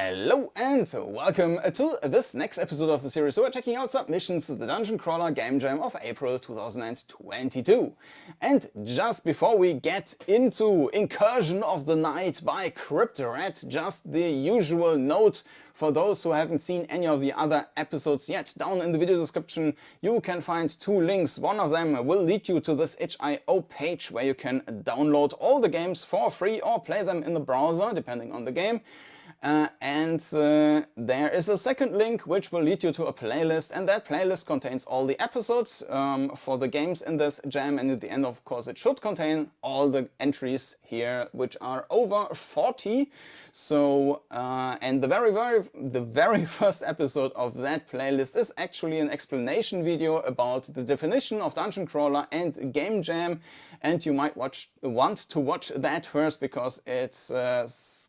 Hello and welcome to this next episode of the series. So we're checking out submissions to the Dungeon Crawler Game Jam of April 2022. And just before we get into Incursion of the Night by CryptRat, just the usual note for those who haven't seen any of the other episodes yet. Down in the video description you can find two links. One of them will lead you to this itch.io page where you can download all the games for free or play them in the browser depending on the game. There is a second link which will lead you to a playlist, and that playlist contains all the episodes for the games in this jam, and at the end of course it should contain all the entries here, which are over 40. So and the very first episode of that playlist is actually an explanation video about the definition of Dungeon Crawler and Game Jam, and you might want to watch that first because it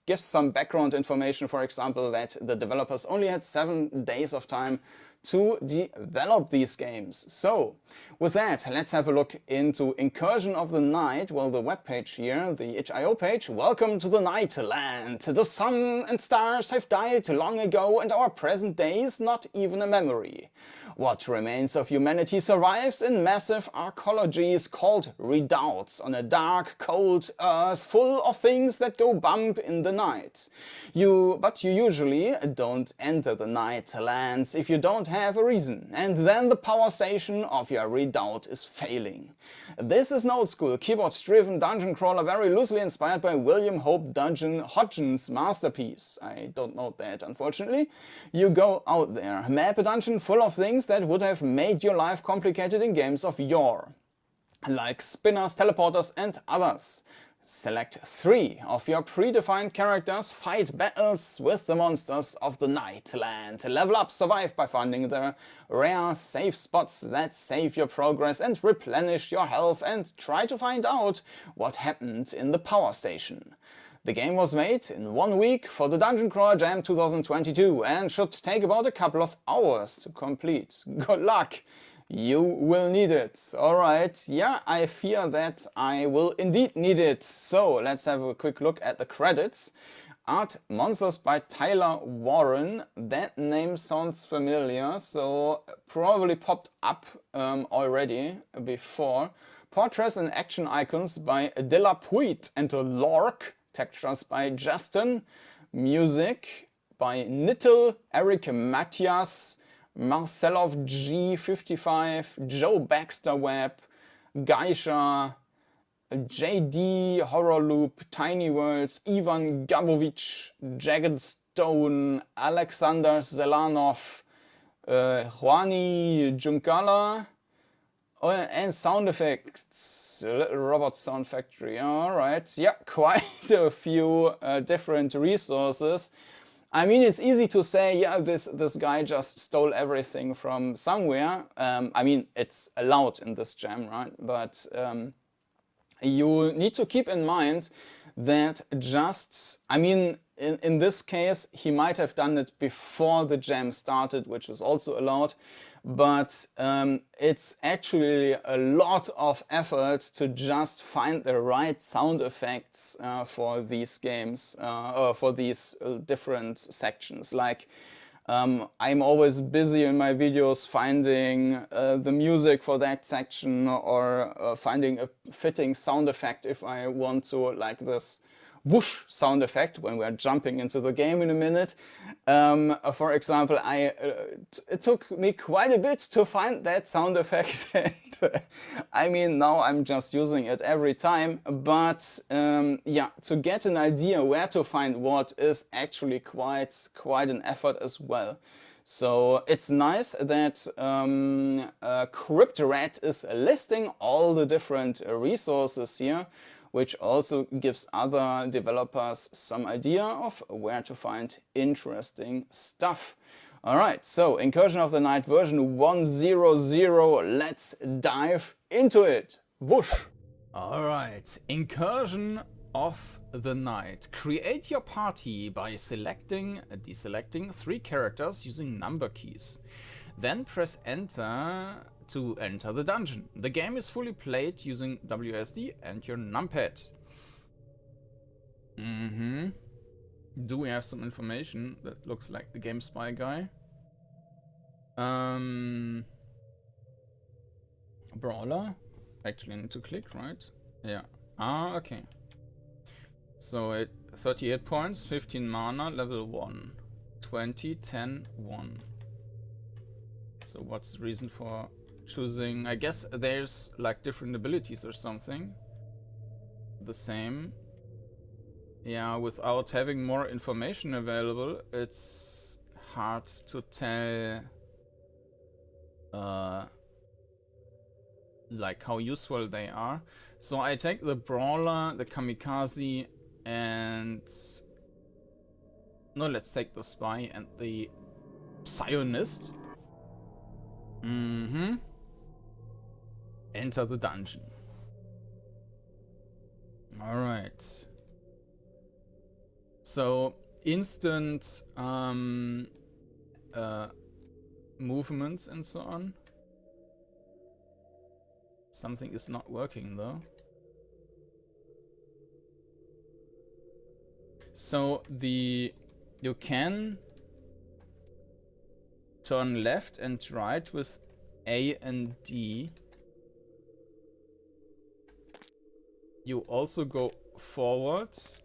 gives some background information. For example, that the developers only had 7 days of time to develop these games. So with that, let's have a look into Incursion of the Night. Well, the webpage here, the itch.io page. Welcome to the Nightland. The sun and stars have died long ago and our present day is not even a memory. What remains of humanity survives in massive arcologies called redoubts on a dark, cold earth full of things that go bump in the night. But you usually don't enter the Nightlands if you don't have a reason, and then the power station of your redoubt is failing. This is an old school keyboard-driven dungeon crawler very loosely inspired by William Hope Hodgson's masterpiece. I don't know that, unfortunately. You go out there, map a dungeon full of things that would have made your life complicated in games of yore, like spinners, teleporters and others. Select 3 of your predefined characters, fight battles with the monsters of the Nightland, level up, survive by finding the rare safe spots that save your progress and replenish your health, and try to find out what happened in the power station. The game was made in 1 week for the Dungeon Crawler Jam 2022 and should take about a couple of hours to complete. Good luck! You will need it. Alright, yeah, I fear that I will indeed need it. So let's have a quick look at the credits. Art Monsters by Tyler Warren. That name sounds familiar, so probably popped up already before. Portraits and Action Icons by De La Puit and Lork. Textures by Justin. Music by Nittel, Eric Matthias, Marcelov G55, Joe Baxter Webb, Geisha, JD Horrorloop, Tiny Worlds, Ivan Gabovich, Jagged Stone, Alexander Zelanov, Juani Junkala, and sound effects, Little Robot Sound Factory. Alright, yeah, quite a few different resources. I mean, it's easy to say, yeah, this guy just stole everything from somewhere. I mean, it's allowed in this jam, right? But you need to keep in mind that in this case, he might have done it before the jam started, which was also allowed. But it's actually a lot of effort to just find the right sound effects for these games, or for these different sections. Like, I'm always busy in my videos finding the music for that section, or finding a fitting sound effect if I want to, like this whoosh sound effect when we're jumping into the game in a minute. For example, it took me quite a bit to find that sound effect. And, I mean, now I'm just using it every time, but yeah, to get an idea where to find what is actually quite an effort as well. So it's nice that CryptRat is listing all the different resources here, which also gives other developers some idea of where to find interesting stuff. Alright, so Incursion of the Night version 1.0.0, let's dive into it. Whoosh! Alright, Incursion of the Night. Create your party by selecting and deselecting 3 characters using number keys. Then press enter to enter the dungeon. The game is fully played using WSD and your numpad. Do we have some information that looks like the Game Spy guy? Brawler? Actually, I need to click, right? Yeah. Ah, okay. So it 38 points, 15 mana, level 1. 20, 10, 1. So what's the reason for choosing? I guess there's like different abilities or something. The same. Yeah, without having more information available, it's hard to tell like how useful they are. So I take the Brawler, the Kamikaze, and no, let's take the Spy and the Psionist. Enter the dungeon. Alright. So instant movements and so on. Something is not working though. So you can turn left and right with A and D. You also go forwards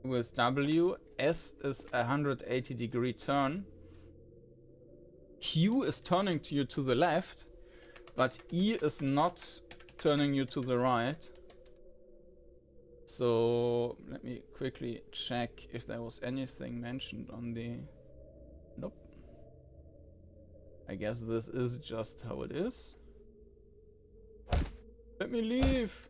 with W. S is a 180-degree turn. Q is turning you to the left, but E is not turning you to the right. So let me quickly check if there was anything mentioned on the... Nope. I guess this is just how it is. Let me leave.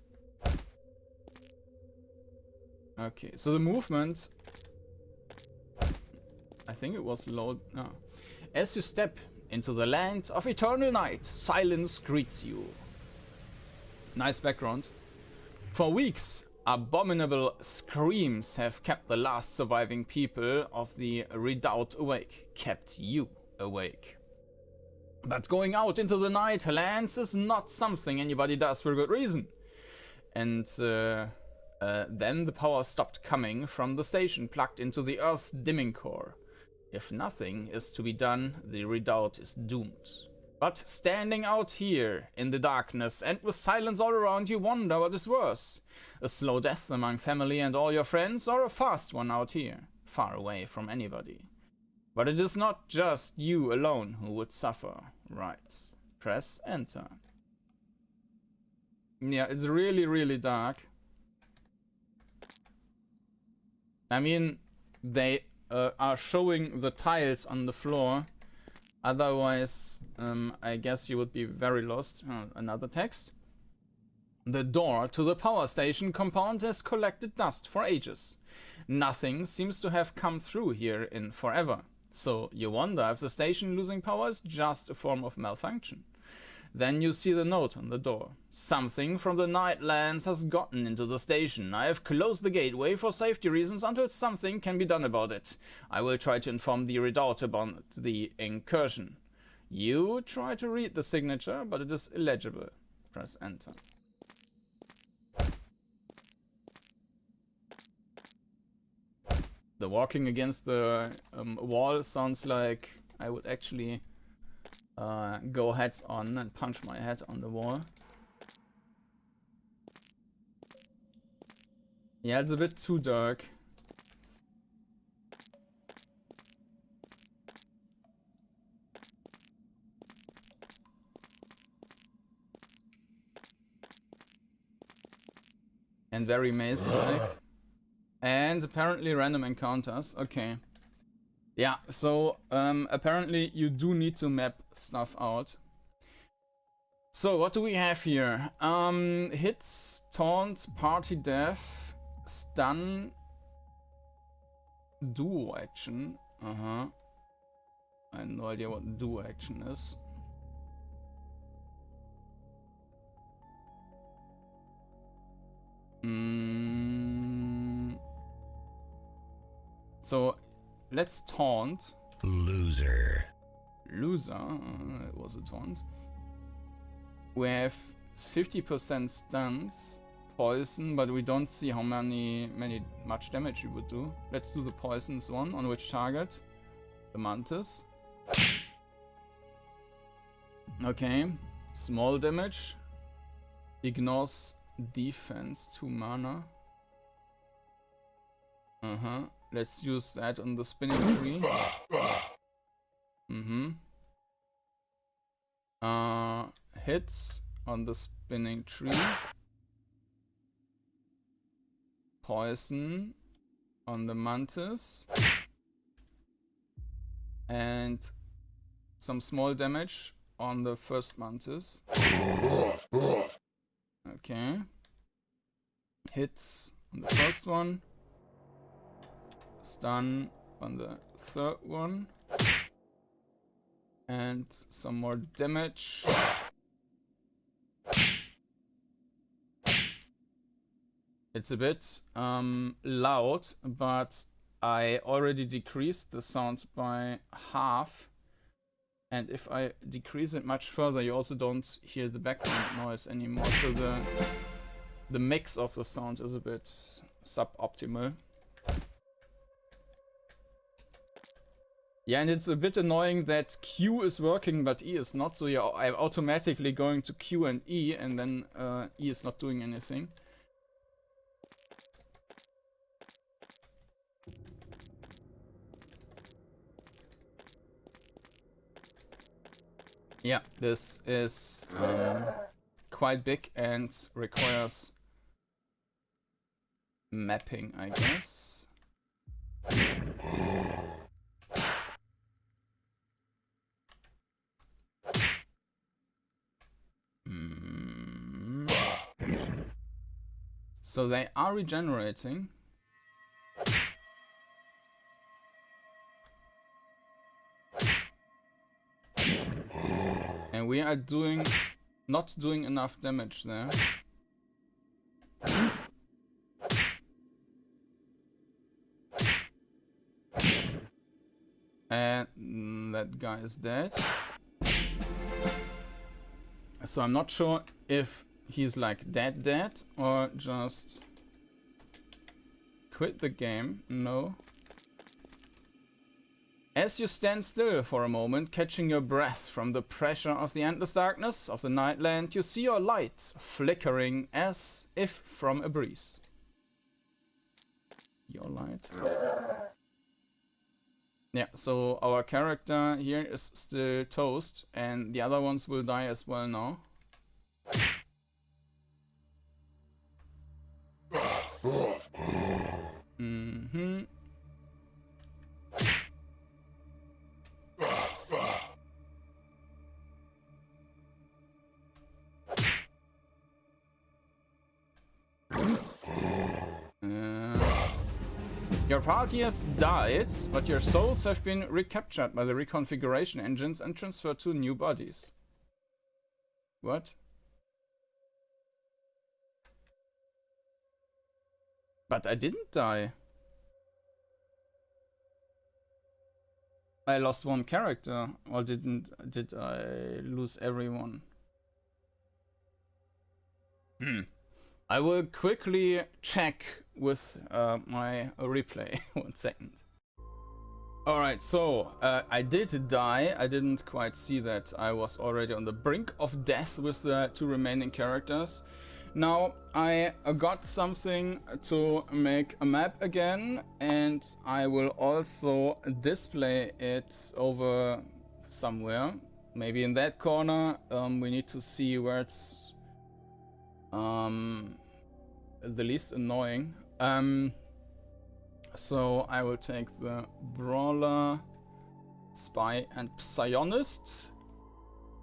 Okay, so the movement, I think it was low. No. As you step into the land of eternal night, silence greets you. Nice background. For weeks, abominable screams have kept the last surviving people of the redoubt awake, kept you awake. But going out into the night lands is not something anybody does for good reason. And then the power stopped coming from the station plugged into the Earth's dimming core. If nothing is to be done, the redoubt is doomed. But standing out here in the darkness and with silence all around, you wonder what is worse. A slow death among family and all your friends, or a fast one out here, far away from anybody. But it is not just you alone who would suffer. Right. Press enter. Yeah, it's really, really dark. I mean, they are showing the tiles on the floor. Otherwise, I guess you would be very lost. Another text. The door to the power station compound has collected dust for ages. Nothing seems to have come through here in forever. So you wonder if the station losing power is just a form of malfunction. Then you see the note on the door. Something from the Nightlands has gotten into the station. I have closed the gateway for safety reasons until something can be done about it. I will try to inform the redoubt about the incursion. You try to read the signature, but it is illegible. Press enter. The walking against the wall sounds like I would actually go heads on and punch my head on the wall. Yeah, it's a bit too dark. And very maze-like. And apparently random encounters. Okay. Yeah, so apparently you do need to map stuff out. So what do we have here? Hits, taunt, party death, stun, duo action. I have no idea what duo action is. So let's taunt. Loser. Loser, it was a taunt. We have 50% stuns, poison, but we don't see how much damage we would do. Let's do the poisons one. On which target? The mantis. Okay, small damage. Ignores defense, 2 mana. Let's use that on the spinning tree. Hits on the spinning tree. Poison on the mantis. And some small damage on the first mantis. Okay. Hits on the first one. Stun on the third one. And some more damage. It's a bit loud, but I already decreased the sound by half. And if I decrease it much further, you also don't hear the background noise anymore. So the mix of the sound is a bit suboptimal. Yeah, and it's a bit annoying that Q is working but E is not. So yeah, I'm automatically going to Q and E, and then E is not doing anything. Yeah, this is quite big and requires mapping, I guess. So they are regenerating. And we are not doing enough damage there. And that guy is dead. So I'm not sure if he's like dead or just quit the game. No. As you stand still for a moment, catching your breath from the pressure of the endless darkness of the nightland, you see your light flickering as if from a breeze. Your light. Yeah, so our character here is still toast, and the other ones will die as well now. Your party has died, but your souls have been recaptured by the reconfiguration engines and transferred to new bodies. What? But I didn't die. I lost one character, or did I lose everyone? I will quickly check with my replay. 1 second. Alright, so I did die. I didn't quite see that I was already on the brink of death with the 2 remaining characters. Now I got something to make a map again, and I will also display it over somewhere. Maybe in that corner. We need to see where it's the least annoying. So I will take the Brawler, Spy and Psionist,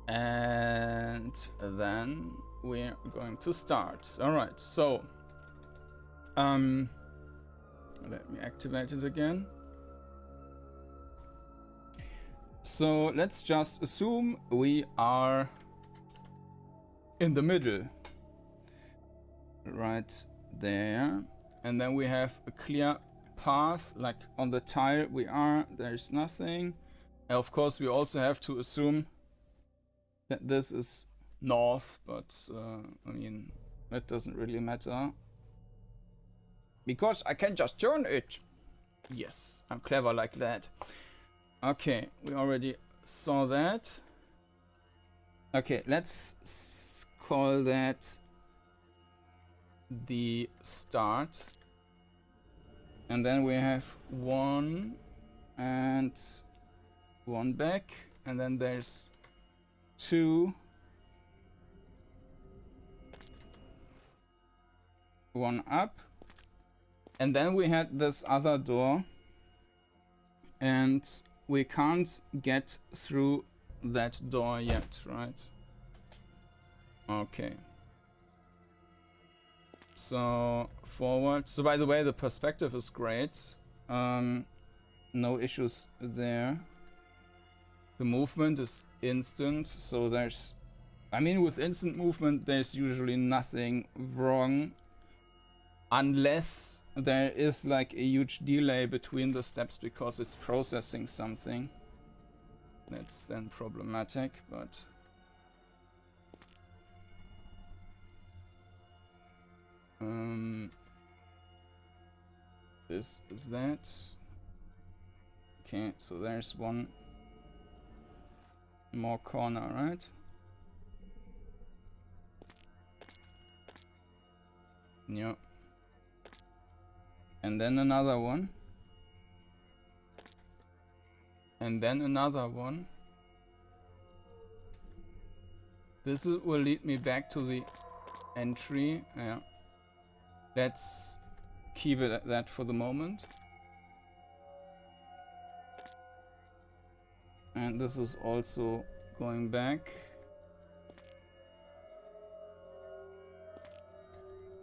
and then we're going to start. Alright, so let me activate it again. So let's just assume we are in the middle. Right there, and then we have a clear path, like on the tile we are, there's nothing. And of course we also have to assume that this is north, but I mean, that doesn't really matter. Because I can just turn it. Yes, I'm clever like that. Okay, we already saw that. Okay, let's call that the start. And then we have 1 and 1 back. And then there's 2. 1 up. And then we had this other door. And we can't get through that door yet, right? Okay. So, forward. So, by the way, the perspective is great. No issues there. The movement is instant, so there's... I mean, with instant movement, there's usually nothing wrong. Unless there is like a huge delay between the steps because it's processing something. That's then problematic, but... this is that. Okay, so there's 1 more corner, right? Yeah. And then another one. And then another one. This will lead me back to the entry. Yeah. Let's keep it at that for the moment. And this is also going back.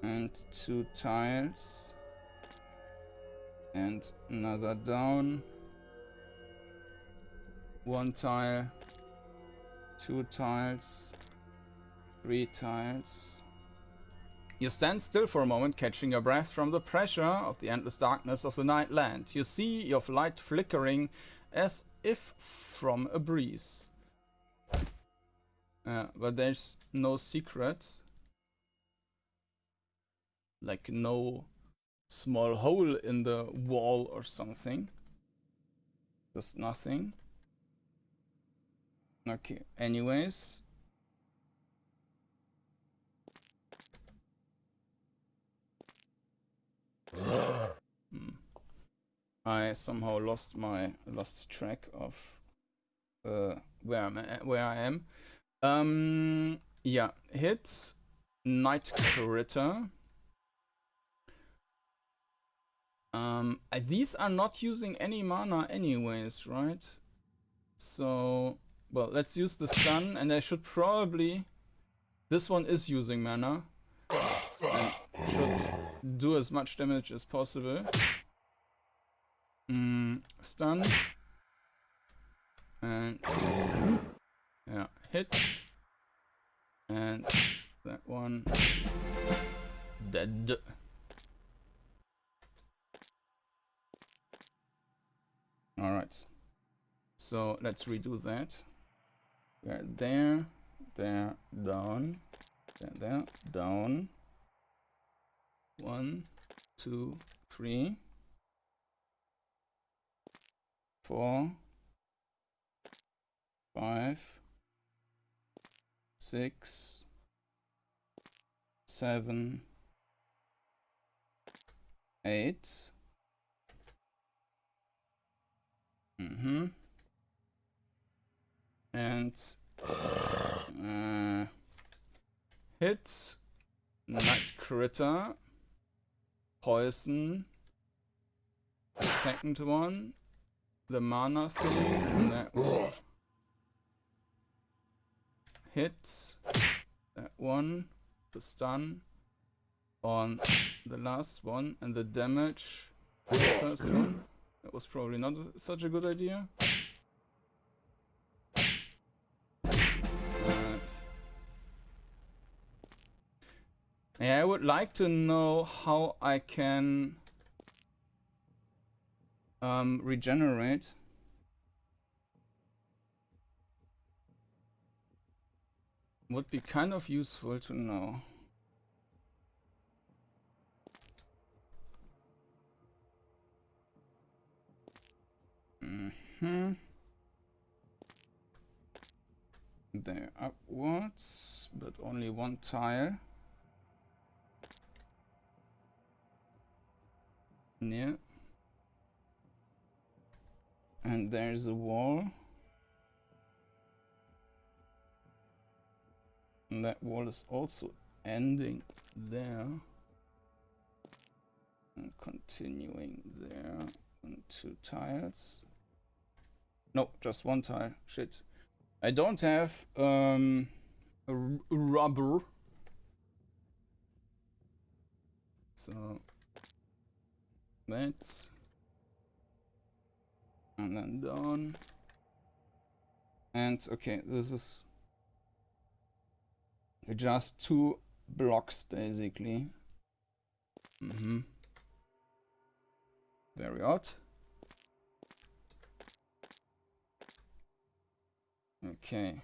And 2 tiles. And another down. 1 tile. 2 tiles. 3 tiles. You stand still for a moment, catching your breath from the pressure of the endless darkness of the night land. You see your light flickering as if from a breeze. But there's no secret. Like no small hole in the wall or something. Just nothing. Okay, anyways. I somehow lost track of where I am. Yeah, hit Night Critter. These are not using any mana anyways, right? So, well, let's use the stun, and I should probably... This one is using mana. And should do as much damage as possible. Stun. And... yeah, hit. And that one... dead. Alright. So let's redo that. We're there, down, there, down. 1, 2, 3, 4, 5, 6, 7, 8. And hit Night Critter, poison, the second one, the mana thing, and that one. Hit that one, the stun on the last one, and the damage on the first one. That was probably not such a good idea. Yeah, I would like to know how I can regenerate. Would be kind of useful to know. There upwards, but only one tile. Yeah. And there's a wall. And that wall is also ending there. And continuing there on 2 tiles. No, just 1 tile. Shit. I don't have rubber. So that's, and then down. And okay, this is just 2 blocks basically. Very odd. Okay.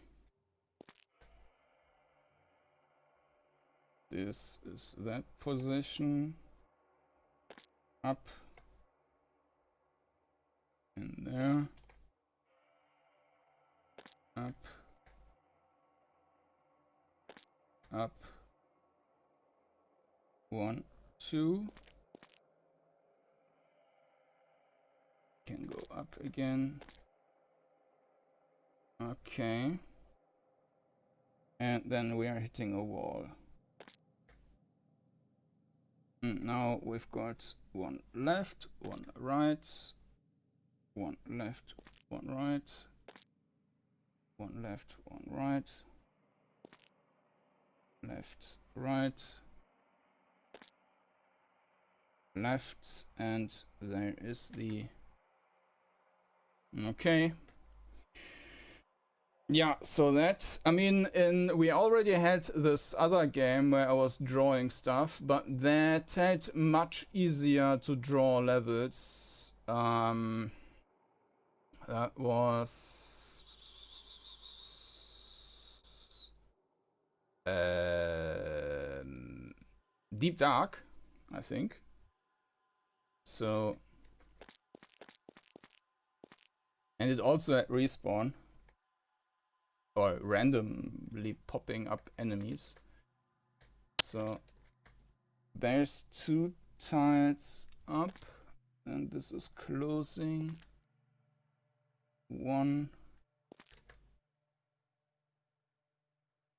This is that position. Up. In there. Up. Up. 1, 2. Can go up again. Okay. And then we are hitting a wall. And now we've got 1 left, 1 right, 1 left, 1 right, 1 left, 1 right, left, right, left, and there is the... Okay. Yeah, so that, I mean, we already had this other game where I was drawing stuff, but that had much easier to draw levels. That was Deep Dark, I think. So, and it also had respawn. Or randomly popping up enemies. So there's 2 tiles up, and this is closing. 1,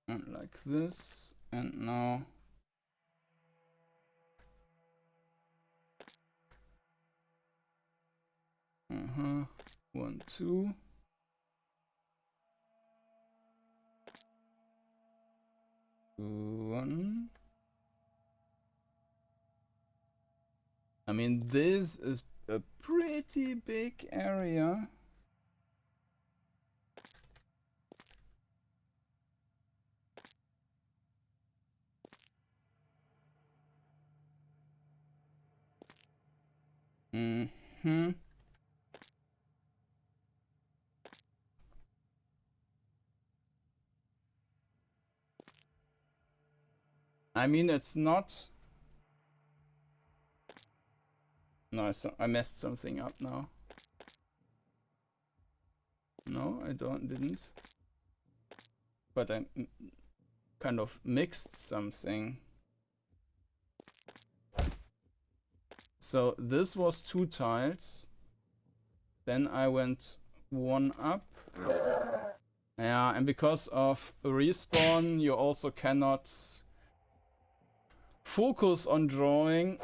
and like this, and now one, 2. One. I mean, this is a pretty big area. I mean, it's not... No, I messed something up now. No, I didn't. But I kind of mixed something. So this was 2 tiles. Then I went 1 up. Yeah, and because of respawn, you also cannot focus on drawing.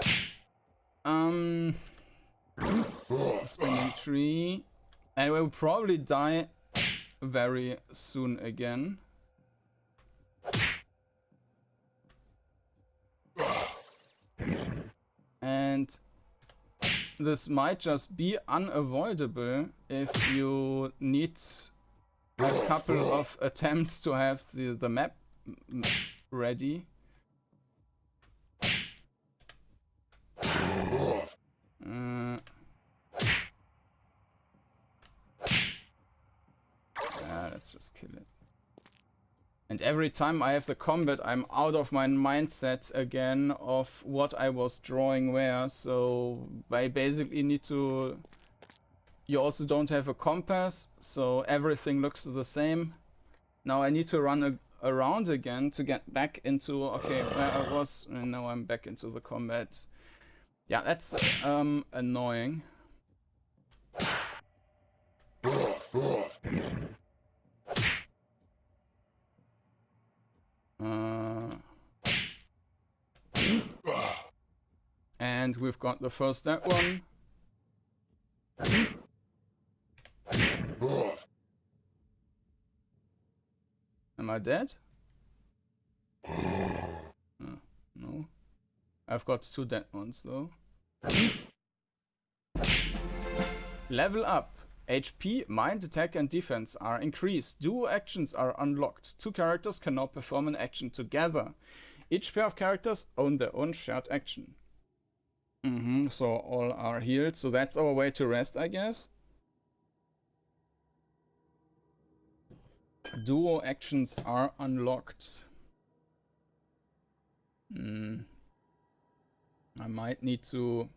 Spinning tree. I will probably die very soon again. And this might just be unavoidable if you need a couple of attempts to have the map ready. Let's just kill it. And every time I have the combat, I'm out of my mindset again of what I was drawing where. So I basically need to You also don't have a compass, so everything looks the same. Now I need to run around again to get back into, okay, where I was, and now I'm back into the combat. Yeah, that's annoying. And we've got the first that one. Am I dead? No. I've got 2 dead ones though. Level up. HP, mind, attack and defense are increased. Duo actions are unlocked. 2 characters can now perform an action together. Each pair of characters own their own shared action. So all are healed. So that's our way to rest, I guess. Duo actions are unlocked. I might need to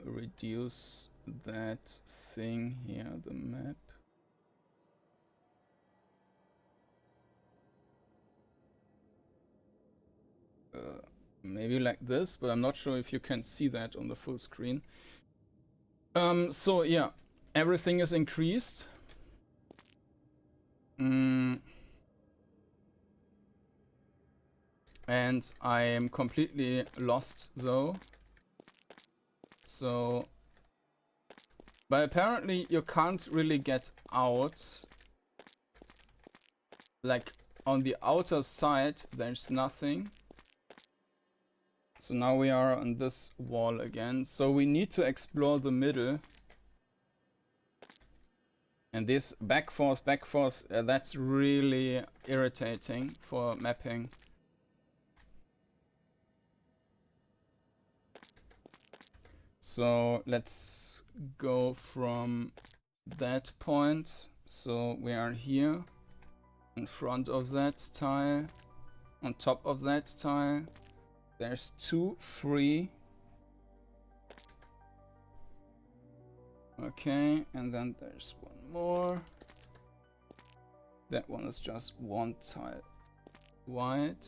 reduce that thing here, the map. Maybe like this, but I'm not sure if you can see that on the full screen. So yeah, everything is increased. And I am completely lost though. So, but apparently you can't really get out. Like on the outer side, there's nothing. So now we are on this wall again. So we need to explore the middle. And this back forth, that's really irritating for mapping. So let's go from that point. So we are here in front of that tile, on top of that tile. There's 2 free. Okay, and then there's 1 more. That one is just 1 tile wide.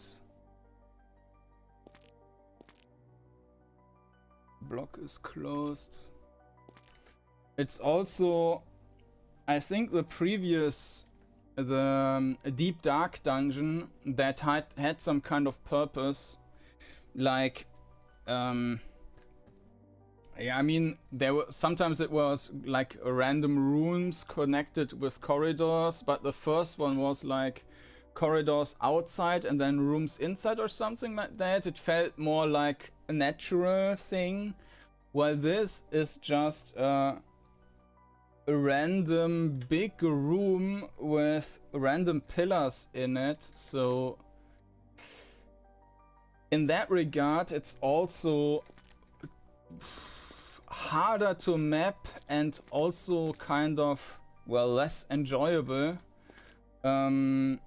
Block is closed. It's also, I think the previous, the Deep Dark dungeon that had some kind of purpose. Like, yeah, I mean, sometimes it was like random rooms connected with corridors, but the first one was like corridors outside and then rooms inside or something like that. It felt more like a natural thing, while this is just a random big room with random pillars in it. So in that regard, it's also harder to map and also kind of, well, less enjoyable. A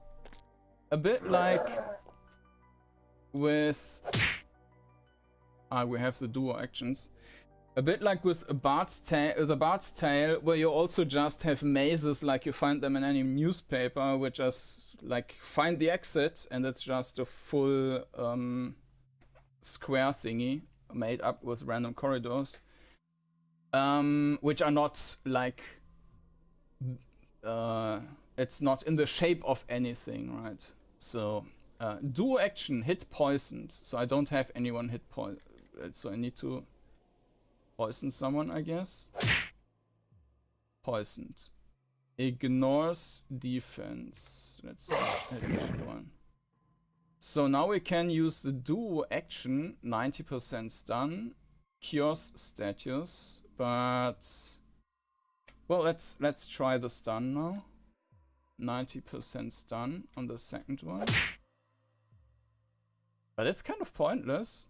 bit like with we have the duo actions. A bit like with the Bard's Tale, where you also just have mazes like you find them in any newspaper, which is like find the exit, and it's just a full square thingy made up with random corridors, which are not like it's not in the shape of anything, right? So duo action, hit poisoned. So I don't have anyone hit poisoned, so I need to poison someone, I guess. Poisoned. Ignores defense. Let's hit that one. So now we can use the duo action, 90% stun, cures status, but well, let's try the stun now. 90% stun on the second one. But it's kind of pointless.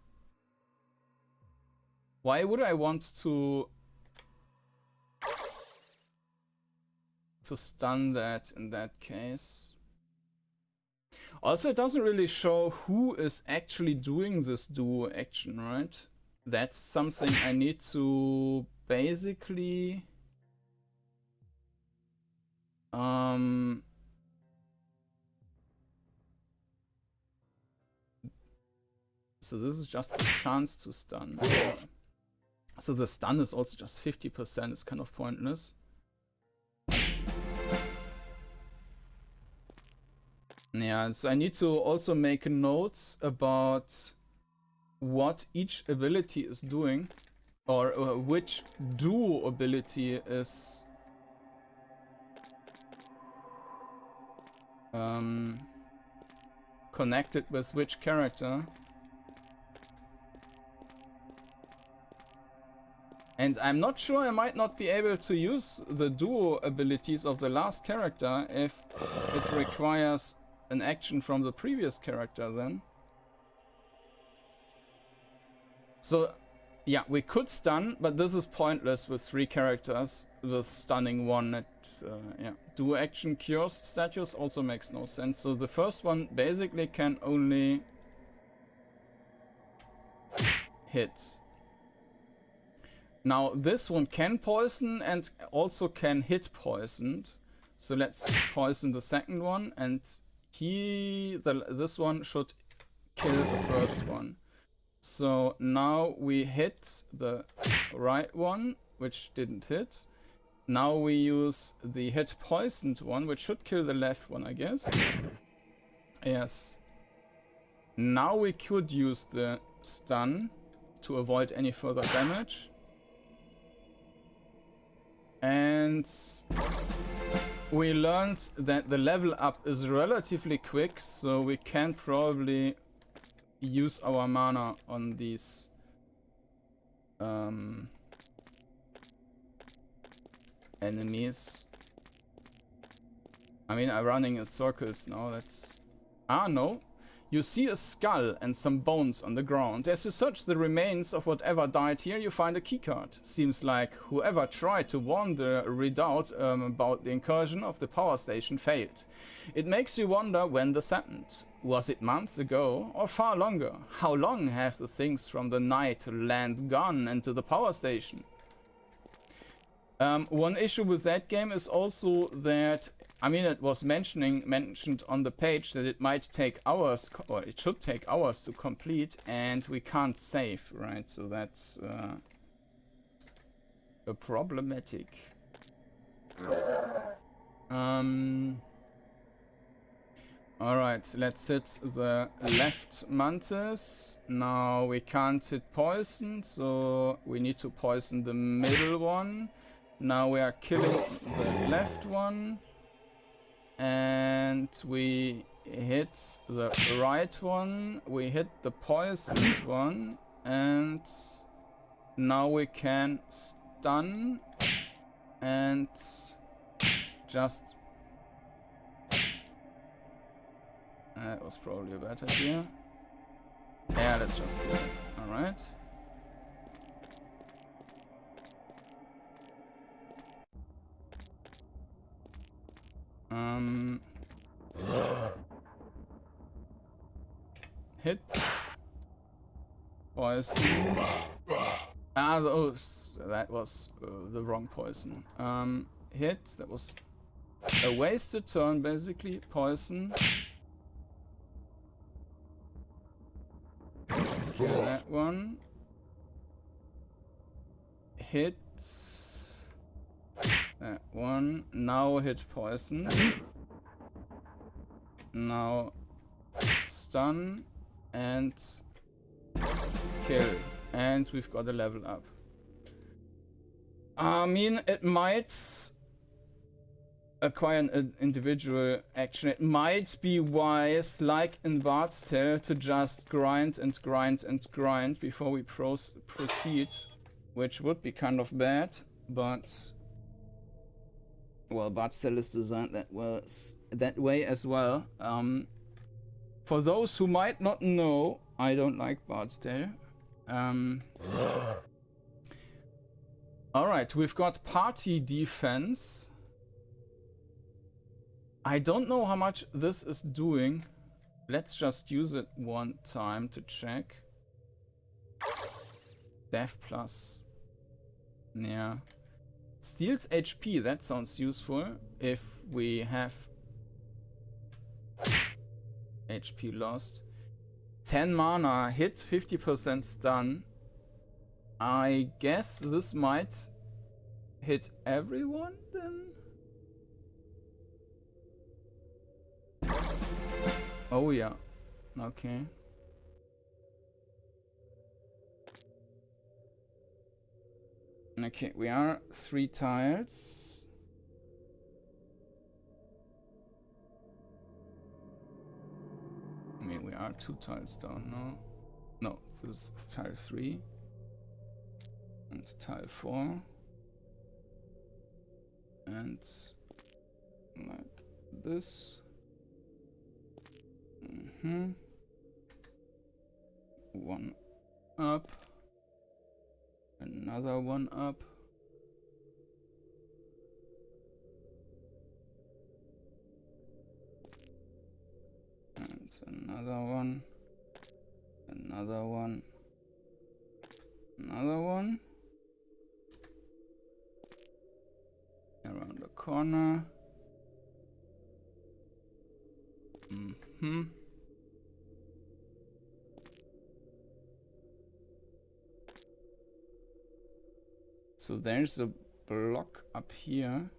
Why would I want to stun that in that case? Also, it doesn't really show who is actually doing this duo action, right? that's something I need to basically so this is just a chance to stun. So the stun is also just 50%, it's kind of pointless. Yeah, so I need to also make notes about what each ability is doing, or which duo ability is connected with which character. And I'm not sure, I might not be able to use the duo abilities of the last character if it requires an action from the previous character then. So, yeah, we could stun, but this is pointless with 3 characters, with stunning 1. Yeah, duo action cures status also makes no sense. So the first one basically can only hit. Now this one can poison and also can hit poisoned. So let's poison the second one, and this one should kill the first one. So now we hit the right one, which didn't hit. Now we use the hit poisoned one, which should kill the left one, I guess. Yes. Now we could use the stun to avoid any further damage. And we learned that the level up is relatively quick, so we can probably use our mana on these enemies. I mean, I'm running in circles now, that's... Ah, no. You see a skull and some bones on the ground. As you search the remains of whatever died here, you find a keycard. Seems like whoever tried to warn the redoubt about the incursion of the power station failed. It makes you wonder when this happened. Was it months ago or far longer? How long have the things from the night land gone into the power station? One issue with that game is also that, I mean, it was mentioned on the page that it might take hours, or it should take hours to complete, and we can't save, right? So that's a problematic. Alright, let's hit the left mantis. Now we can't hit poison, so we need to poison the middle one. Now we are killing the left one. And we hit the right one, we hit the poisoned one, and now we can stun and just... That was probably a bad idea. Yeah, let's just kill it. Alright. Hit. Poison. Ah, oh, that was the wrong poison. Hit. That was a wasted turn, basically. Poison. Kill that one. Hit. That one. Now hit poison. Now stun and kill. And we've got a level up. I mean, it might acquire an individual action. It might be wise, like in Bard's Tale, to just grind and grind and grind before we proceed, which would be kind of bad, but... Well, Bard's Tale is designed that way as well. For those who might not know, I don't like Bard's Tale. Alright, we've got party defense. I don't know how much this is doing. Let's just use it one time to check. Death plus. Yeah. Steals HP, that sounds useful. If we have HP lost. 10 mana, hit, 50% stun. I guess this might hit everyone then? Oh yeah. Okay. Okay, we are 3 tiles. I mean, we are 2 tiles down now. No, this is tile 3. And tile 4. And like this. One up. Another one up. And another one. Another one. Another one. Around the corner. So there's a block up here.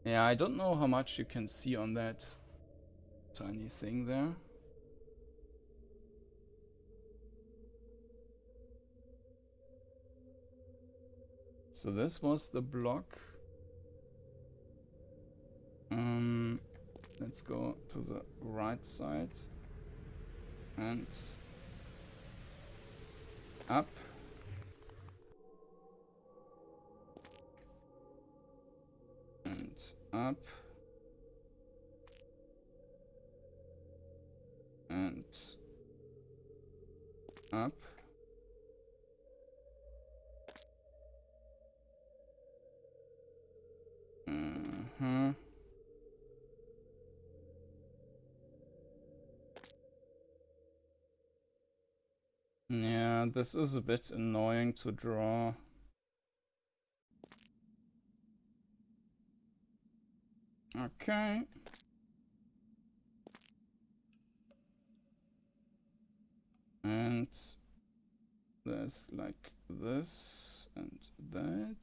Yeah, I don't know how much you can see on that tiny thing there. So this was the block. Let's go to the right side and up. And up. And up. Yeah, this is a bit annoying to draw. Okay. And there's like this and that.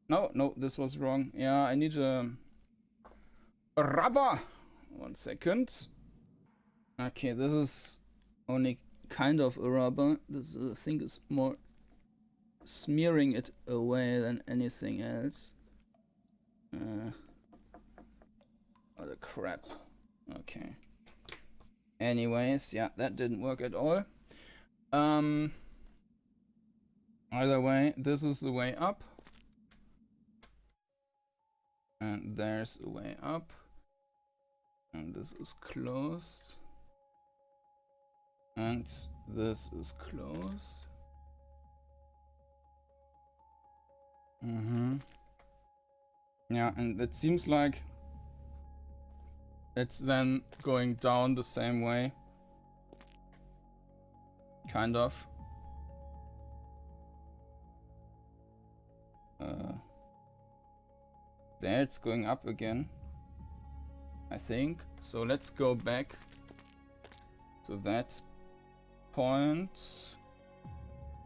No, this was wrong. Yeah, I need a rubber. 1 second. Okay, this is only kind of a rubber. This thing is more smearing it away than anything else. What a crap. Okay. Anyways, yeah, that didn't work at all. Either way, this is the way up. And there's a way up. And this is closed. And this is closed. Yeah, and it seems like it's then going down the same way. Kind of. There it's going up again, I think. So let's go back to that point.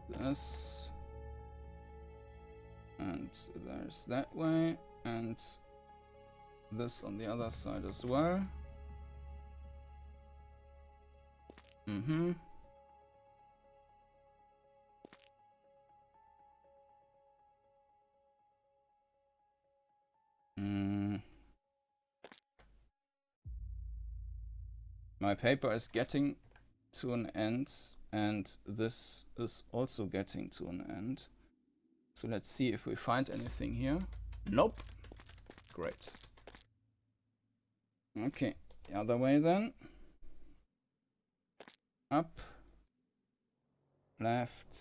This. And there's that way. And this on the other side as well. My paper is getting to an end, and this is also getting to an end. So let's see if we find anything here. Nope. Great. Okay, the other way then. Up. Left.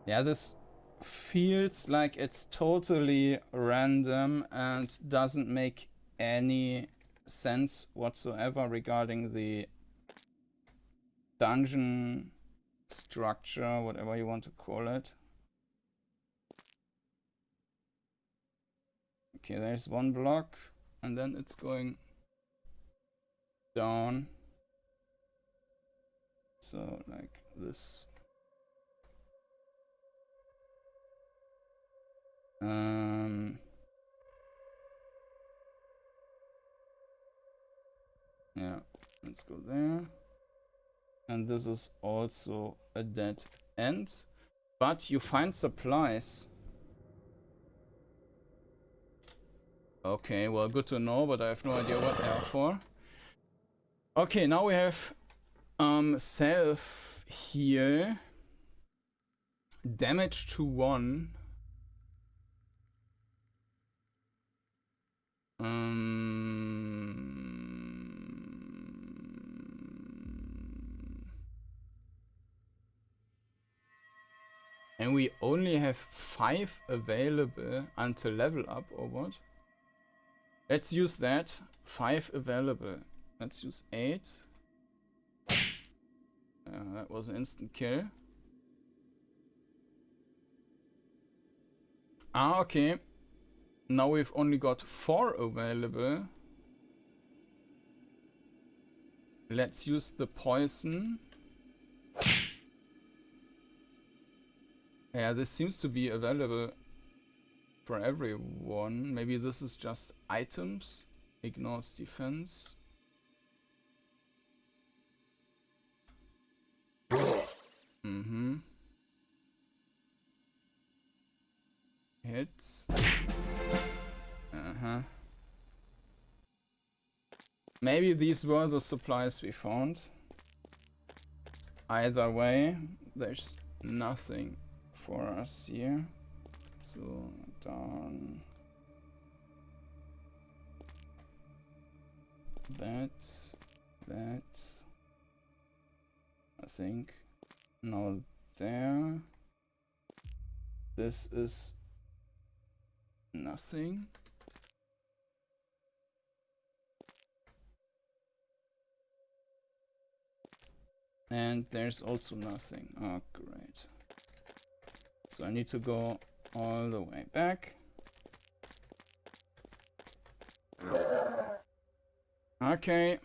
Yeah, this feels like it's totally random and doesn't make any sense whatsoever regarding the dungeon structure, whatever you want to call it. Okay, there's one block, and then it's going down. So like this. Yeah, let's go there. And this is also a dead end. But you find supplies. Okay, well, good to know, but I have no idea what they are for. Okay, now we have self heal. Damage to 1. And we only have 5 available until level up, or what? Let's use that. 5 available. Let's use 8. That was an instant kill. Ah, okay. Now we've only got 4 available. Let's use the poison. Yeah, this seems to be available for everyone. Maybe this is just items. Ignores defense. Hits. Maybe these were the supplies we found. Either way, there's nothing for us here. So down that, I think. Now there. This is nothing. And there's also nothing. Oh, great. So I need to go all the way back. Okay.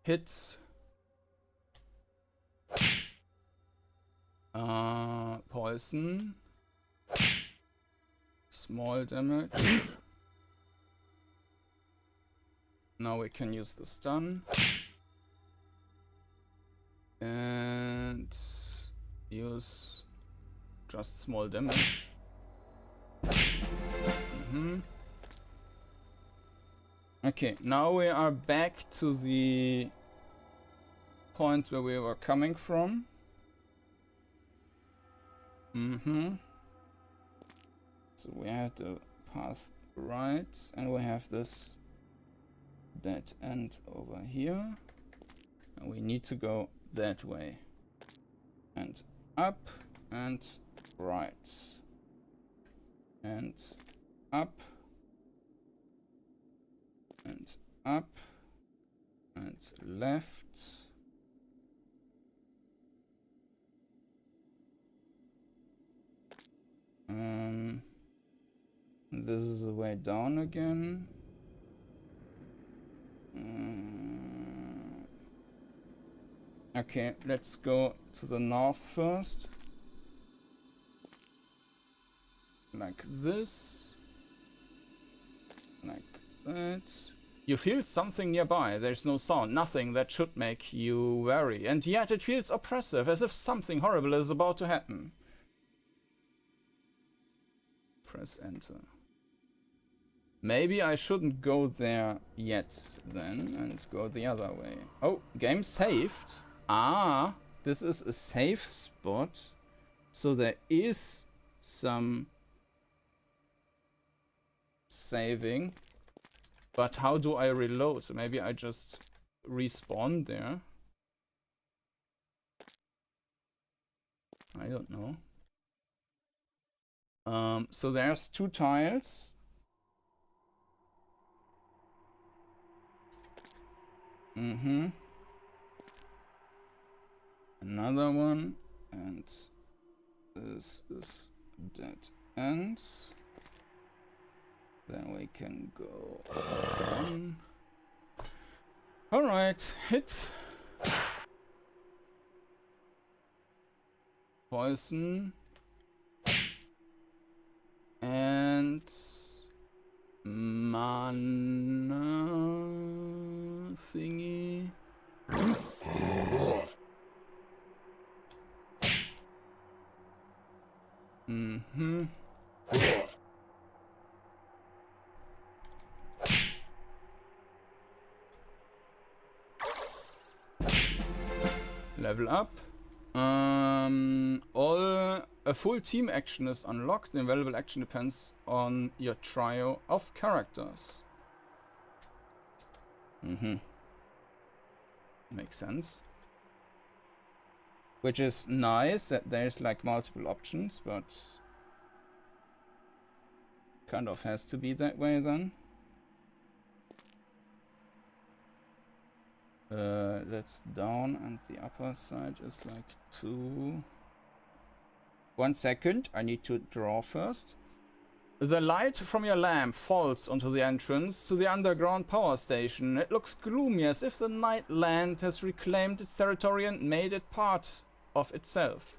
Hits. Poison. Small damage. Now we can use the stun. And use just small damage. Okay, now we are back to the point where we were coming from. So we have the path right, and we have this dead end over here. And we need to go that way. And up, and right. And up. And up. And left. This is the way down again. Okay, let's go to the north first. Like this. Like that. You feel something nearby. There's no sound, nothing that should make you wary. And yet it feels oppressive, as if something horrible is about to happen. Press enter. Maybe I shouldn't go there yet then and go the other way. Oh, game saved. Ah, this is a safe spot. So there is some saving. But how do I reload? Maybe I just respawn there. I don't know. So there's 2 tiles. Another one, and this is dead end. Then we can go on. Alright, hit. Poison. And mana thingy. Mm-hmm. Level up. A full team action is unlocked. The available action depends on your trio of characters. Mm-hmm. Makes sense. Which is nice that there's like multiple options, but kind of has to be that way then. That's down, and the upper side is like 2. 1 second, I need to draw first. The light from your lamp falls onto the entrance to the underground power station. It looks gloomy, as if the night land has reclaimed its territory and made it part of itself.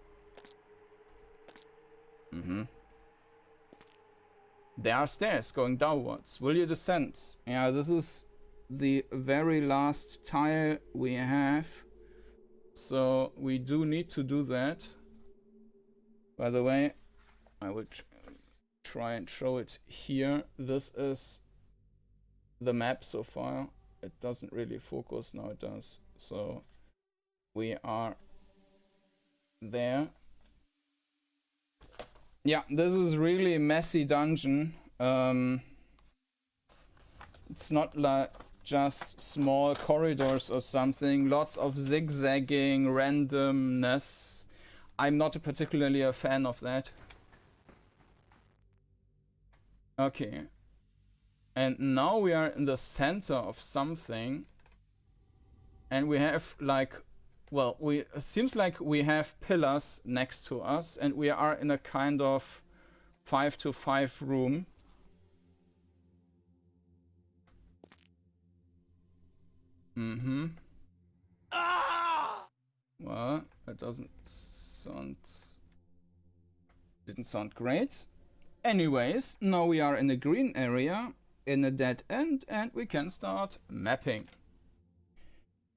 Mm-hmm. There are stairs going downwards. Will you descend? Yeah, this is the very last tile we have. So we do need to do that. By the way, I will try and show it here. This is the map so far. It doesn't really focus, now it does. So we are there. Yeah, this is really a messy dungeon. It's not like just small corridors or something. Lots of zigzagging, randomness. I'm not particularly a fan of that. Okay. And now we are in the center of something. And we have like, well, it seems like we have pillars next to us, and we are in a kind of 5-to-5 room. Mm-hmm. Well, that didn't sound great. Anyways, now we are in a green area, in a dead end, and we can start mapping.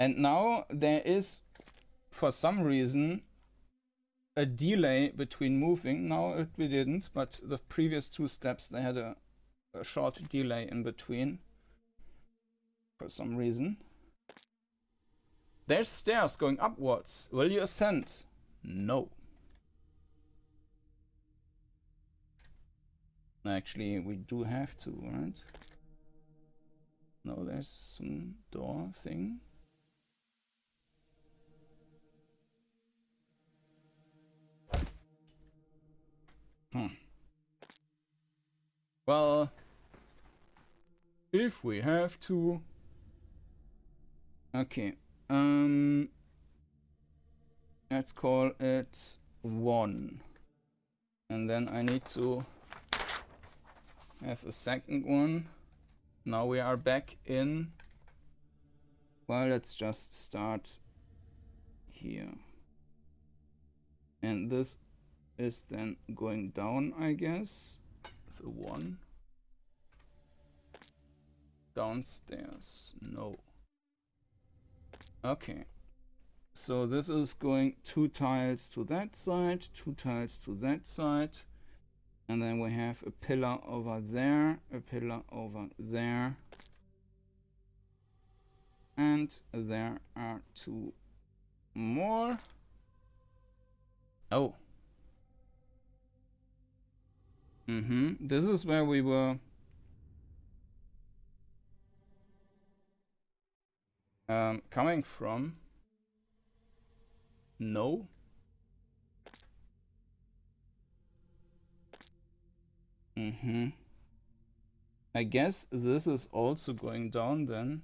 And now there is, for some reason, a delay between moving. Now we didn't, but the previous 2 steps, they had a short delay in between. For some reason. There's stairs going upwards. Will you ascend? No. Actually, we do have to, right? No, there's some door thing. Well, if we have to. Okay. Let's call it 1. And then I need to have a second one. Now we are back in. Well, let's just start here. And this is then going down, I guess. The 1. Downstairs. No. Okay. So this is going 2 tiles to that side, 2 tiles to that side. And then we have a pillar over there, a pillar over there. And there are 2 more. Oh. This is where we were coming from. No. I guess this is also going down then.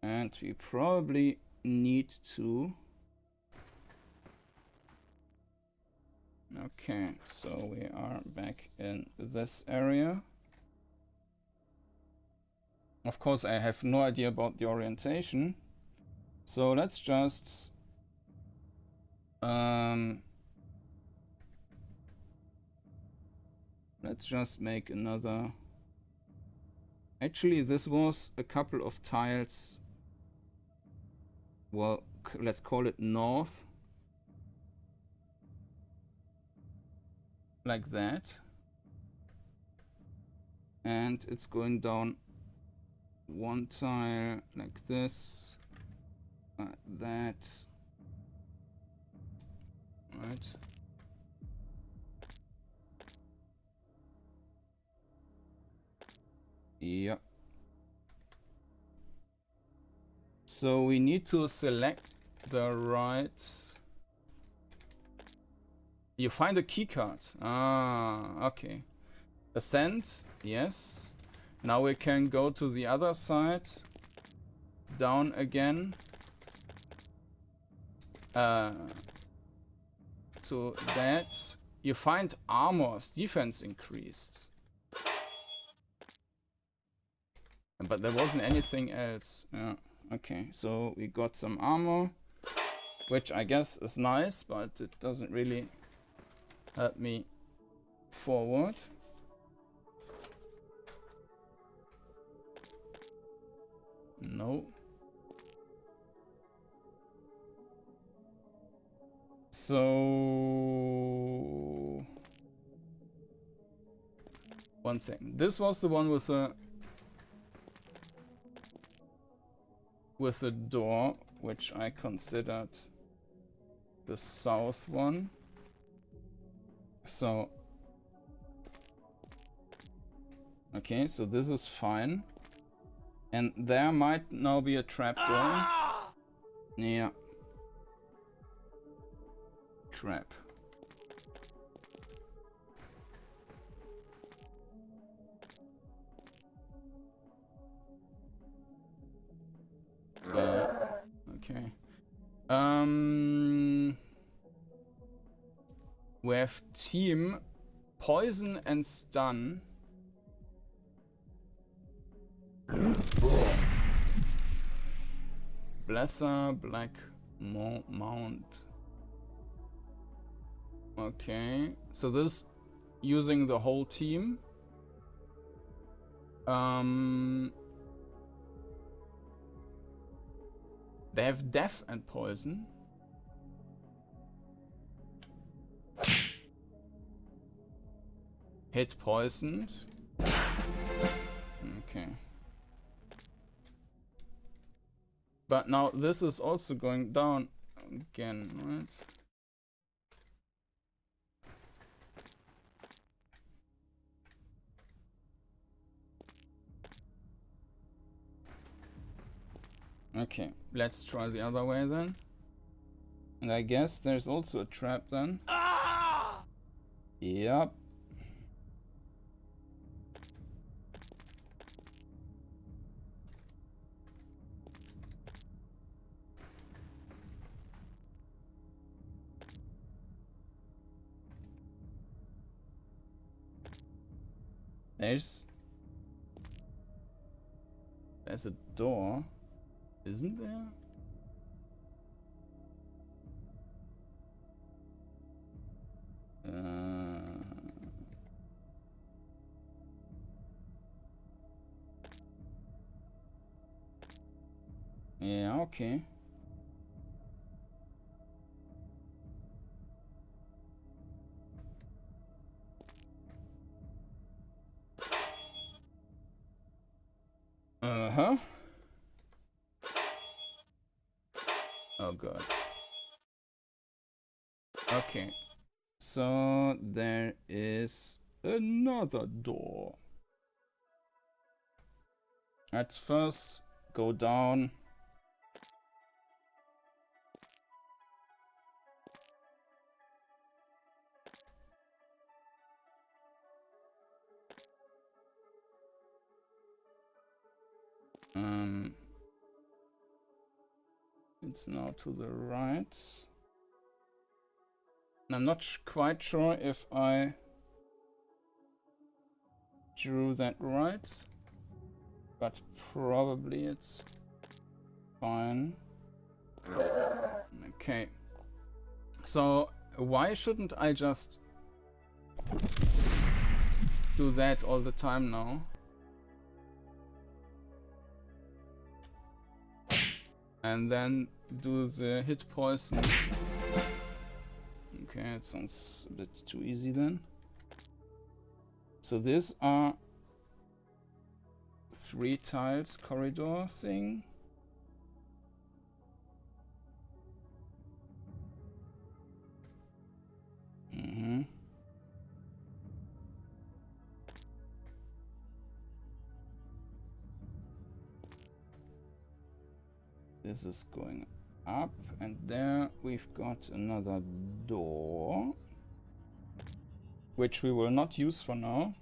And we probably need to Okay, so we are back in this area. Of course, I have no idea about the orientation. So let's just make another. Actually, this was a couple of tiles. Well, let's call it north. Like that. And it's going down one tile like this. Like that. Right. Yep. So we need to select the right. You find a keycard. Ah, okay. Ascend, yes. Now we can go to the other side. Down again. To that. You find armors, defense increased. But there wasn't anything else. Yeah. Okay, so we got some armor, which I guess is nice, but it doesn't really help me forward. No. So one second. This was the one with the door, which I considered the south one. So okay, so this is fine. And there might now be a trapdoor. Yeah. Trap. Okay. We have team, poison and stun. Blesser, Black Mount. Okay, so this using the whole team. They have death and poison. Hit poisoned. Okay. But now this is also going down again, right? Okay, let's try the other way then. And I guess there's also a trap then. Yep. There's a door, isn't there? Yeah, okay. Uh-huh. Oh god. Okay. So there is another door. Let's first go down. It's now to the right. I'm not quite sure if I drew that right, but probably it's fine. Okay. So why shouldn't I just do that all the time now? And then do the hit poison. Okay, it sounds a bit too easy then. So these are 3 tiles corridor thing. This is going up, and there we've got another door, which we will not use for now.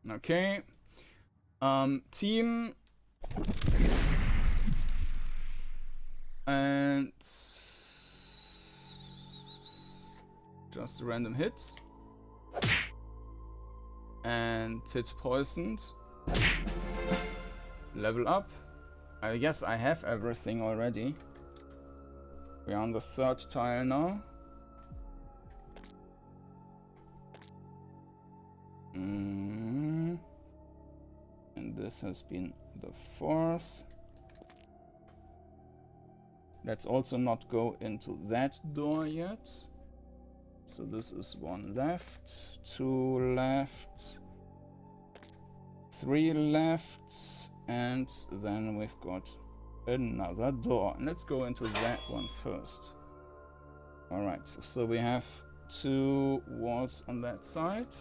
Okay. Team. And just a random hit. And hit poisoned. Level up. I guess I have everything already. We are on the 3rd tile now. And this has been the 4th. Let's also not go into that door yet. So this is 1 left, 2 left, 3 left, and then we've got another door. And let's go into that one first. Alright, so we have 2 walls on that side.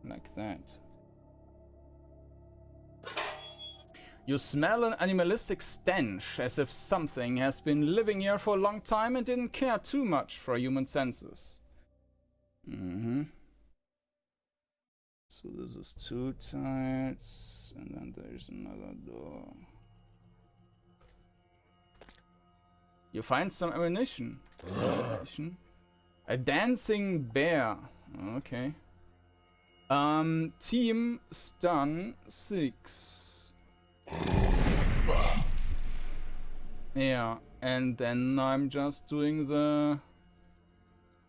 Like that. You smell an animalistic stench, as if something has been living here for a long time and didn't care too much for human senses. So this is 2 tiles, and then there's another door. You find some ammunition. A dancing bear. Okay. Team stun 6. Yeah, and then I'm just doing the...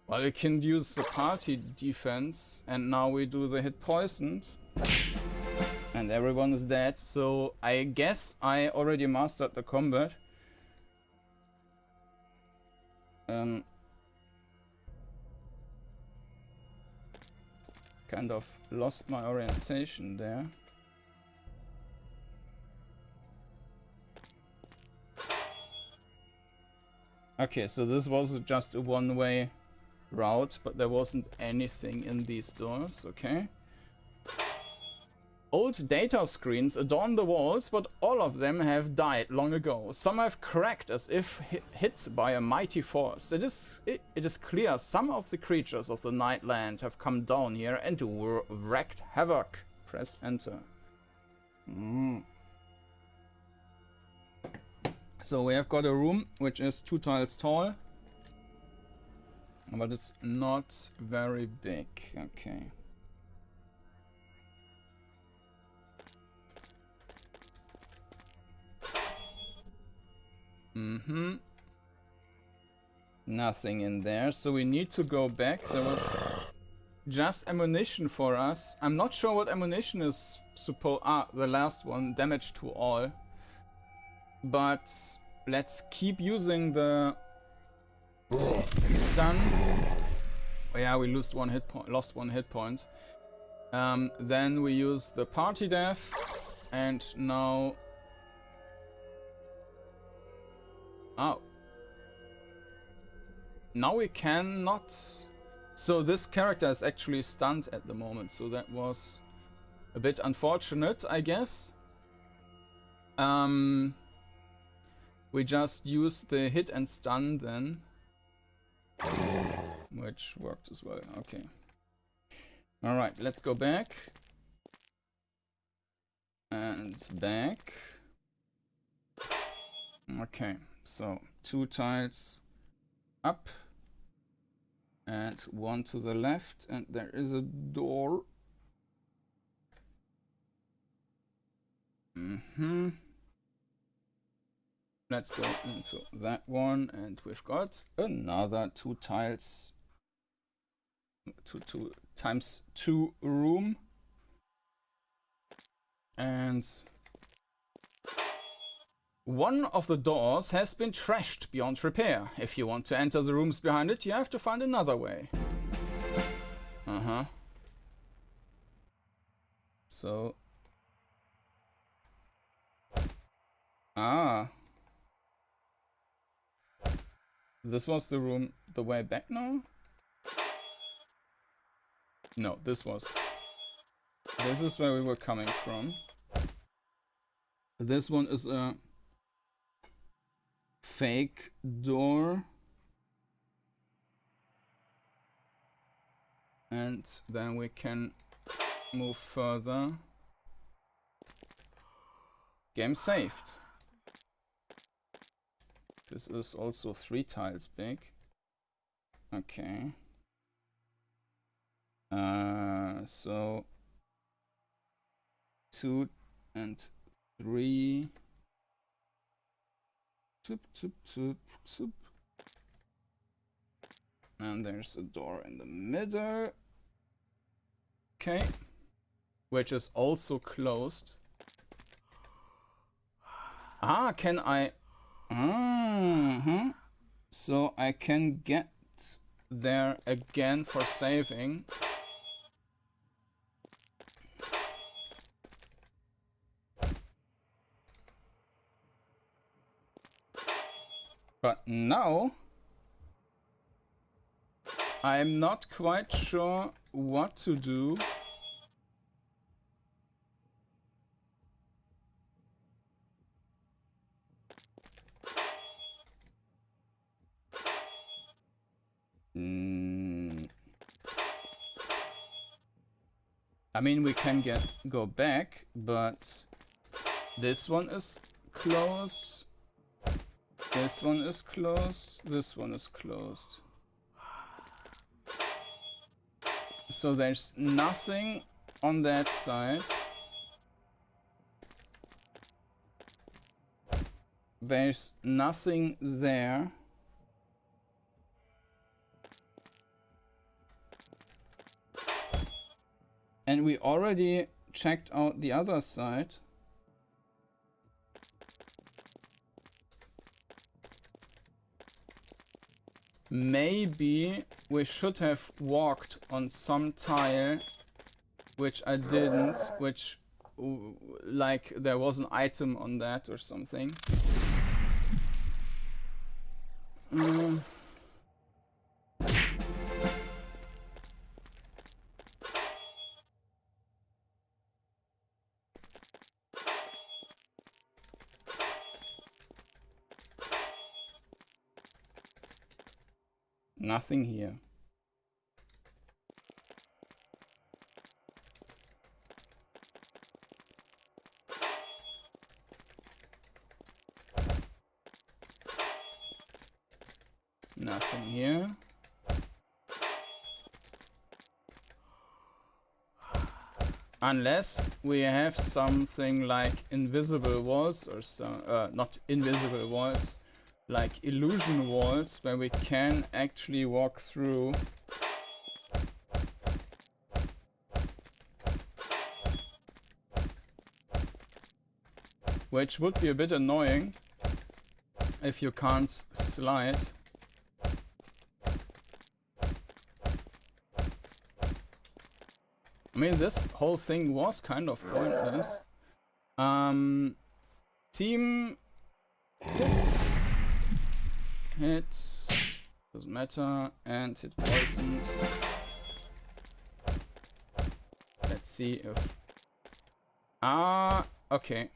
Well, we can use the party defense, and now we do the hit poisoned. And everyone is dead, so I guess I already mastered the combat. Kind of lost my orientation there. Okay, so this was just a one-way route, but there wasn't anything in these doors, okay. Old data screens adorn the walls, but all of them have died long ago. Some have cracked as if hit by a mighty force. It is clear some of the creatures of the Nightland have come down here and wreaked havoc. Press enter. So we have got a room which is 2 tiles tall, but it's not very big. Okay. Nothing in there, so we need to go back. There was just ammunition for us. I'm not sure what ammunition is supposed... the last one, damage to all. But let's keep using the stun. Oh yeah, we lost 1 hit point. Then we use the party death, and now... Now we cannot... So this character is actually stunned at the moment, so that was a bit unfortunate, I guess. We just use the hit and stun then. Which worked as well. Okay. Alright, let's go back. And back. Okay, so 2 tiles up. And 1 to the left. And there is a door. Let's go into that one, and we've got another 2 tiles, 2 times 2 room, and one of the doors has been trashed beyond repair. If you want to enter the rooms behind it, you have to find another way. So, this was the room, the way back now? No, this is where we were coming from. This one is a fake door. And then we can move further. Game saved. This is also 3 tiles big. Okay. So 2 and 3. Zoop, zoop, zoop, zoop. And there's a door in the middle. Okay. Which is also closed. Can I... So I can get there again for saving. But now I'm not quite sure what to do. I mean, we can go back, but this one is closed. This one is closed. This one is closed. So there's nothing on that side. There's nothing there. And we already checked out the other side. Maybe we should have walked on some tile, which I didn't, which, like, there was an item on that or something. Nothing here. Nothing here. Unless we have something like invisible walls or some, not invisible walls, like illusion walls where we can actually walk through. Which would be a bit annoying if you can't slide. I mean, this whole thing was kind of pointless. Team hits, doesn't matter, and hit poisoned. Let's see if... okay.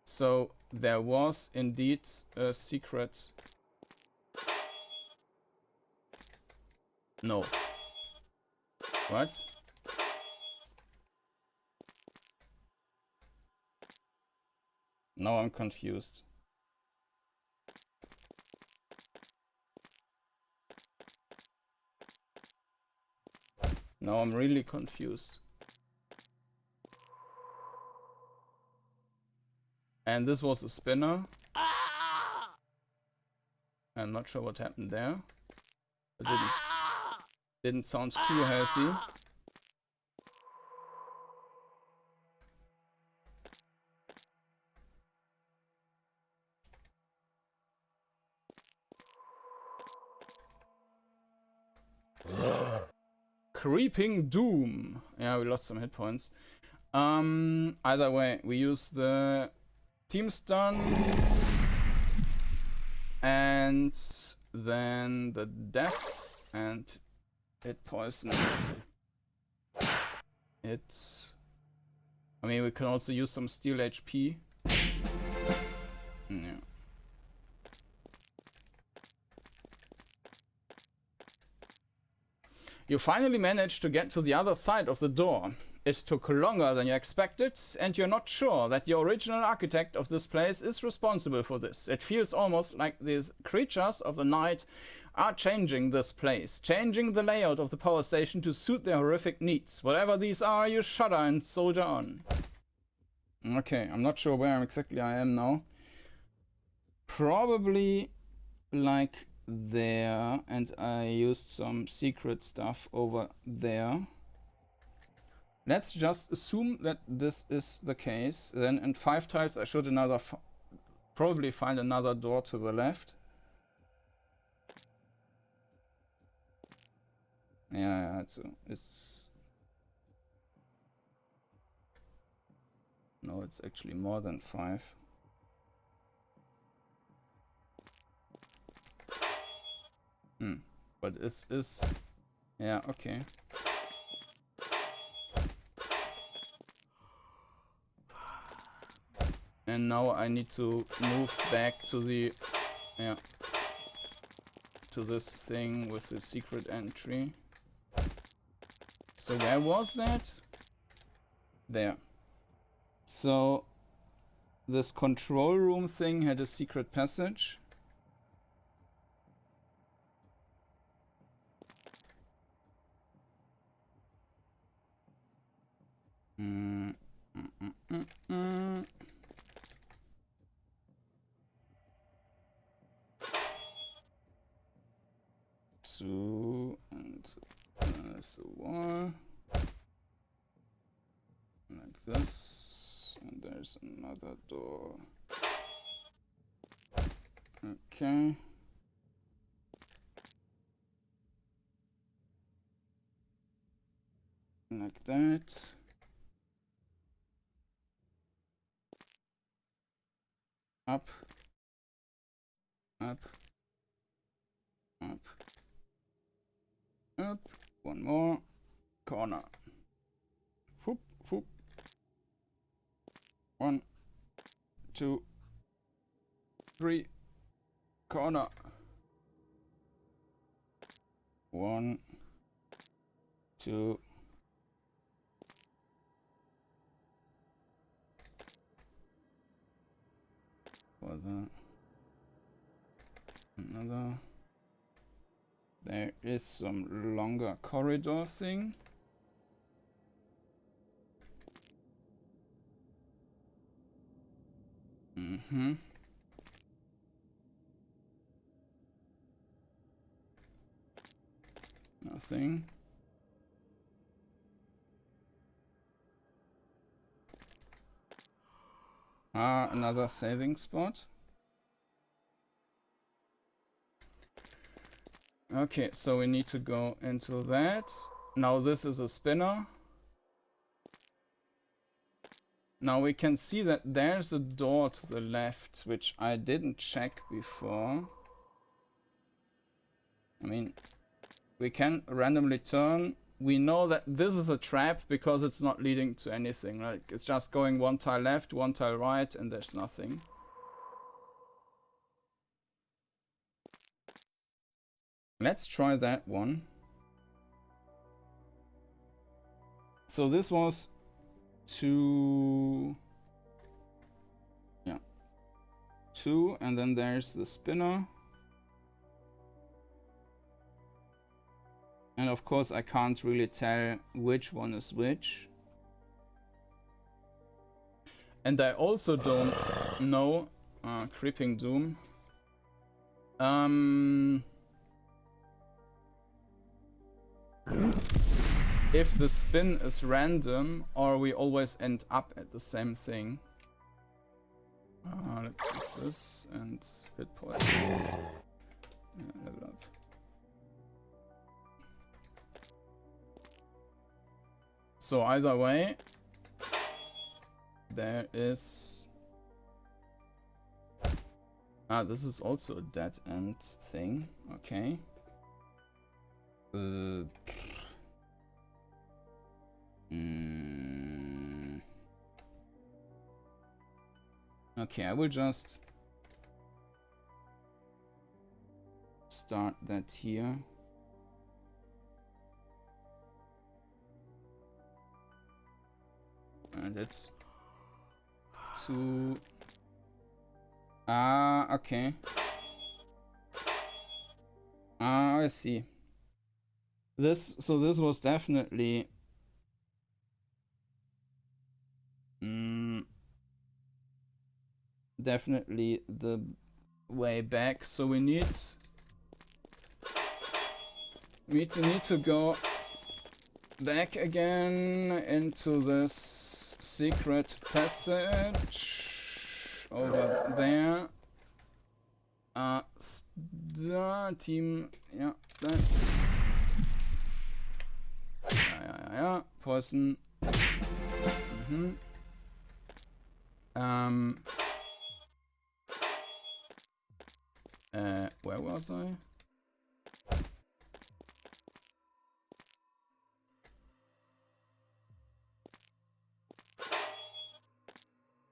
So there was indeed a secret No. What? Now I'm confused. Now I'm really confused. And this was a spinner. I'm not sure what happened there. It didn't sound too healthy. Creeping Doom. Yeah, we lost some hit points. Either way, we use the team stun and then the death, and it poisoned it. I mean, we can also use some steel HP. Yeah. You finally managed to get to the other side of the door. It took longer than you expected, and you're not sure that the original architect of this place is responsible for this. It feels almost like these creatures of the night are changing this place, changing the layout of the power station to suit their horrific needs. Whatever these are, you shudder and soldier on. Okay, I'm not sure where exactly I am now. Probably like there, and I used some secret stuff over there. Let's just assume that this is the case. Then in 5 tiles I should probably find another door to the left. Yeah, it's no, it's actually more than 5. But this is, yeah, okay. And now I need to move back to the, yeah, to this thing with the secret entry. So where was that? There. So this control room thing had a secret passage. So, and there's the wall. Like this. And there's another door. Okay. Like that. Up. Up. Up. Up. One more. Corner. Foop, foop. 1, 2, 3. Corner. 1, 2. Another. There is some longer corridor thing. Nothing. Another saving spot. Okay, so we need to go into that. Now this is a spinner. Now we can see that there's a door to the left, which I didn't check before. I mean, we can randomly turn. We know that this is a trap because it's not leading to anything. Like, it's just going 1 tile left, 1 tile right, and there's nothing. Let's try that one. So this was 2. Yeah. 2, and then there's the spinner. And of course I can't really tell which one is which. And I also don't know, Creeping Doom. If the spin is random or we always end up at the same thing. Let's use this and hit poison. Level up. So either way, there is... this is also a dead end thing. Okay. Okay, I will just start that here. And it's 2. Okay. I see. So this was definitely definitely the way back. So we need to go back again into this secret passage over there. Team, yeah, that's yeah, poison. Where was I?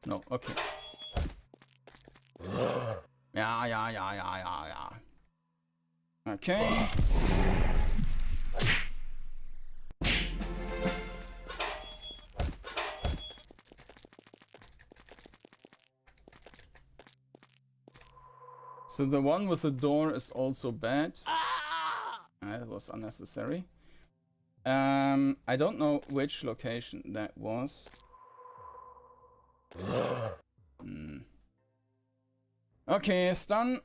No, okay. Yeah. Okay. So the one with the door is also bad. That was unnecessary. I don't know which location that was. Okay, stun.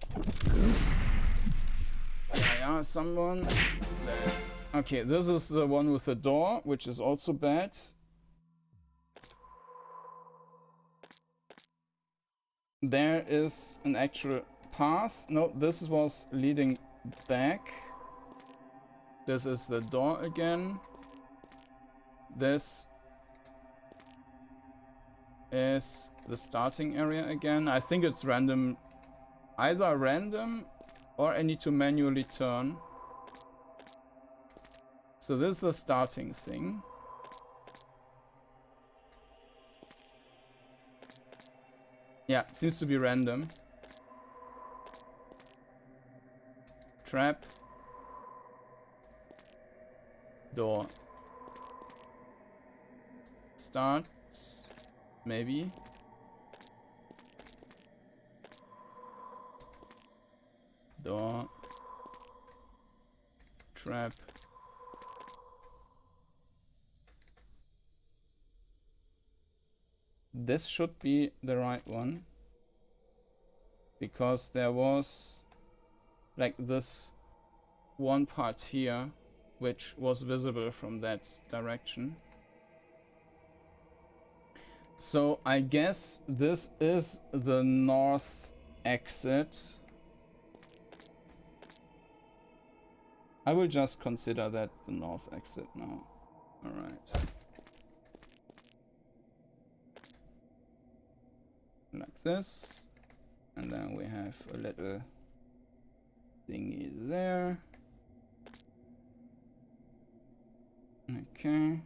Yeah, someone. Okay, this is the one with the door, which is also bad. There is an actual path. No, this was leading back. This is the door again. This is the starting area again. I think it's random. Either random or I need to manually turn. So this is the starting thing. Yeah, it seems to be random. Trap. Door. Starts. Maybe. Door. Trap. This should be the right one. Because there was like this one part here which was visible from that direction. So I guess this is the north exit. I will just consider that the north exit now. Alright. Like this. And then we have a little thingy there. Okay.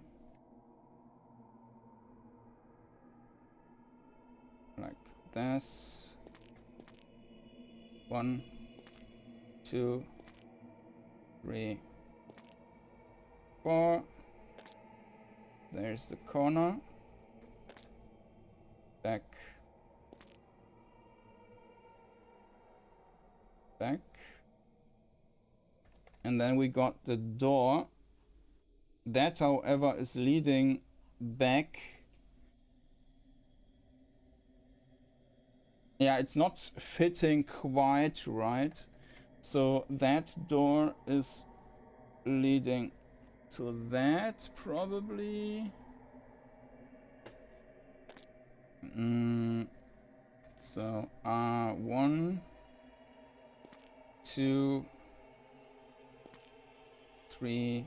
Like this. 1, 2, 3, 4. There's the corner. Back. Back. And then we got the door. That, however, is leading back. Yeah, it's not fitting quite right. So that door is leading to that, probably. So, 1, 2, 3.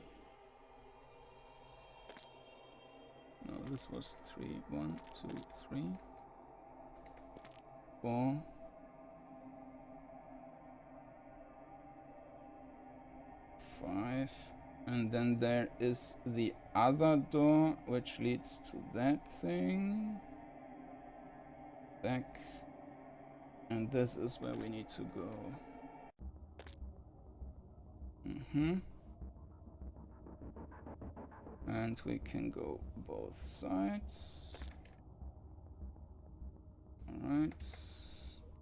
No, this was 3. 1, 2, 3, 4. 5. And then there is the other door, which leads to that thing. Back. And this is where we need to go. And we can go both sides. Alright.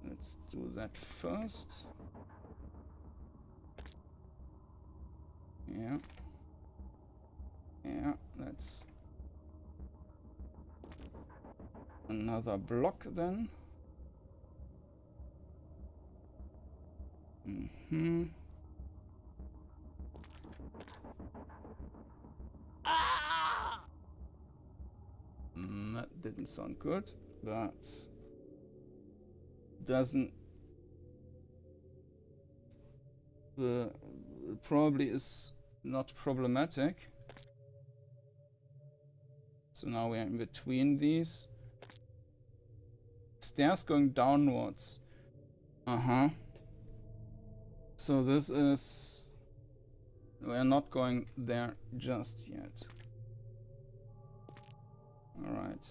Let's do that first. Yeah. Yeah, that's another block then. That didn't sound good, but doesn't. Probably is not problematic. So now we are in between these. Stairs going downwards. So this is... We are not going there just yet. Alright.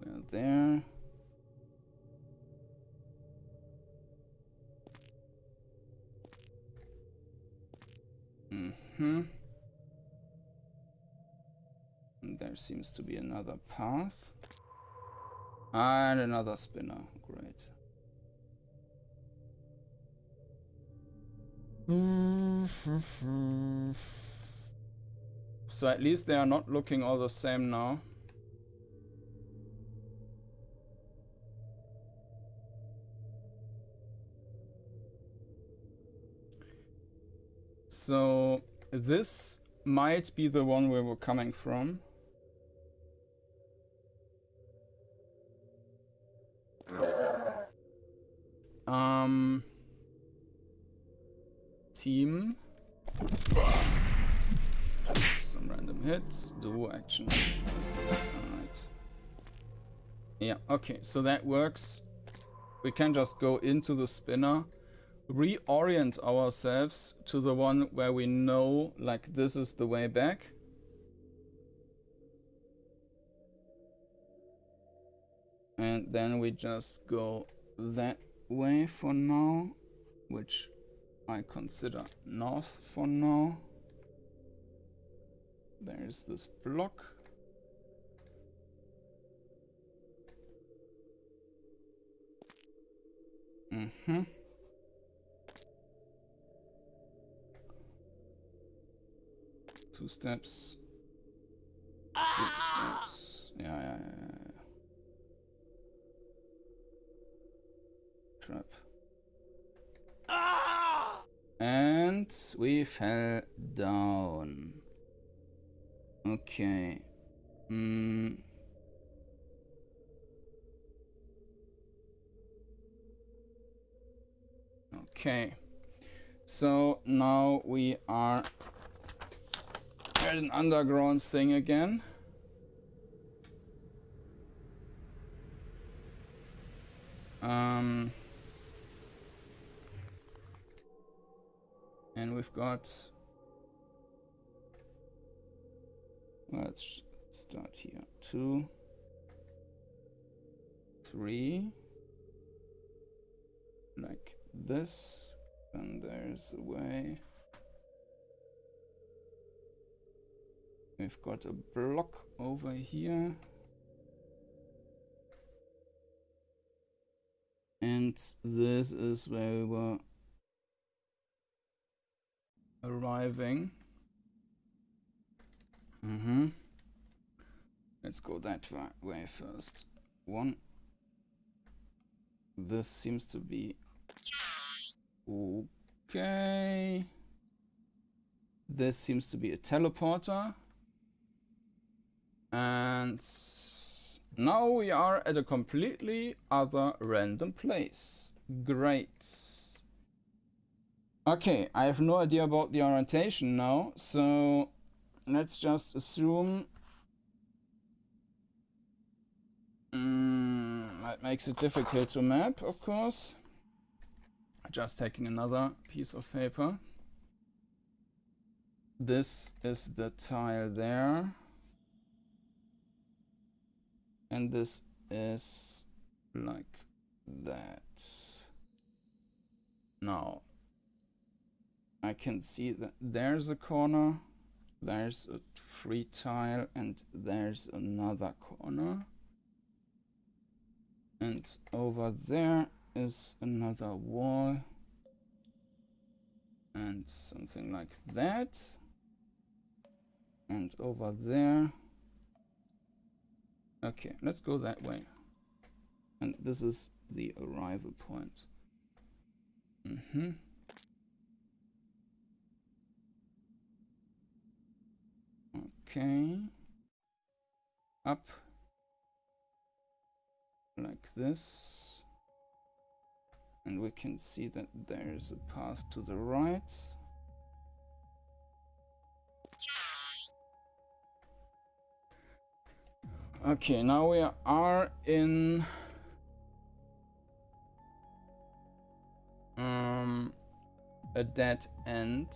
We're there. And there seems to be another path. And another spinner. Great. So at least they are not looking all the same now. So this might be the one where we're coming from. Team. Some random hits. Do action. Alright. Yeah, okay, so that works. We can just go into the spinner, reorient ourselves to the one where we know, like, this is the way back. And then we just go that way for now, which I consider north for now. There's this block. Two steps. 3 steps. Yeah. Trap. And we fell down. Okay. Okay. So now we are at an underground thing again. And we've got... Let's start here. 2, 3. Like this. And there's a way. We've got a block over here. And this is where we were arriving. Let's go that way first. One. This seems to be okay. This seems to be a teleporter. And now we are at a completely other random place. Great. Okay, I have no idea about the orientation now, so let's just assume that makes it difficult to map, of course. Just taking another piece of paper. This is the tile there. And this is like that. Now, I can see that there's a corner, there's a free tile, and there's another corner. And over there is another wall. And something like that. And over there. Okay, let's go that way. And this is the arrival point. Okay. Up. Like this. And we can see that there is a path to the right. Okay, now we are in a dead end.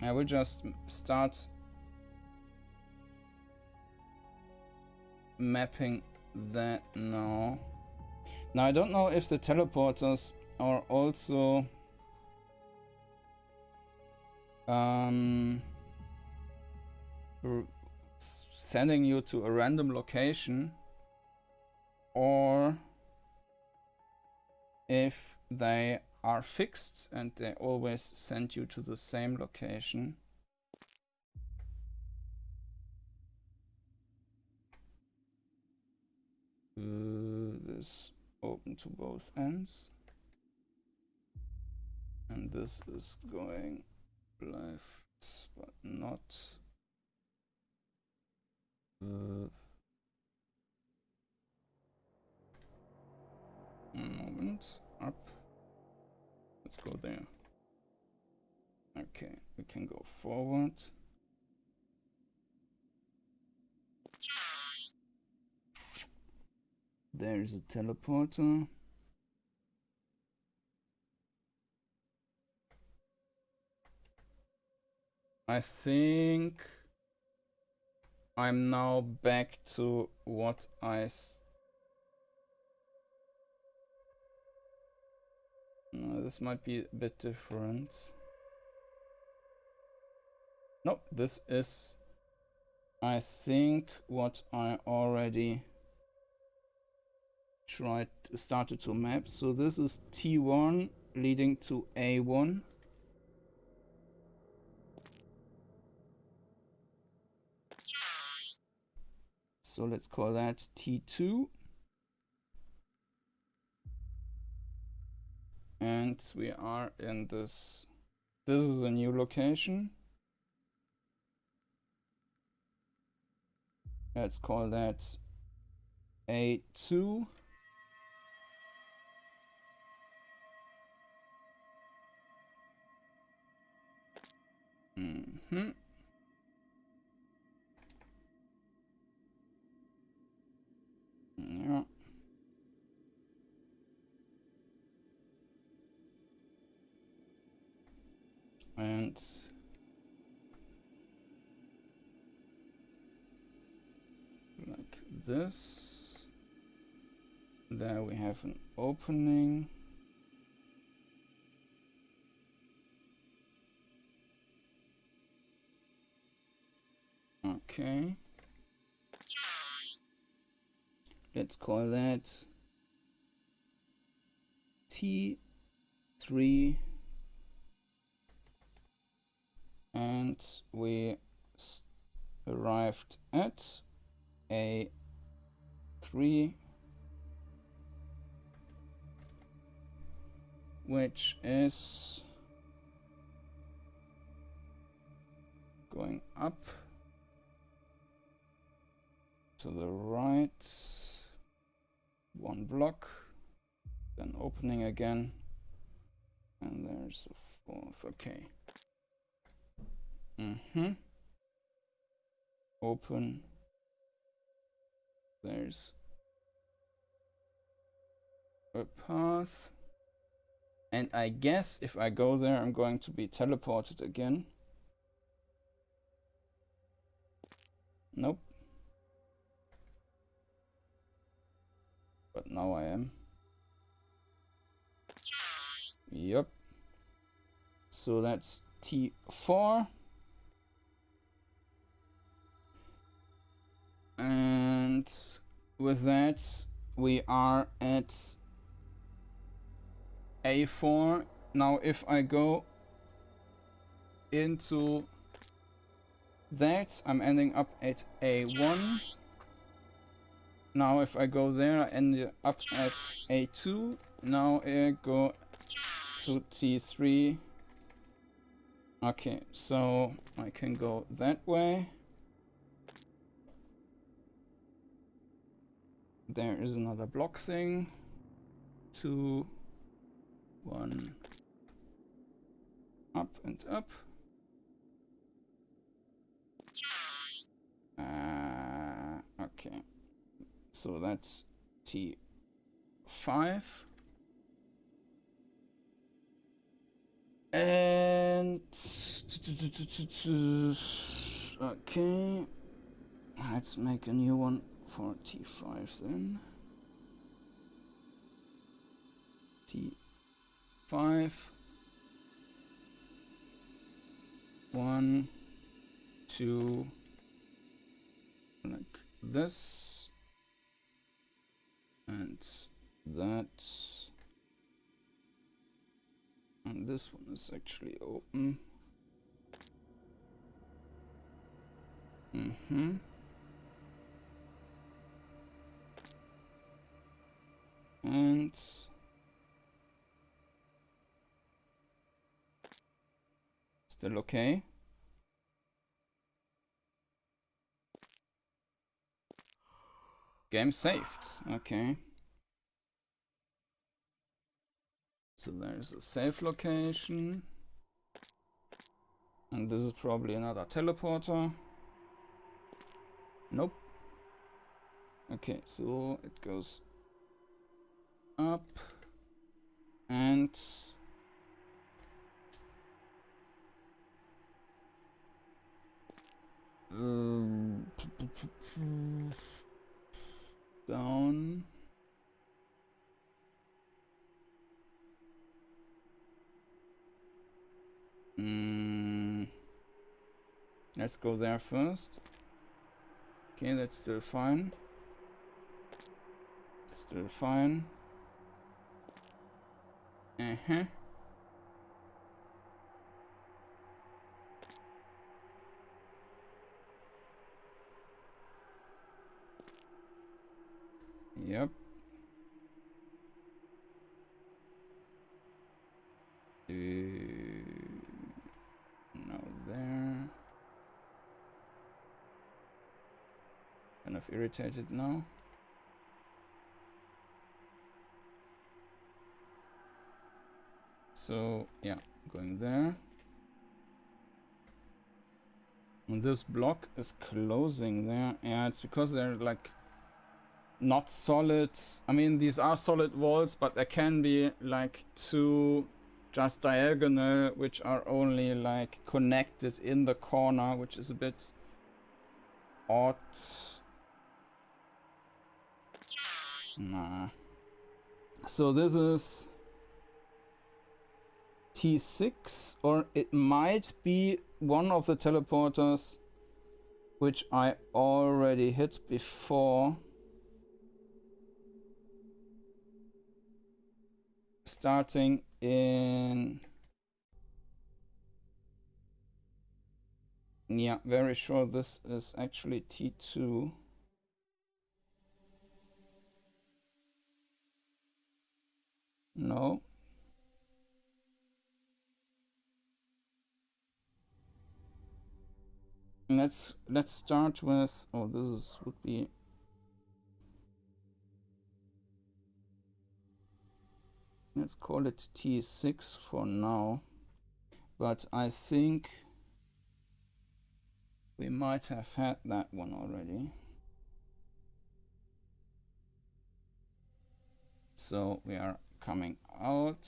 I will just start mapping that now. Now I don't know if the teleporters are also sending you to a random location, or if they are fixed and they always send you to the same location. This open to both ends, and this is going left, but not. Moment, up. Let's go there. Okay, we can go forward. There's a teleporter. I think I'm now back to what I... No, this might be a bit different. No, this is, I think, what I already started to map. So this is T1 leading to A1. So let's call that T2. And we are in this. This is a new location. Let's call that A2. Yeah. And like this. There we have an opening. Okay. Let's call that T3. And we arrived at A3, which is going up to the right, one block, then opening again, and there's a fourth. Okay. Open. There's a path, and I guess if I go there, I'm going to be teleported again. Nope. But now I am. Yep. So that's T4. And with that, we are at A4. Now if I go into that, I'm ending up at A1. Now if I go there, I end up at A2. Now I go to T3. Okay, so I can go that way. There is another block thing. 2, 1, up and up. Okay, so that's T5. And okay, let's make a new one for T5 then. T5, 1, 2, like this, and that, and this one is actually open. And still okay. Game saved. Okay. So there's a save location. And this is probably another teleporter. Nope. Okay, so it goes up and down. Let's go there first. Okay, that's still fine. Still fine. Yep. Now there. Kind of irritated now. So yeah, going there. And this block is closing there. Yeah, it's because they're like not solid. I mean, these are solid walls, but there can be like two just diagonal, which are only like connected in the corner, which is a bit odd. Nah. So this is T6, or it might be one of the teleporters which I already hit before. Starting in... Yeah, very sure this is actually T2. No. Let's start with... Oh, would be... Let's call it T6 for now. But I think we might have had that one already. So we are coming out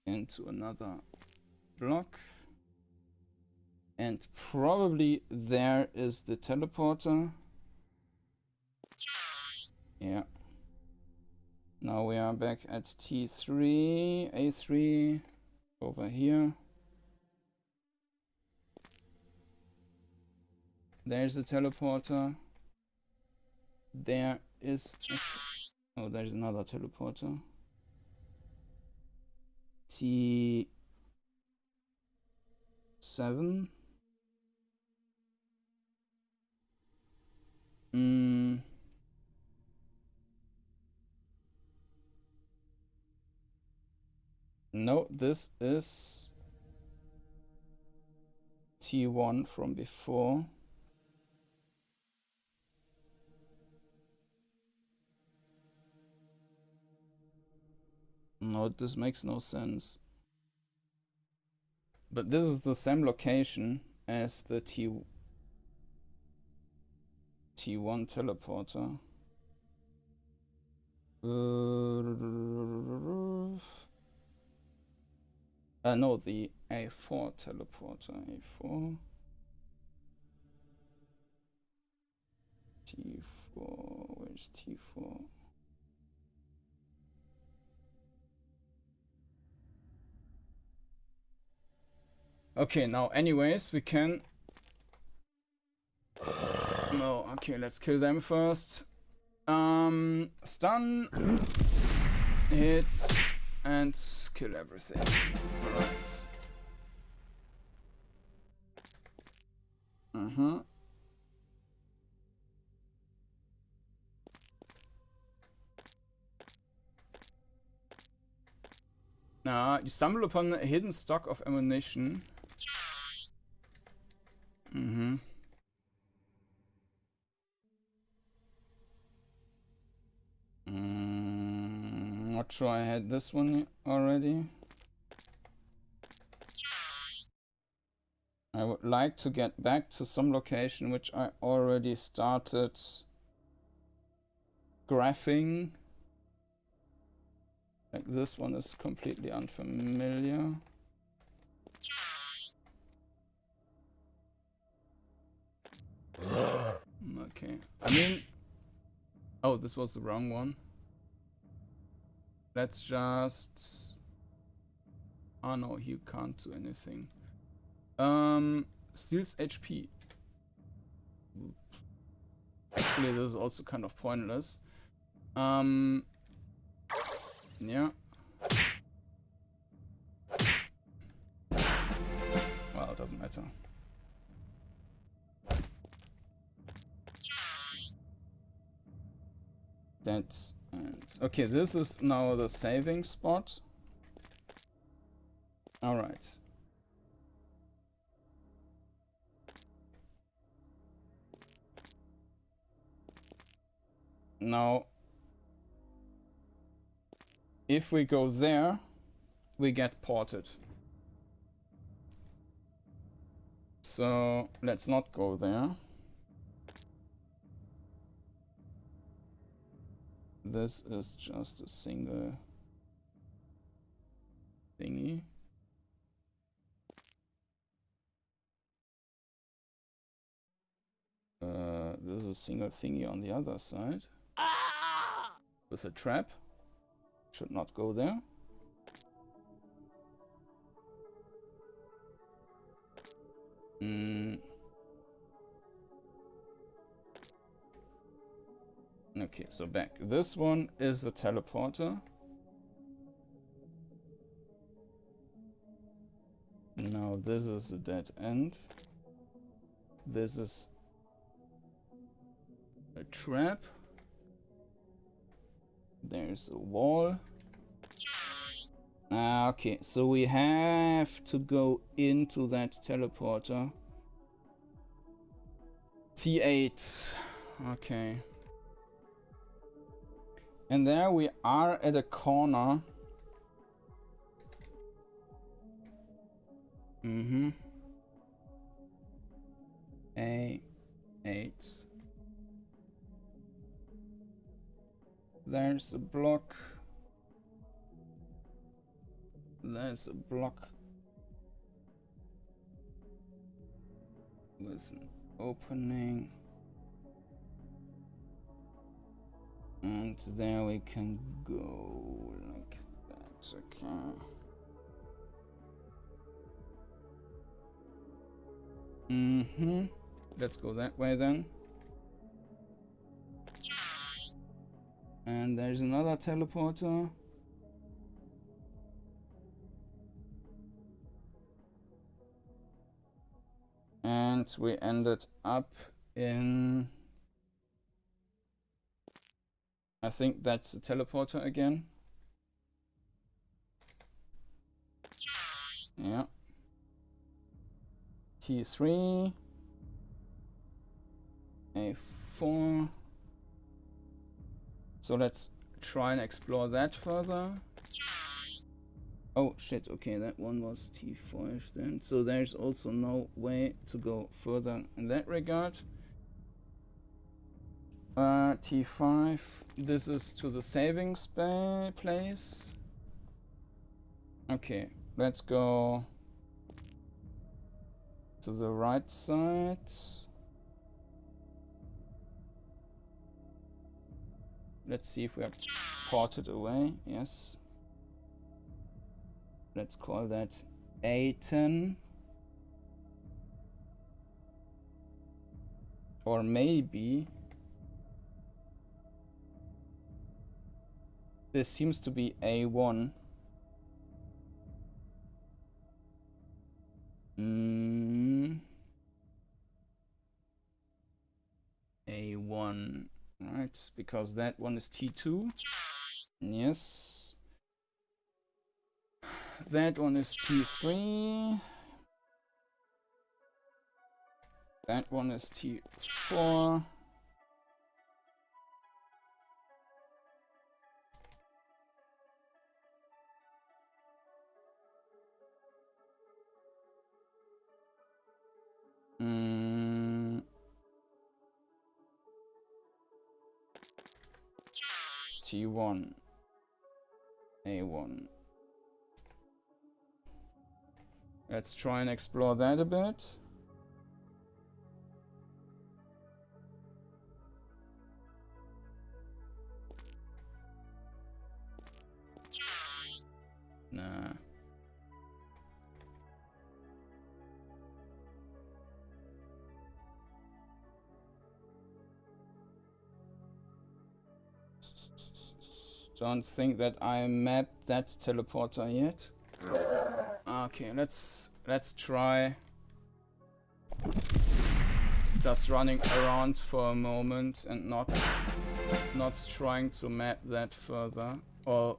into another block. And probably there is the teleporter. Yeah. Now we are back at T3, A3, over here. There's the teleporter. There is... Oh, there's another teleporter. T7. No, this is T1 from before. No, this makes no sense. But this is the same location as the T1 teleporter. No, the A4 teleporter. A4. T4. Where's T4? Okay, now anyways, we can... No, okay, let's kill them first. Stun, hit, and kill everything. Right. You stumble upon a hidden stock of ammunition. Not sure I had this one already. I would like to get back to some location which I already started graphing. Like this one is completely unfamiliar. Okay. I mean... Oh, this was the wrong one. Let's just... Oh no, you can't do anything. Steals HP. Actually, this is also kind of pointless. Yeah. Well, it doesn't matter. That's... Okay, this is now the saving spot. Alright. Now, if we go there, we get ported. So, let's not go there. This is just a single thingy. This is a single thingy on the other side. With a trap. Should not go there. Okay, so back. This one is a teleporter. Now this is a dead end. This is a trap. There's a wall. Okay, so we have to go into that teleporter. T8. Okay. And there we are at a corner. A8. There's a block. There's a block with an opening. And there we can go like that. Okay. Let's go that way then. And there's another teleporter. And we ended up in... I think that's the teleporter again. Yeah. T3. A4. So let's try and explore that further. Oh shit, okay, that one was T5 then. So there's also no way to go further in that regard. T5. This is to the saving place. Okay, let's go to the right side. Let's see if we are ported away. Yes. Let's call that A10. Or maybe this seems to be A1. A1, right? Because that one is T2. Yes. That one is T3. That one is T4. T1. A1. Let's try and explore that a bit. Nah. Don't think that I mapped that teleporter yet. Okay, let's try just running around for a moment and not trying to map that further. Or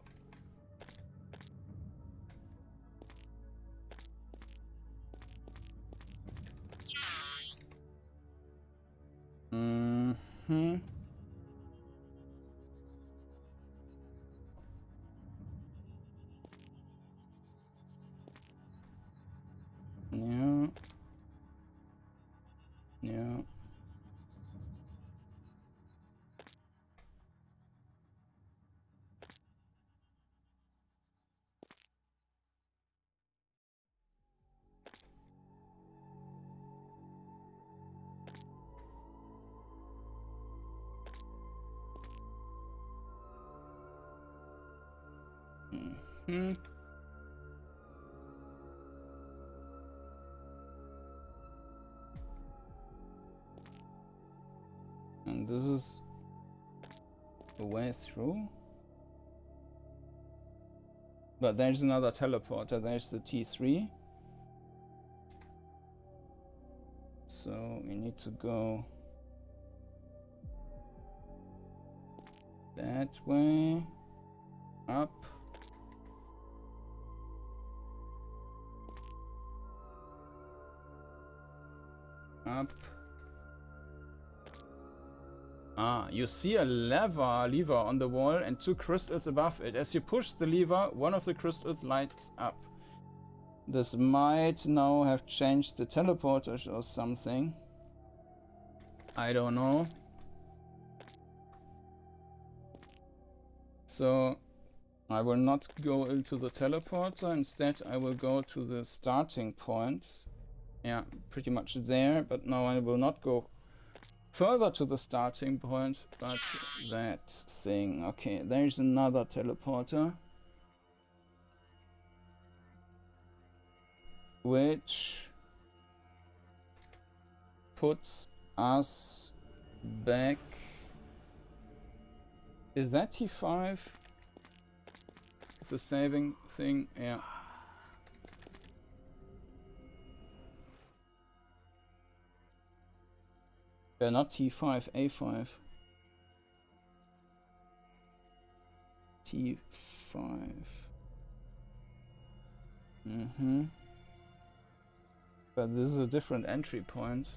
Yeah. Yeah. And this is a way through. But there's another teleporter. There's the T3. So we need to go that way, up. Up. Ah, you see a lever on the wall and 2 crystals above it. As you push the lever, one of the crystals lights up. This might now have changed the teleporters or something. I don't know. So I will not go into the teleporter. Instead, I will go to the starting point. Yeah, pretty much there. But now I will not go further to the starting point, but that thing. Okay, there's another teleporter. Which puts us back. Is that T5? The saving thing? Yeah. Not T5, A5. T5. But this is a different entry point.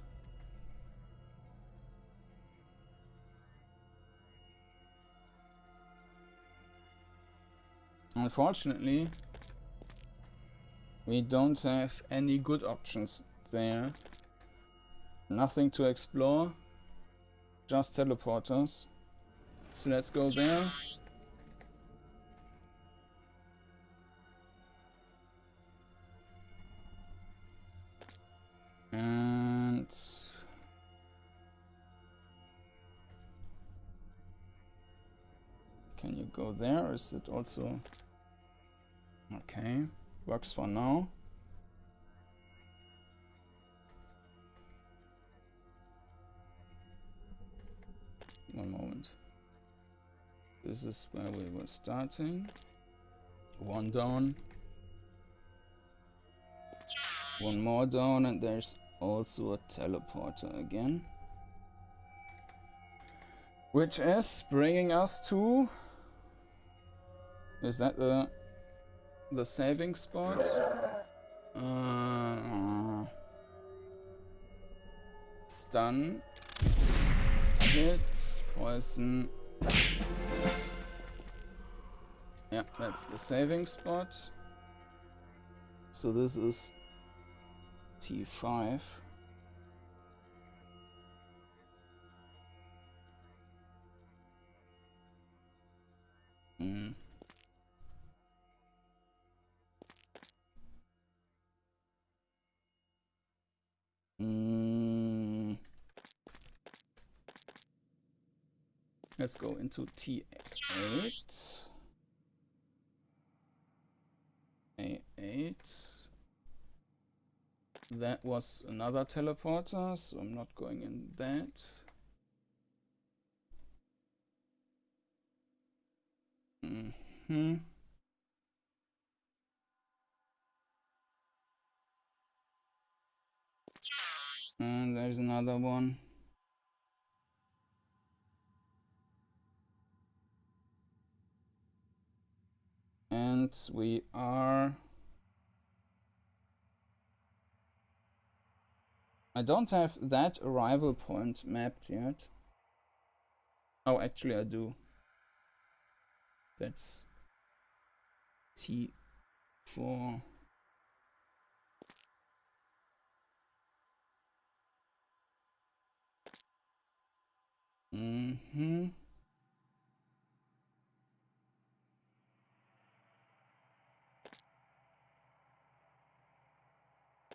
Unfortunately, we don't have any good options there. Nothing to explore, just teleporters. So let's go there. And can you go there, or is it also okay? Works for now. One moment. This is where we were starting. One down. One more down, and there's also a teleporter again. Which is bringing us to... Is that the saving spot? Stun. Hit. Poison. Yeah, that's the saving spot. So this is T5. Let's go into T8. A8. That was another teleporter, so I'm not going in that. And there's another one. And we are... I don't have that arrival point mapped yet. Oh, actually I do. That's T4.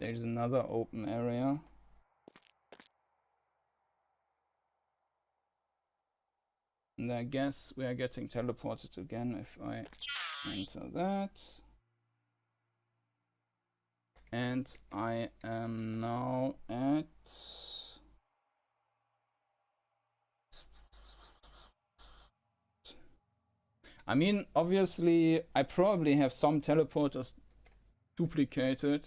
There's another open area. And I guess we are getting teleported again if I enter that. And I am now at... I mean, obviously, I probably have some teleporters duplicated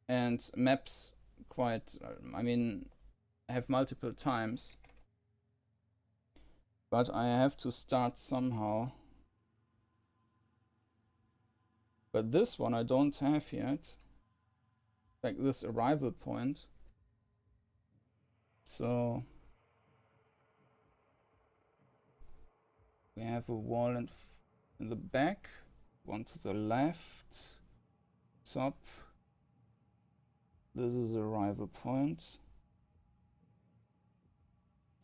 and maps quite, I mean, I have multiple times. But I have to start somehow. But this one I don't have yet. Like this arrival point. So we have a wall in the back, one to the left, top. This is arrival point.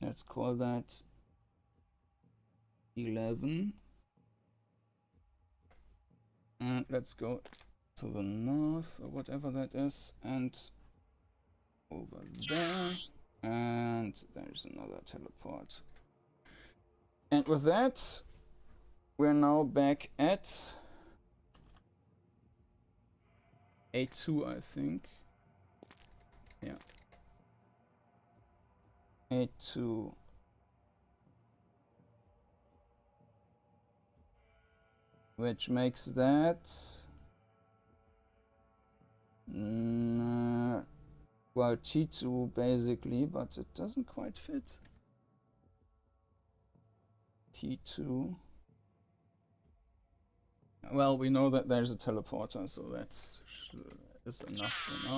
Let's call that 11. And let's go to the north or whatever that is, and over there. And there's another teleport. And with that, we're now back at A2, I think. Yeah. A2. Which makes that... well, T2 basically, but it doesn't quite fit. T2. Well, we know that there's a teleporter, so that's is enough, you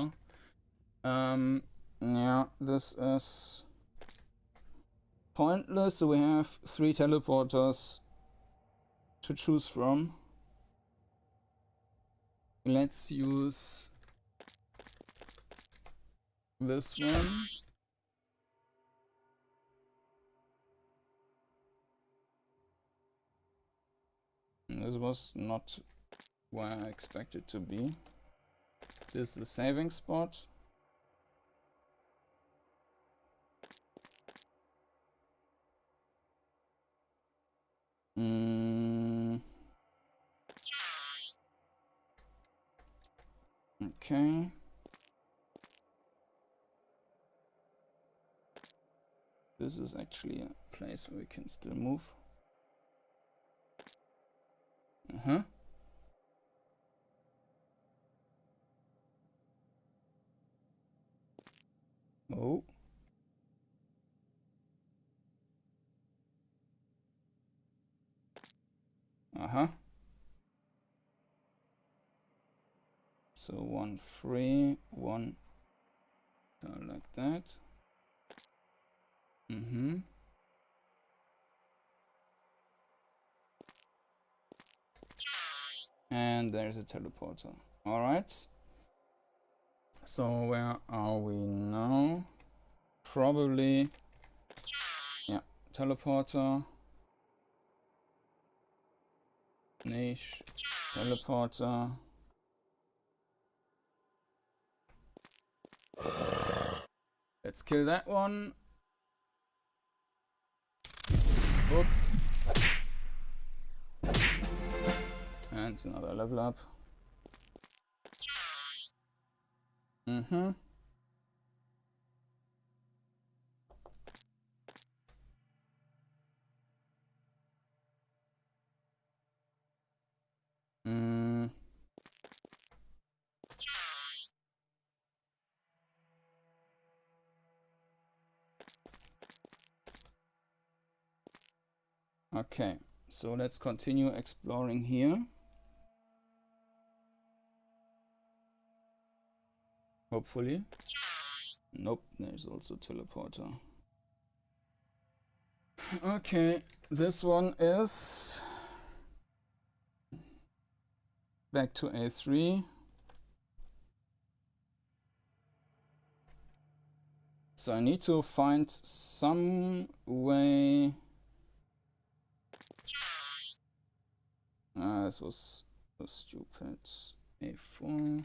know. Yeah, this is pointless. So we have 3 teleporters to choose from. Let's use this one. This was not where I expected to be. This is the saving spot. Okay. This is actually a place where we can still move. Oh. So 1 free, 1 like that. And there's a teleporter. Alright. So where are we now? Probably, yeah, teleporter. Niche, teleporter. Let's kill that one. Oop. And another level up. Okay, so let's continue exploring here. Hopefully. Nope, there's also a teleporter. Okay, this one is back to A3. So I need to find some way. This was so stupid. A4.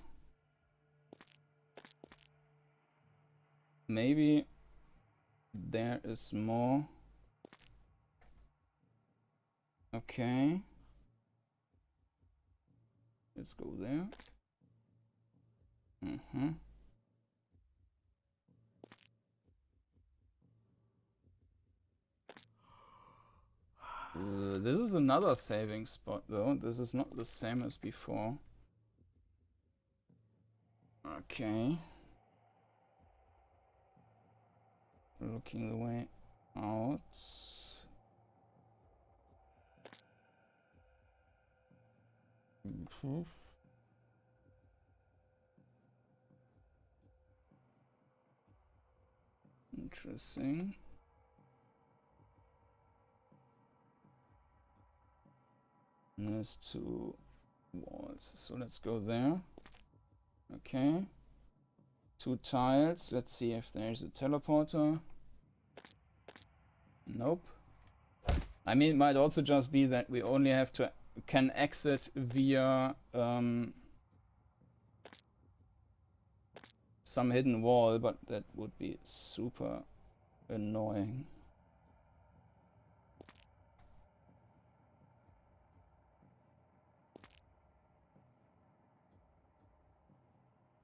Maybe there is more. Okay. Let's go there. This is another saving spot though. This is not the same as before. Okay. Looking the way out. Interesting. And there's 2 walls, so let's go there. Okay. 2 tiles. Let's see if there's a teleporter. Nope. I mean, it might also just be that we only have to can exit via some hidden wall, but that would be super annoying.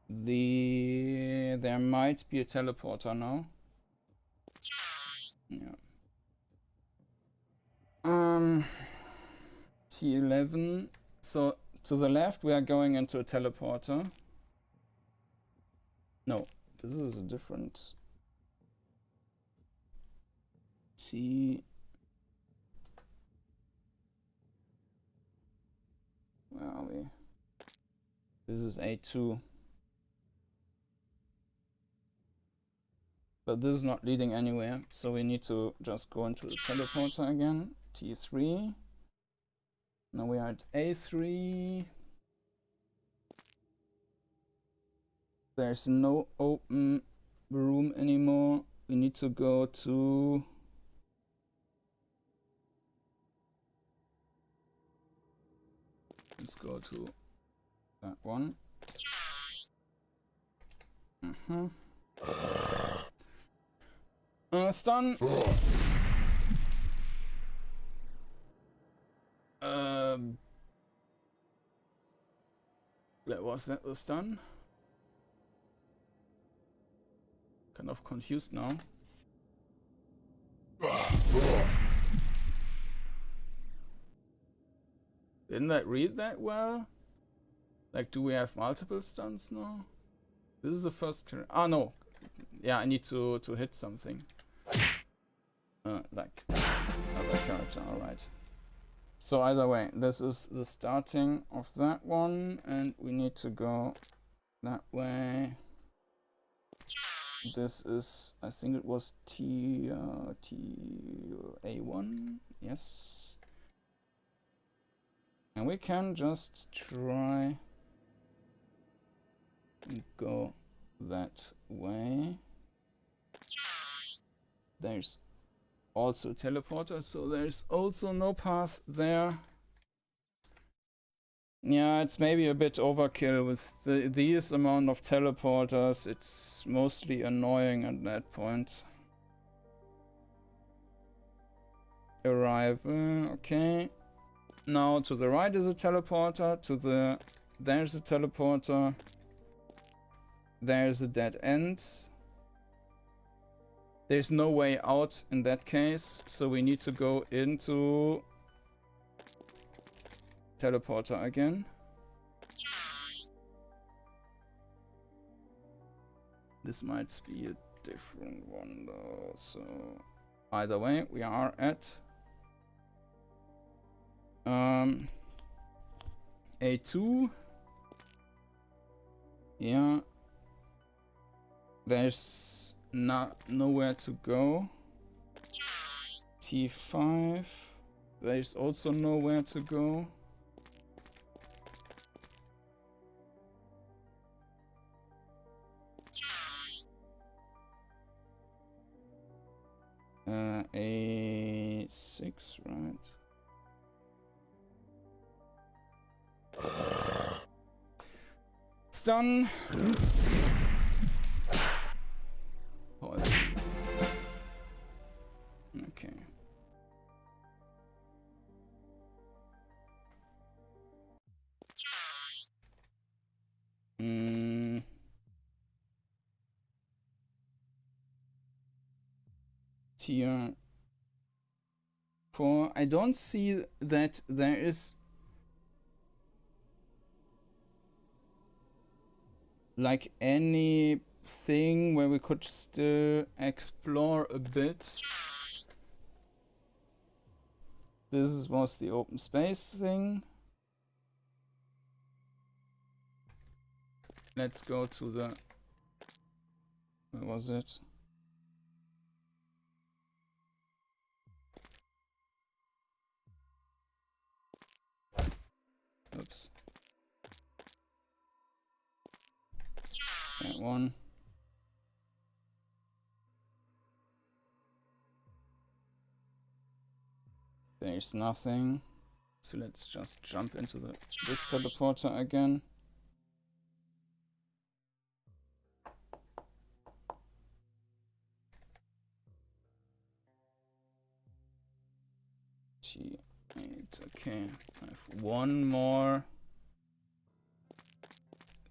There might be a teleporter now. Yeah. T11. So to the left we are going into a teleporter. No, this is a different T. Where are we? This is A2. But this is not leading anywhere, so we need to just go into the teleporter again. T3. Now we are at A3. There's no open room anymore. We need to go to... Let's go to that one. Stun. Was that the stun? Kind of confused now. Didn't I read that well? Like, do we have multiple stuns now? This is the first character. Ah, no. Yeah, I need to hit something. Like other character, alright. So either way, this is the starting of that one, and we need to go that way. This is, I think it was A1, yes. And we can just try and go that way. There's also a teleporter, so there's also no path there. Yeah, it's maybe a bit overkill with these amount of teleporters. It's mostly annoying at that point. Arrival, okay. Now to the right is a teleporter, there's a teleporter. There's a dead end. There's no way out in that case, so we need to go into teleporter again. This might be a different one though, so either way we are at A2. Yeah, there's nowhere to go. T5, there's also nowhere to go. A6, right? Stun. Pause. Okay. Tier before. I don't see that there is like anything where we could still explore a bit. This was the open space thing. Let's go to the... Where was it? Oops. That one. There's nothing. So let's just jump into this teleporter again. G8, okay. I have one more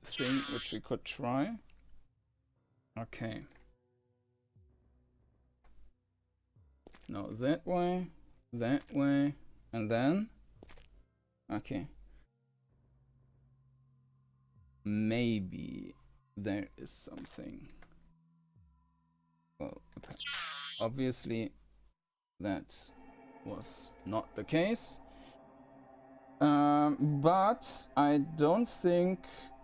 thing which we could try. Okay. Now that way, and then... Okay. Maybe there is something. Well, okay. Obviously that was not the case. But I don't think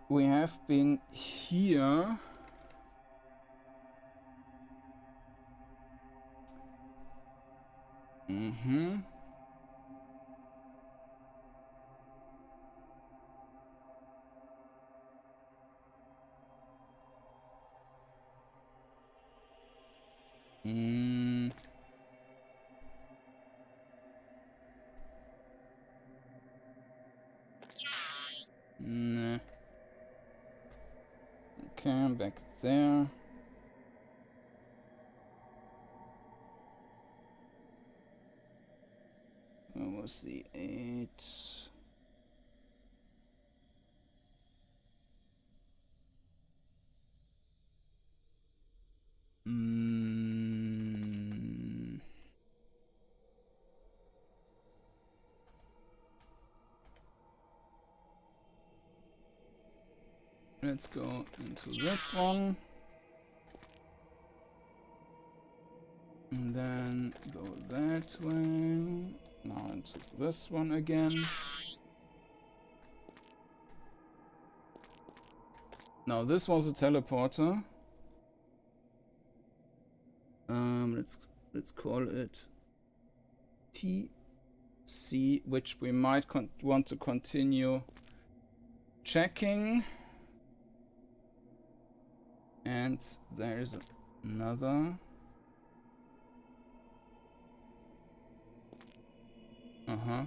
we have been here. Mm-hmm. Nah. Okay, I'm back there. Where was the 8? Let's go into this one. And then go that way. Now into this one again. Now this was a teleporter. Let's call it TC, which we might want to continue checking. And there's another. Uh-huh.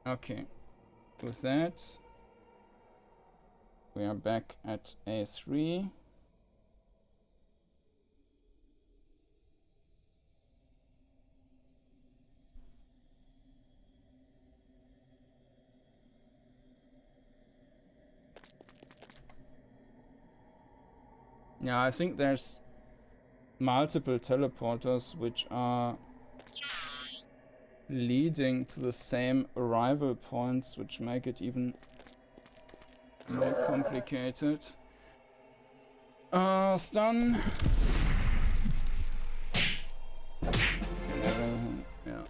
Okay. With that, we are back at A3. Yeah, I think there's multiple teleporters which are leading to the same arrival points, which make it even more complicated. Stun. Yeah.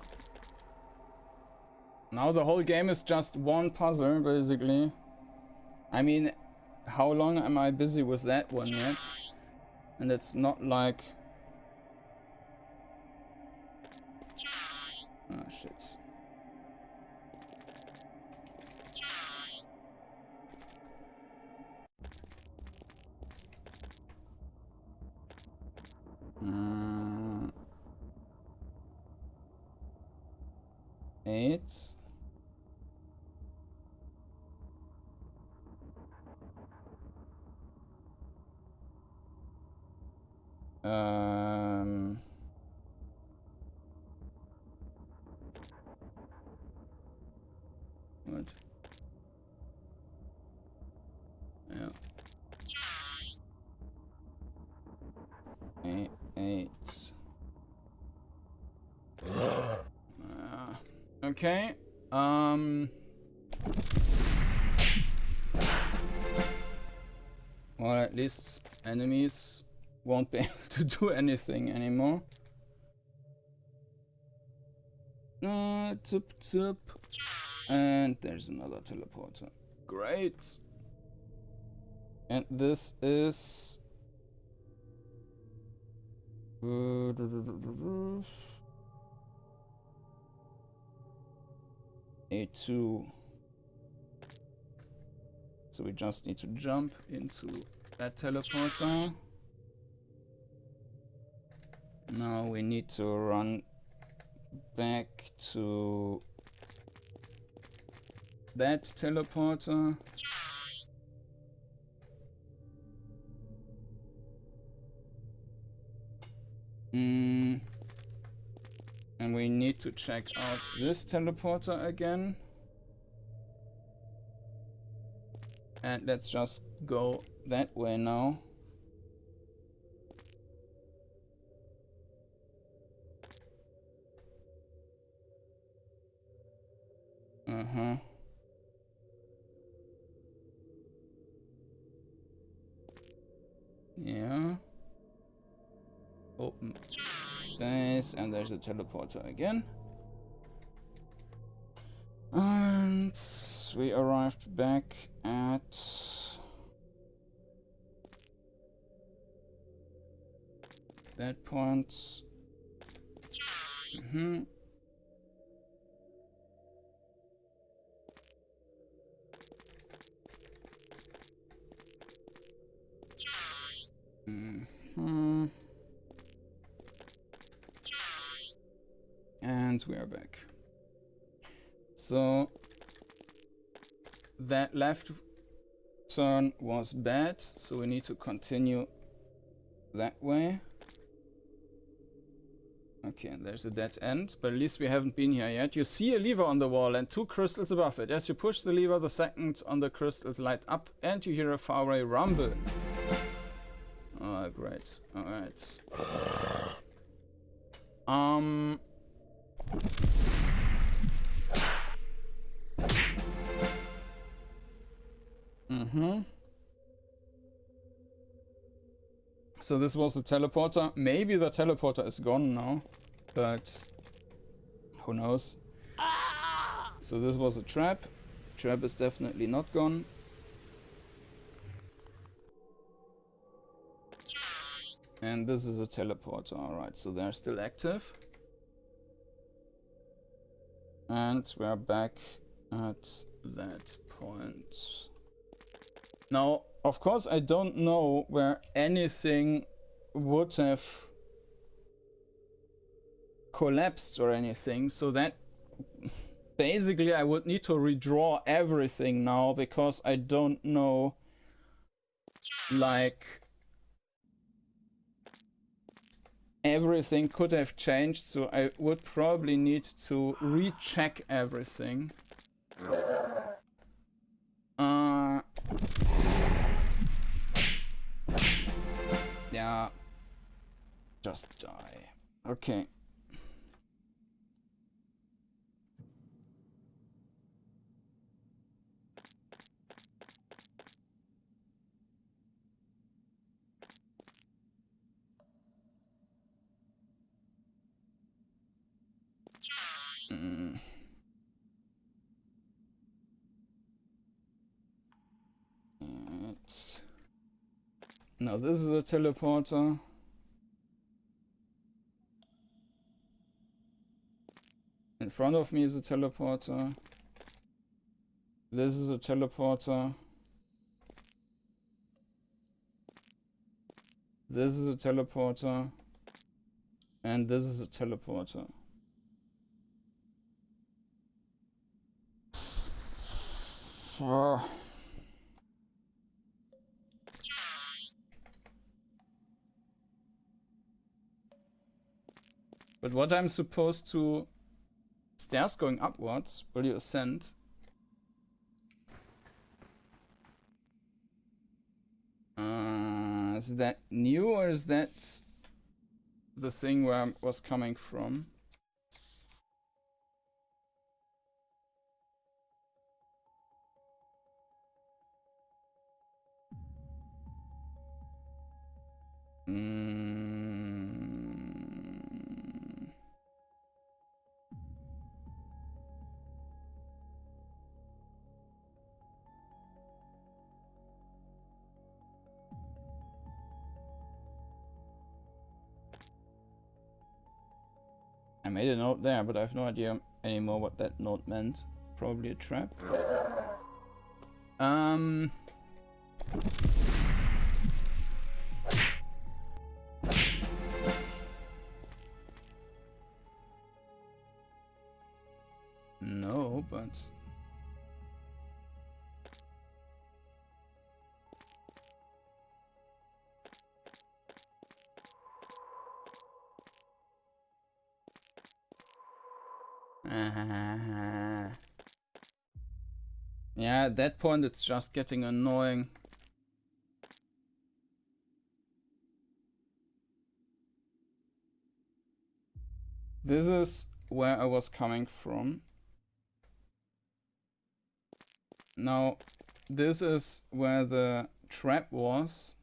Now the whole game is just one puzzle, basically. I mean, how long am I busy with that one yet? And it's not like... Oh, shit. Eight. What? Okay. Well, at least enemies won't be able to do anything anymore. Tup tup. And there's another teleporter. Great. And this is... A2. So we just need to jump into that teleporter. Now we need to run back to that teleporter. And we need to check out this teleporter again. And let's just go that way now. Yeah. Open space, and there's a teleporter again. And we arrived back at that point. And we are back. So that left turn was bad, so we need to continue that way. Okay, there's a dead end, but at least we haven't been here yet. You see a lever on the wall and 2 crystals above it. As you push the lever, the second on the crystals light up and you hear a faraway rumble. Oh, great. Alright. So this was the teleporter. Maybe the teleporter is gone now, but who knows? So this was a trap. Trap is definitely not gone. And this is a teleporter. Alright, so they're still active. And we're back at that point. Now, of course, I don't know where anything would have collapsed or anything, so that basically I would need to redraw everything now, because I don't know, like, everything could have changed, so I would probably need to recheck everything. Yeah, just die. Okay. Now this is a teleporter. In front of me is a teleporter. This is a teleporter. This is a teleporter. And this is a teleporter. But what I'm supposed to... Stairs going upwards. Will you ascend? Is that new, or is that the thing where I was coming from? made a note there, but I have no idea anymore what that note meant. Probably a trap. No, but... Yeah, at that point it's just getting annoying. This is where I was coming from. Now, this is where the trap was.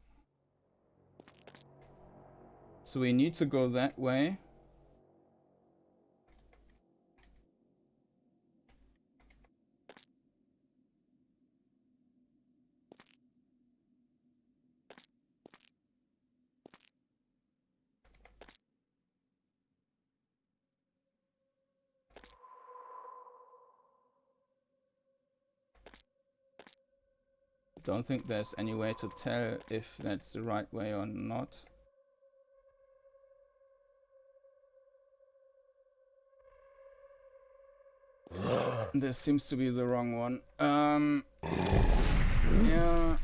So we need to go that way. Don't think there's any way to tell if that's the right way or not. This seems to be the wrong one. Yeah.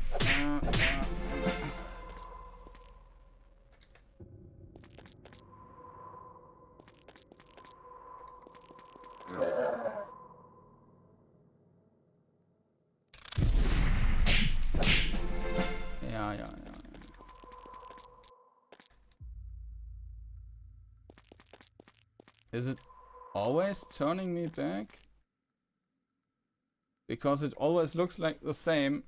Is it always turning me back? Because it always looks like the same.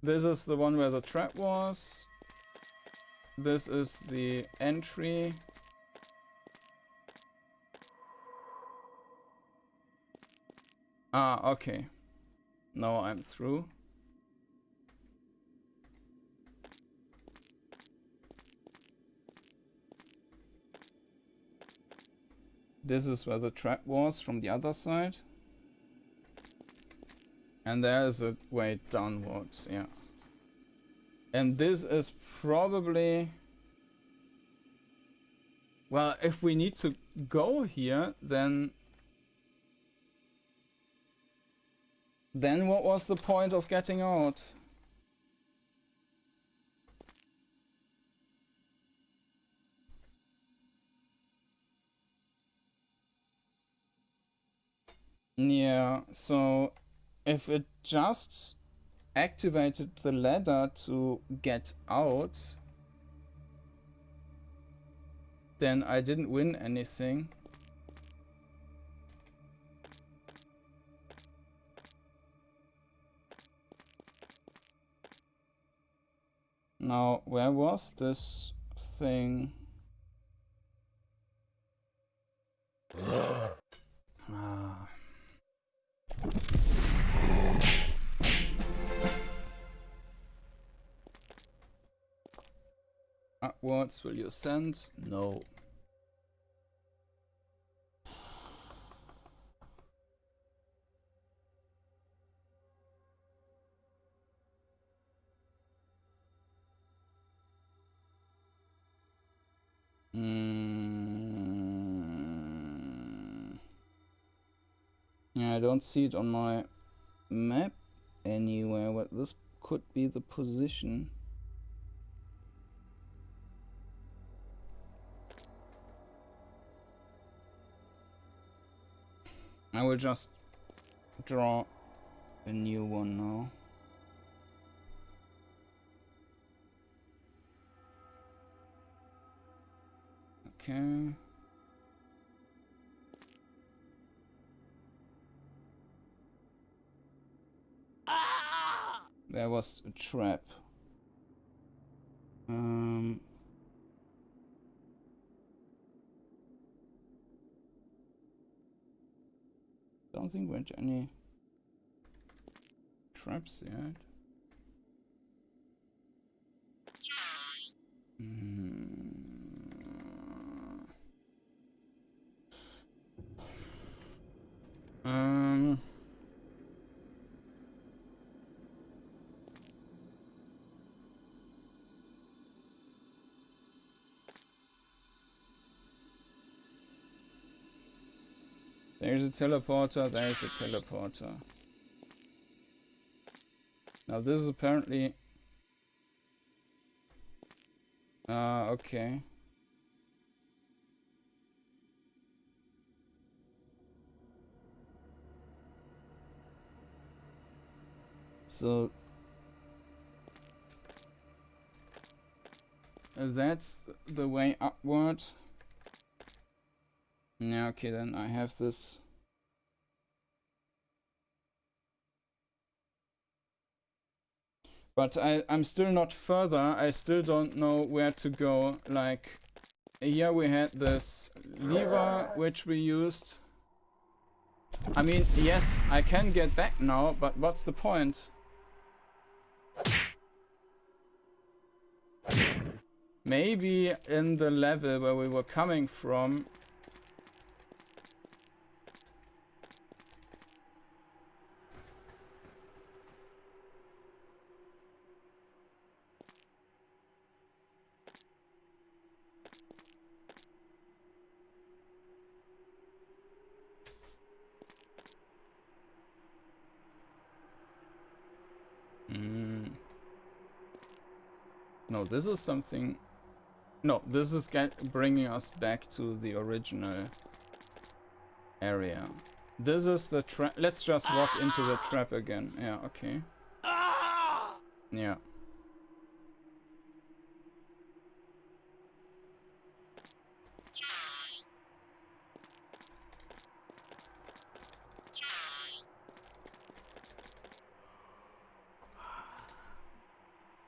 This is the one where the trap was. This is the entry. Ah, okay. Now I'm through. This is where the trap was from the other side. And there is a way downwards, yeah. And this is probably... Well, if we need to go here, then what was the point of getting out? Yeah, so if it just activated the ladder to get out, then I didn't win anything. Now, where was this thing? Ah. Upwards, will you ascend? No. Yeah, I don't see it on my map anywhere, but this could be the position. I will just draw a new one now. Okay. There was a trap. Don't think we went to any traps yet. There's a teleporter, there's a teleporter. Now this is apparently... okay. So... that's the way upward. Yeah, okay, then I have this. But I'm still not further. I still don't know where to go. Like, here we had this lever which we used. I mean, yes, I can get back now, but what's the point? Maybe in the level where we were coming from. No, this is something... No, this is bringing us back to the original area. This is the trap. Let's just walk into the trap again. Yeah, okay. Yeah.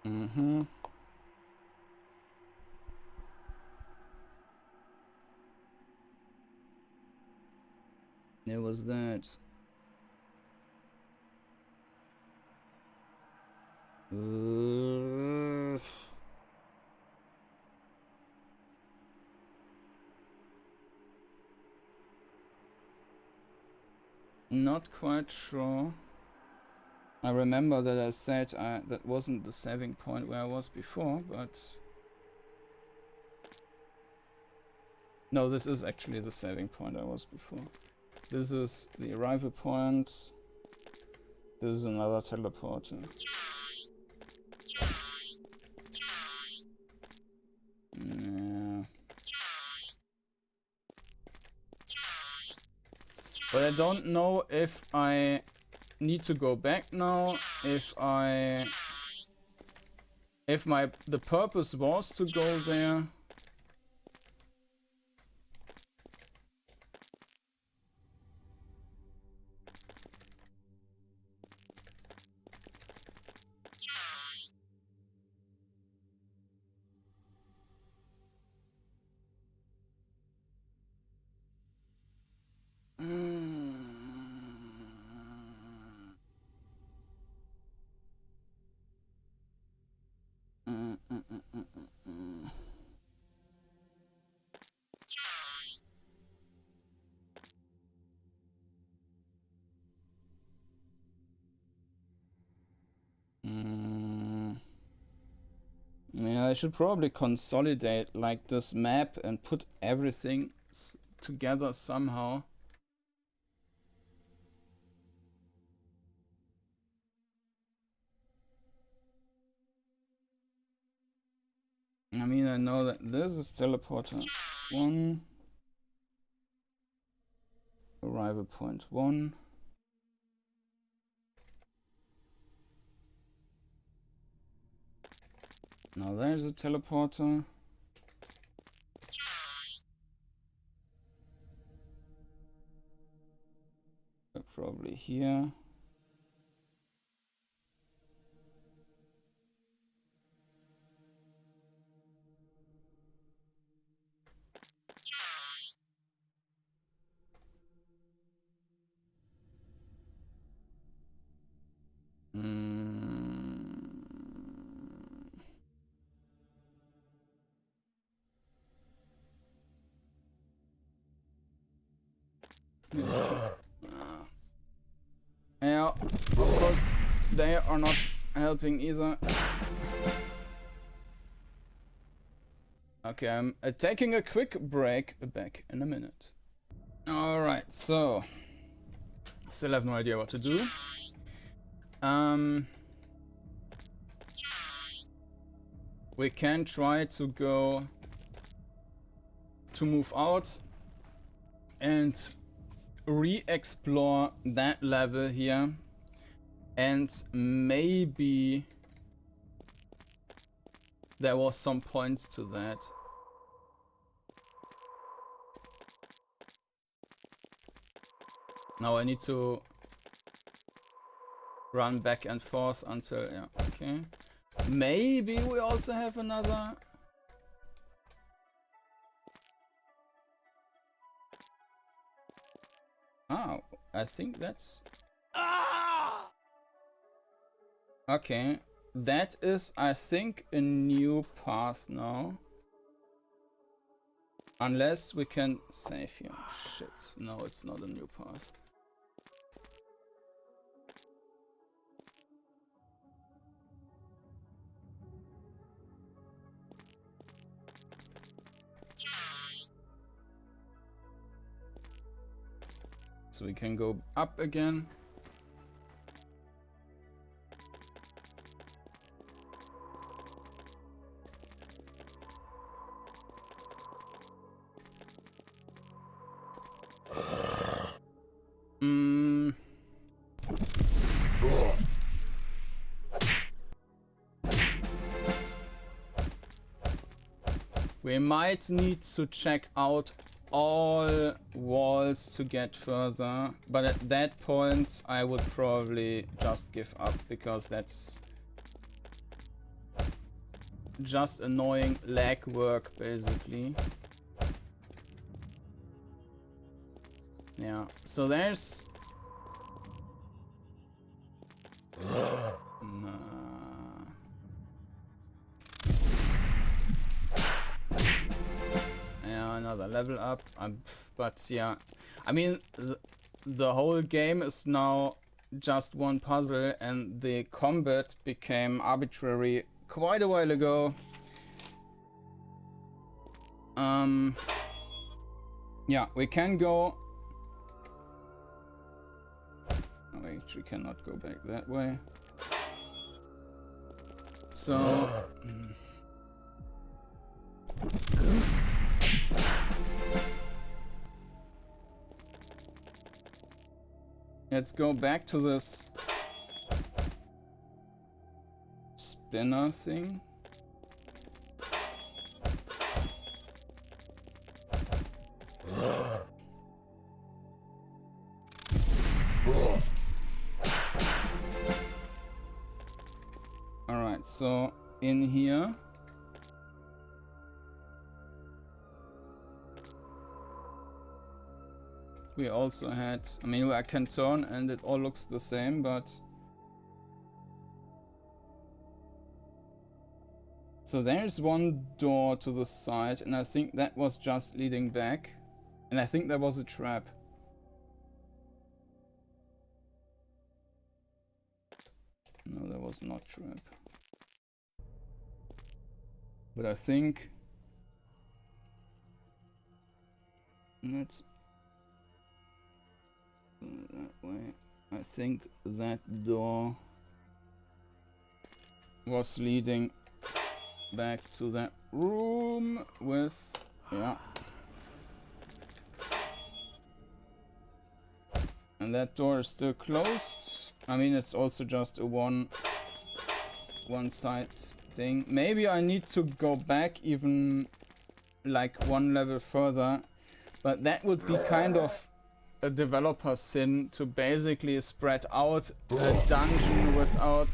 Mm-hmm. There was that. Not quite sure. I remember that I said that wasn't the saving point where I was before, but... No, this is actually the saving point I was before. This is the arrival point. This is another teleporter. Yeah. But I don't know if I need to go back now, if the purpose was to go there. Yeah, I should probably consolidate like this map and put everything together somehow. I mean, I know that this is teleporter 1, arrival point 1. Now there's a teleporter. Probably here. Yeah, of course they are not helping either. Okay, I'm taking a quick break. Back in a minute. Alright, so still have no idea what to do. We can try to go to move out and re-explore that level here, and maybe there was some point to that. Now I need to run back and forth until, yeah, okay. Maybe we also have another. Oh, I think that's... Okay, that is, I think, a new path now. Unless we can save here. Shit, no, it's not a new path. So we can go up again. We might need to check out all walls to get further, but at that point I would probably just give up, because that's just annoying lag work basically. Yeah, so there's... Yeah, another level up. But yeah, I mean, the whole game is now just one puzzle, and the combat became arbitrary quite a while ago. Yeah, we can go... Oh, we actually cannot go back that way. So... Let's go back to this spinner thing. Alright, so in here we also had, I mean, I can turn and it all looks the same, but... So there's one door to the side, and I think that was just leading back. And I think there was a trap. No, there was not trap. But I think... Let's... that way. I think that door was leading back to that room with... yeah. And that door is still closed. I mean, it's also just a one side thing. Maybe I need to go back even like one level further, but that would be kind of a developer sin to basically spread out a dungeon without...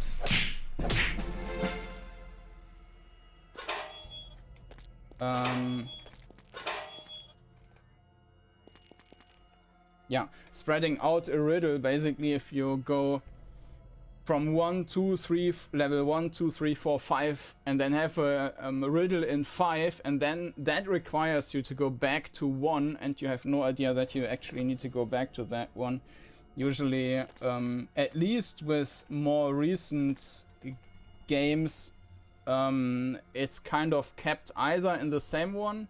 yeah, spreading out a riddle. Basically, if you go from 1, 2, 3, level 1, 2, 3, 4, 5, and then have a riddle in 5, and then that requires you to go back to 1, and you have no idea that you actually need to go back to that one. Usually, at least with more recent games, it's kind of kept either in the same one,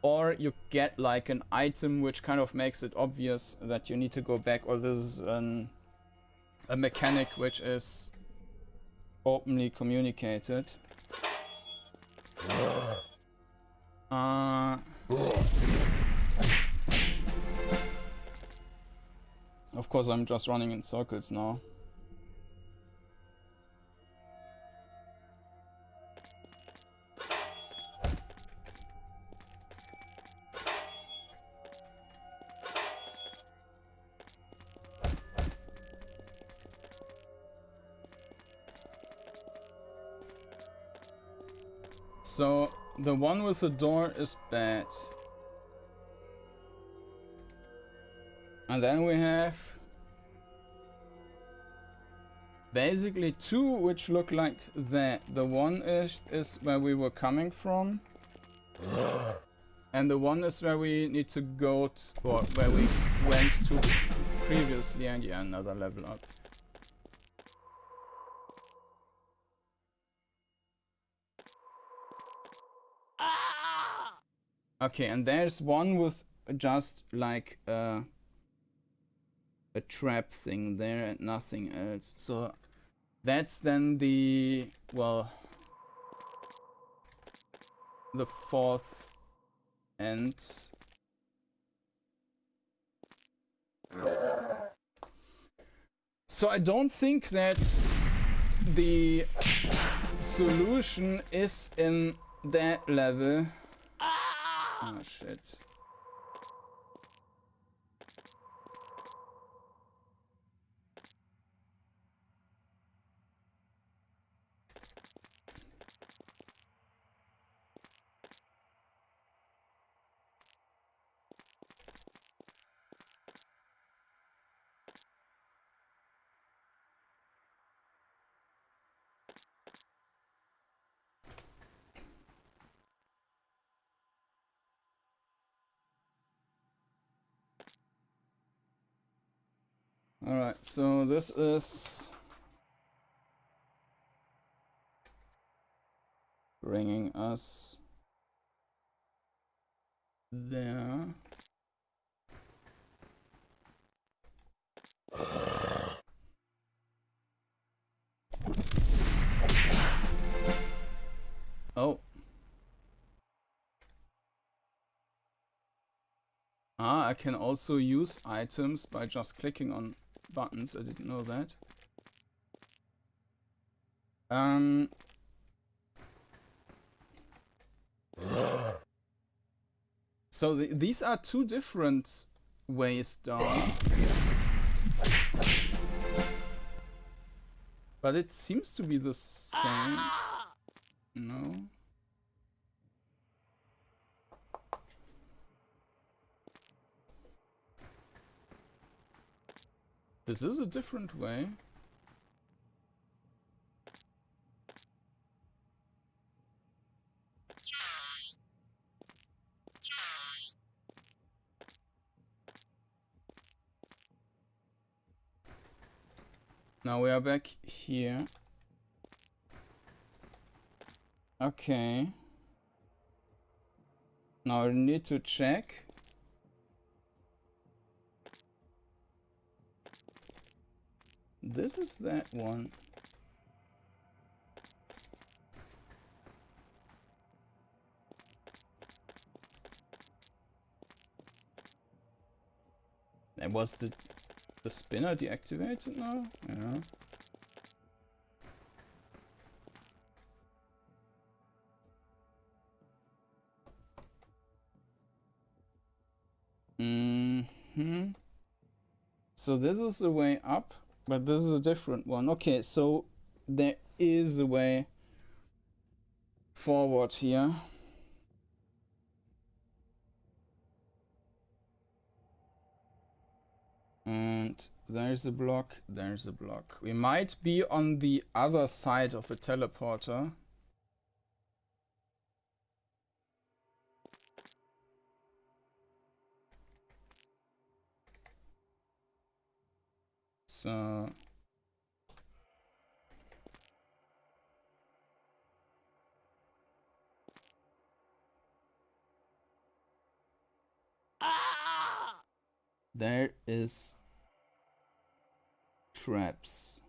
or you get like an item which kind of makes it obvious that you need to go back, or this is a mechanic which is openly communicated. Of course, I'm just running in circles now. So the one with the door is bad. And then we have basically two which look like that. The one is where we were coming from. And the one is where we need to go or where we went to previously, and yeah, another level up. Okay, and there's one with just like a trap thing there and nothing else. So that's then the, well, the fourth end. So I don't think that the solution is in that level. Oh shit. Alright, so this is bringing us there. Oh. Ah, I can also use items by just clicking on buttons. I didn't know that. So these are two different ways down. But it seems to be the same. No. This is a different way. Now we are back here. Okay. Now I need to check. This is that one. And was the spinner deactivated now? Yeah. So this is the way up, but this is a different one. Okay, so there is a way forward here. And there's a block, there's a block. We might be on the other side of a teleporter. So There is traps.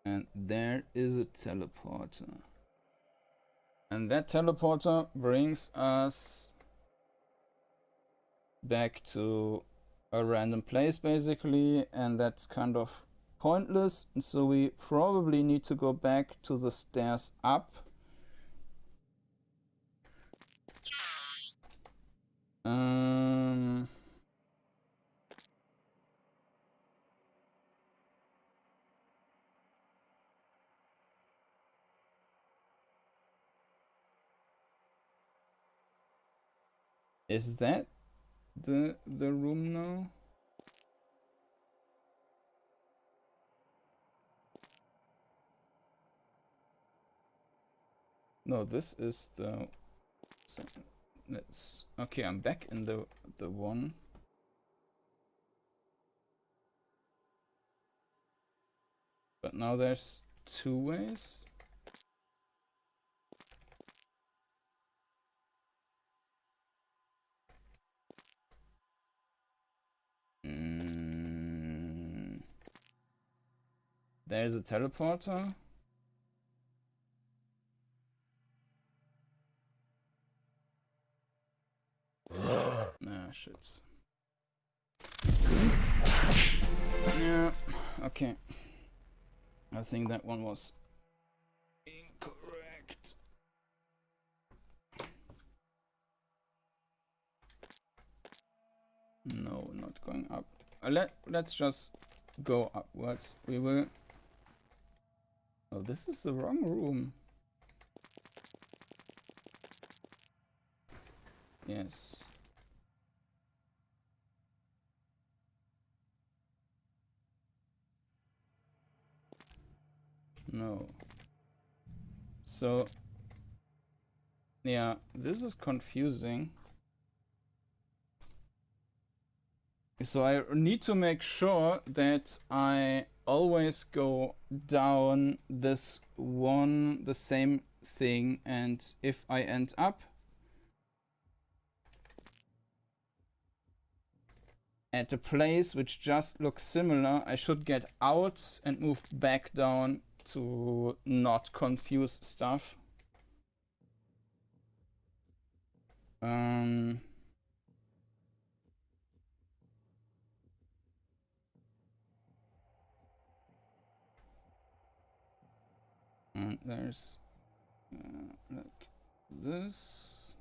And there is a teleporter. And that teleporter brings us back to a random place basically, and that's kind of pointless, and so we probably need to go back to the stairs up. Is that the room now? No, this is the... So let's... Okay, I'm back in the one. But now there's two ways. There's a teleporter. Nah, shit. Yeah, okay. I think that one was incorrect. No, not going up. Let's just go upwards. We will... Oh, this is the wrong room. Yes. No. So... Yeah, this is confusing. So I need to make sure that I always go down this one, the same thing, and if I end up at a place which just looks similar, I should get out and move back down to not confuse stuff. And there's like this.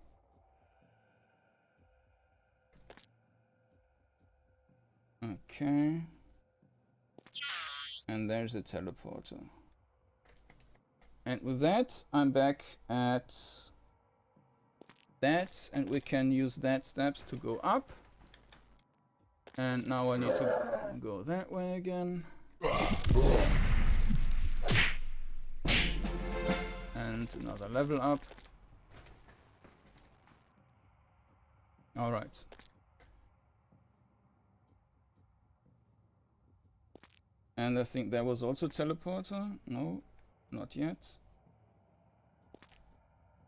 Okay. And there's a teleporter. And with that, I'm back at that, and we can use that steps to go up. And now I need to go that way again. And another level up. Alright. And I think there was also teleporter. No, not yet.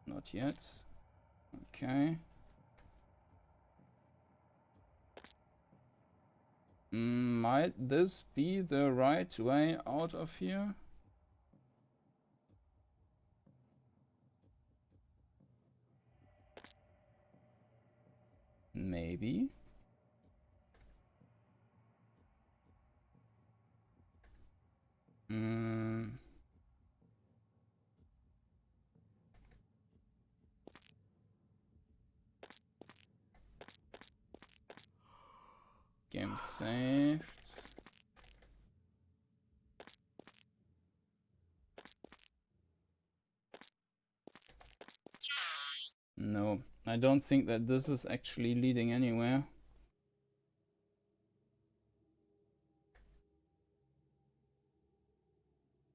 Not yet. Okay. Might this be the right way out of here? Maybe. Game saved. No, I don't think that this is actually leading anywhere.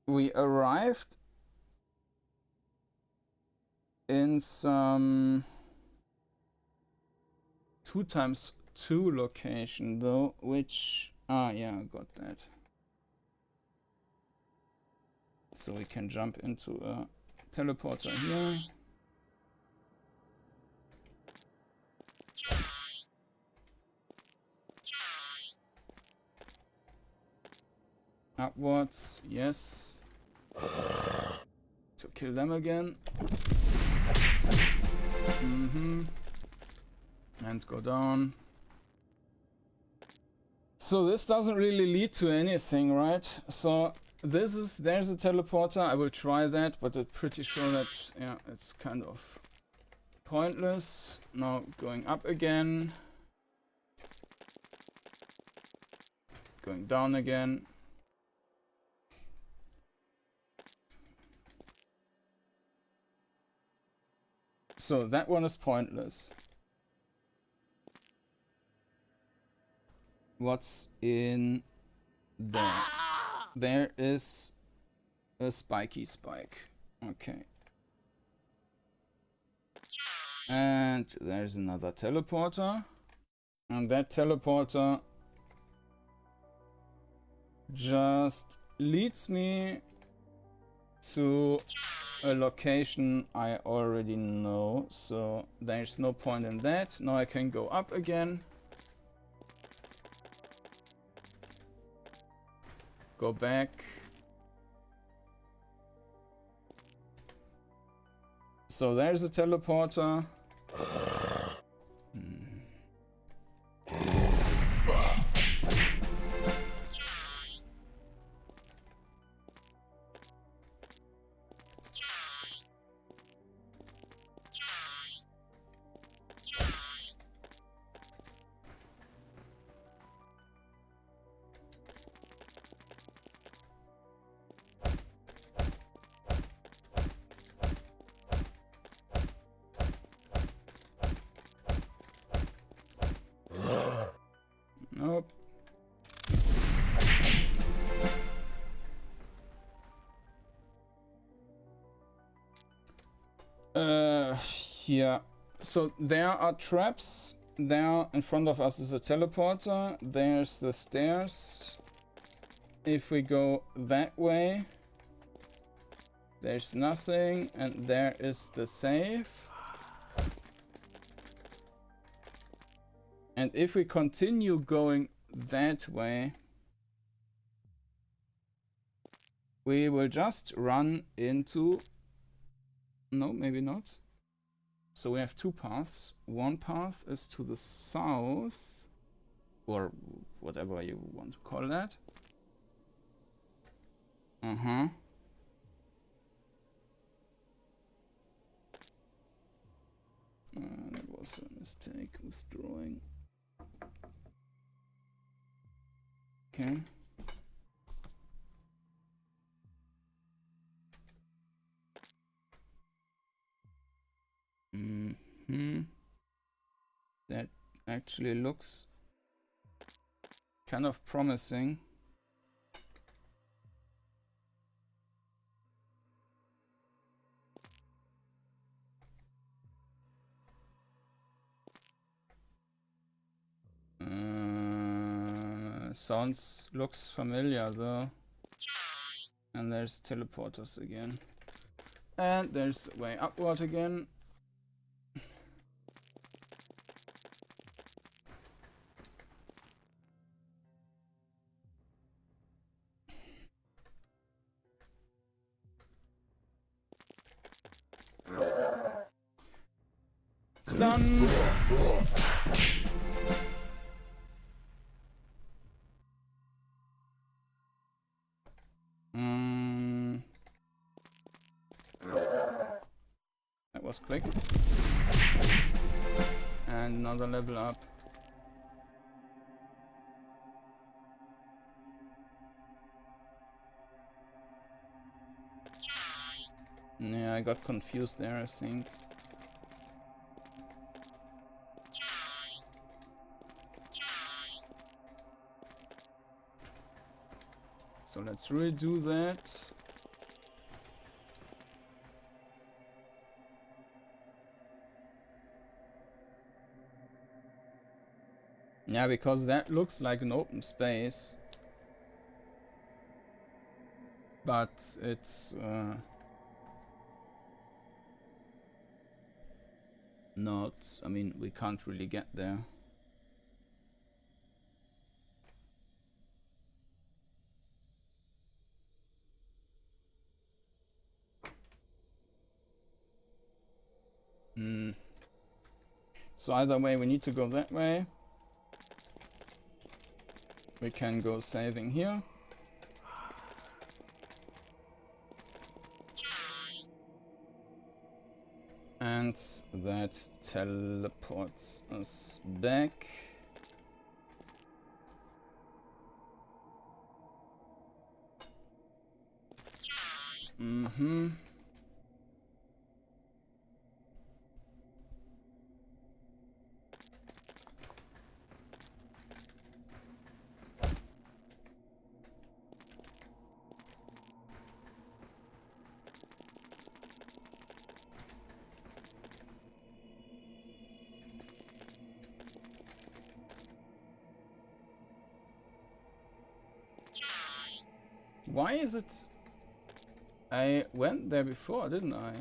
We arrived in some 2x2 location though, which... Ah, yeah, I got that. So we can jump into a teleporter here. Upwards, yes. To kill them again. And go down. So this doesn't really lead to anything, right? So there's a teleporter. I will try that, but I'm pretty sure that, yeah, it's kind of pointless. Now going up again. Going down again. So that one is pointless. What's in there? There is a spiky spike. Okay. And there's another teleporter. And that teleporter just leads me to a location I already know. So there's no point in that. Now I can go up again. Go back. So there's a teleporter. Nope. Yeah. So there are traps. There in front of us is a teleporter. There's the stairs. If we go that way, there's nothing, and there is the safe. And if we continue going that way, we will just run into... No, maybe not. So we have two paths. One path is to the south, or whatever you want to call that. That was a mistake with drawing. Okay. That actually looks kind of promising. Looks familiar though. And there's teleporters again. And there's way upward again. Stun! That was quick. And another level up. Yeah, I got confused there, I think. So let's redo that. Yeah, because that looks like an open space. But it's not. I mean, we can't really get there. So either way, we need to go that way. We can go saving here. And that teleports us back. Why is it... I went there before, didn't I?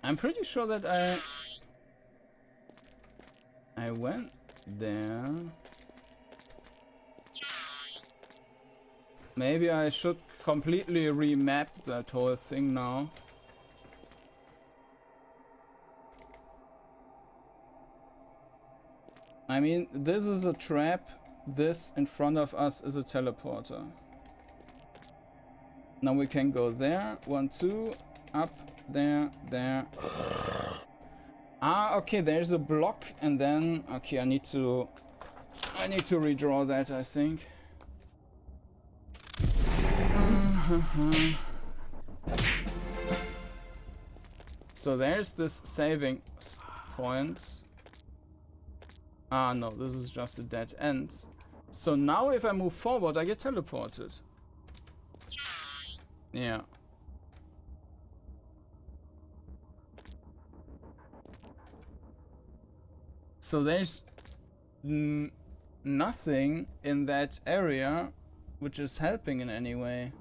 I'm pretty sure that I went there. Maybe I should completely remap that whole thing now. I mean, this is a trap. This in front of us is a teleporter. Now we can go there. 1, 2, up, there, there. Ah, okay, there's a block, and then okay, I need to redraw that, I think. So there's this saving point. Ah, no, this is just a dead end. So now if I move forward, I get teleported. Yeah. So there's nothing in that area which is helping in any way.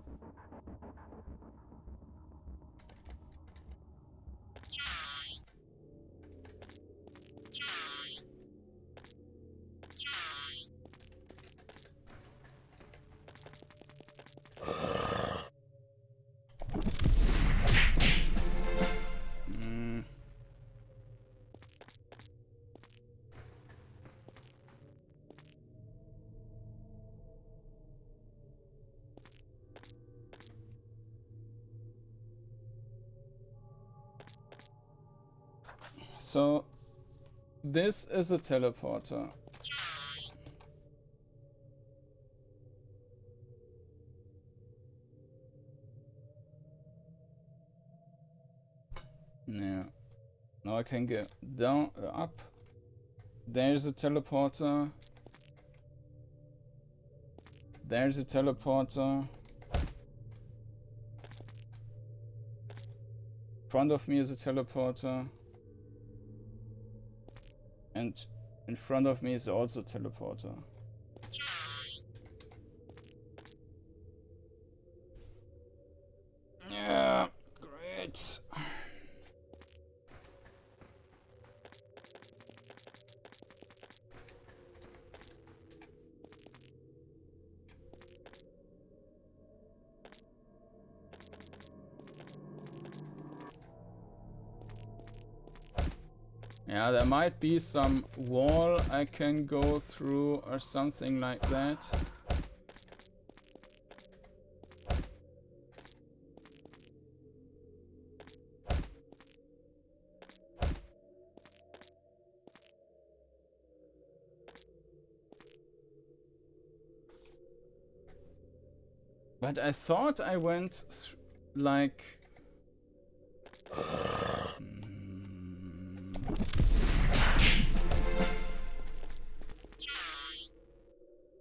So this is a teleporter. Yeah. Now I can get down, up. There's a teleporter. There's a teleporter. In front of me is a teleporter. And in front of me is also a teleporter. Yeah, great. Yeah, there might be some wall I can go through or something like that. But I thought I went like...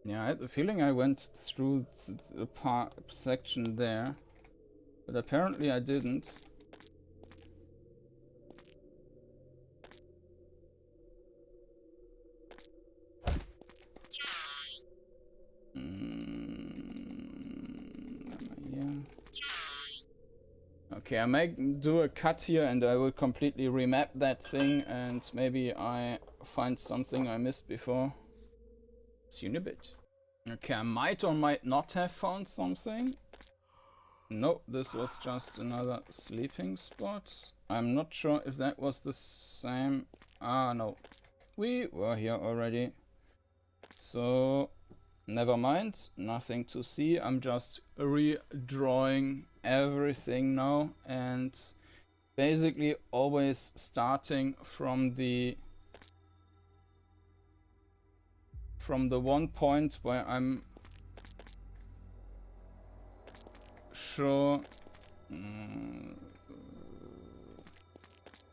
Yeah, I had the feeling I went through the section there, but apparently I didn't. Okay, I may do a cut here and I will completely remap that thing and maybe I find something I missed before. See you in a bit. Okay, I might or might not have found something. No, this was just another sleeping spot. I'm not sure if that was the same. Ah, no. We were here already. So, never mind. Nothing to see. I'm just redrawing everything now. And basically always starting from the one point where I'm sure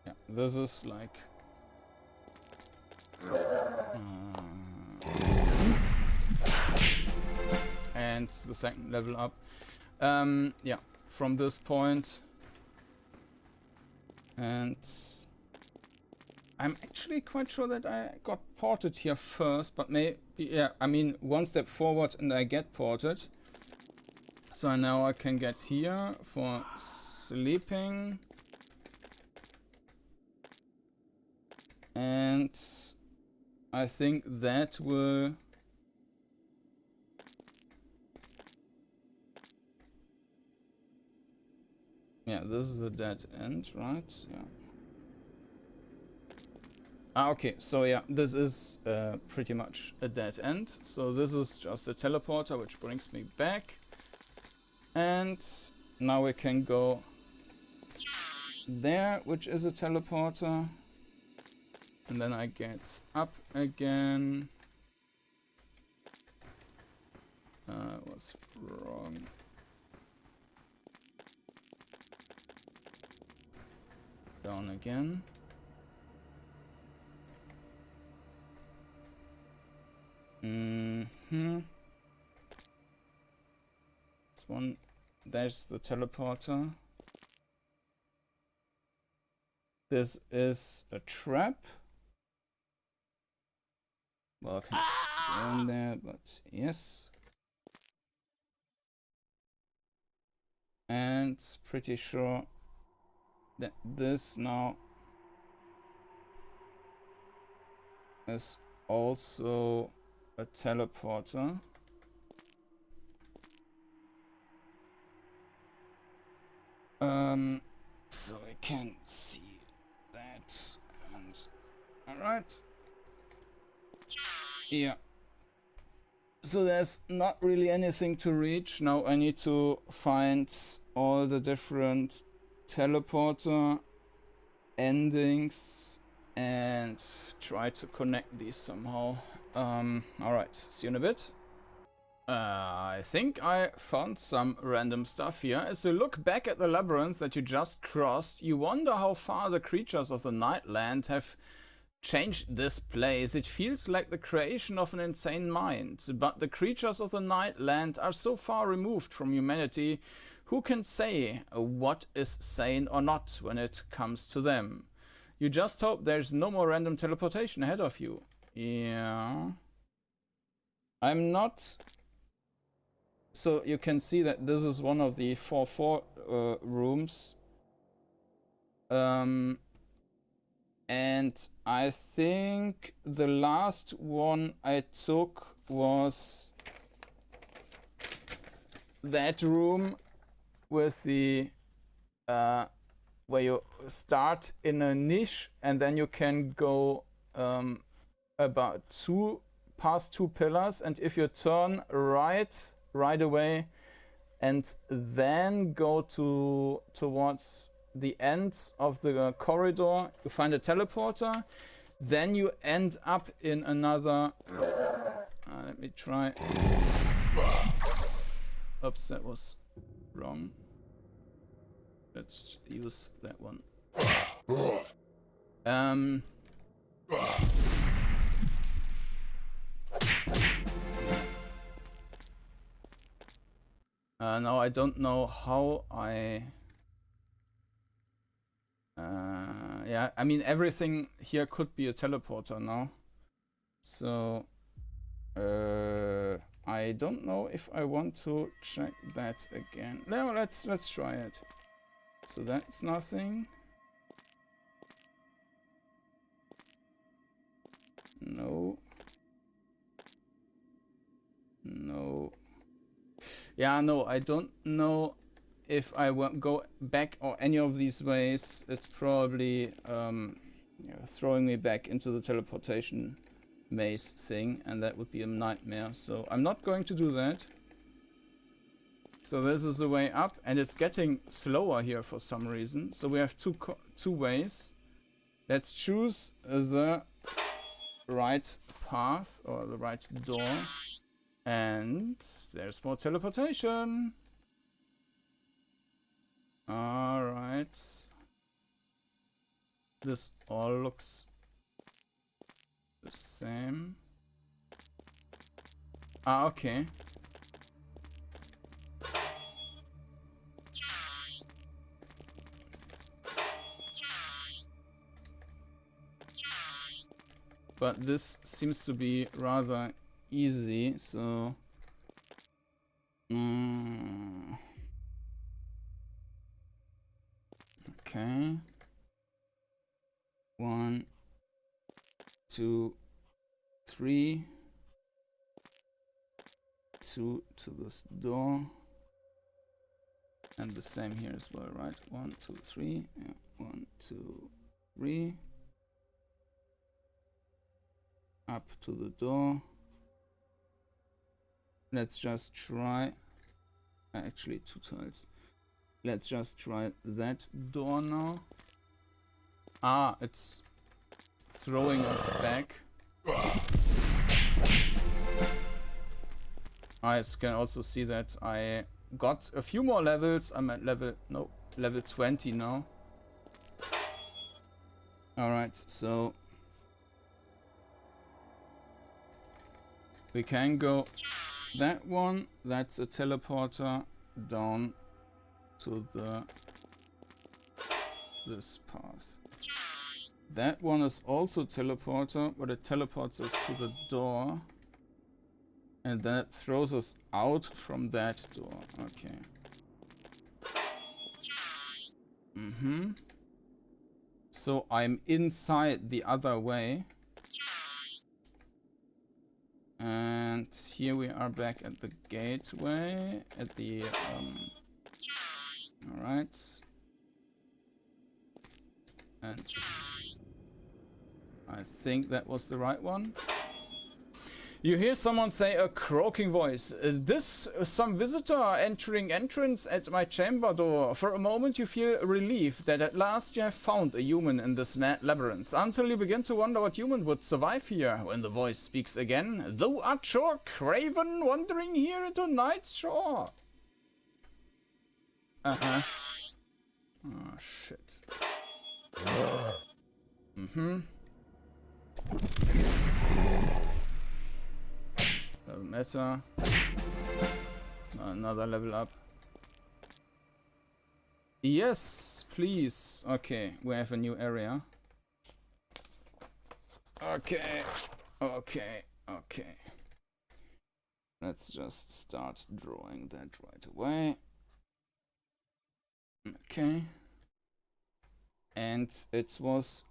yeah, this is like and the second level up. Yeah, from this point, and I'm actually quite sure that I got ported here first, but maybe, yeah, I mean, one step forward and I get ported. So now I can get here for sleeping. And I think that will... Yeah, this is a dead end, right? Yeah. Ah, okay, so yeah, this is pretty much a dead end. So this is just a teleporter, which brings me back. And now we can go there, which is a teleporter. And then I get up again. Was wrong. Down again. This one, there's the teleporter. This is a trap. Well, I can't go in there, but yes. And pretty sure that this now is also a teleporter. So I can see that. And alright. Yeah. So there's not really anything to reach. Now I need to find all the different teleporter endings and try to connect these somehow. Alright, see you in a bit. I think I found some random stuff here. As you look back at the labyrinth that you just crossed, you wonder how far the creatures of the Nightland have changed this place. It feels like the creation of an insane mind. But the creatures of the Nightland are so far removed from humanity, who can say what is sane or not when it comes to them? You just hope there's no more random teleportation ahead of you. Yeah. I'm not... So you can see that this is one of the 4-4 rooms. And I think the last one I took was that room with the where you start in a niche and then you can go about past two pillars, and if you turn right away and then go towards the ends of the corridor, you find a teleporter. Then you end up in another... let me try. Oops, that was wrong. Let's use that one. Now I don't know how I... yeah, I mean everything here could be a teleporter now. So I don't know if I want to check that again. No, let's try it. So that's nothing. No. No. Yeah, no, I don't know if I won't go back or any of these ways. It's probably throwing me back into the teleportation maze thing, and that would be a nightmare. So I'm not going to do that. So this is the way up, and it's getting slower here for some reason. So we have two ways. Let's choose the right path or the right door. And there's more teleportation. Alright. This all looks the same. Ah, okay. But this seems to be rather easy, so... Okay. 1, 2, 3. 2 to this door. And the same here as well, right? 1, 2, 3. Yeah. 1, 2, 3. Up to the door. Let's just try. Actually, 2 tiles. Let's just try that door now. Ah, it's throwing us back. I can also see that I got a few more levels. I'm at level 20 now. Alright, so we can go that one. That's a teleporter down to this path. That one is also teleporter, but it teleports us to the door. And that throws us out from that door. Okay. So I'm inside the other way. And here we are back at the gateway. At the... Alright. And... I think that was the right one. You hear someone say a croaking voice. This some visitor entering entrance at my chamber door. For a moment you feel relief that at last you have found a human in this mad labyrinth, until you begin to wonder what human would survive here. When the voice speaks again, thou art sure craven wandering here into night shore. Oh shit. Doesn't matter. Another level up. Yes, please. Okay, we have a new area. Okay. Let's just start drawing that right away. Okay. And it was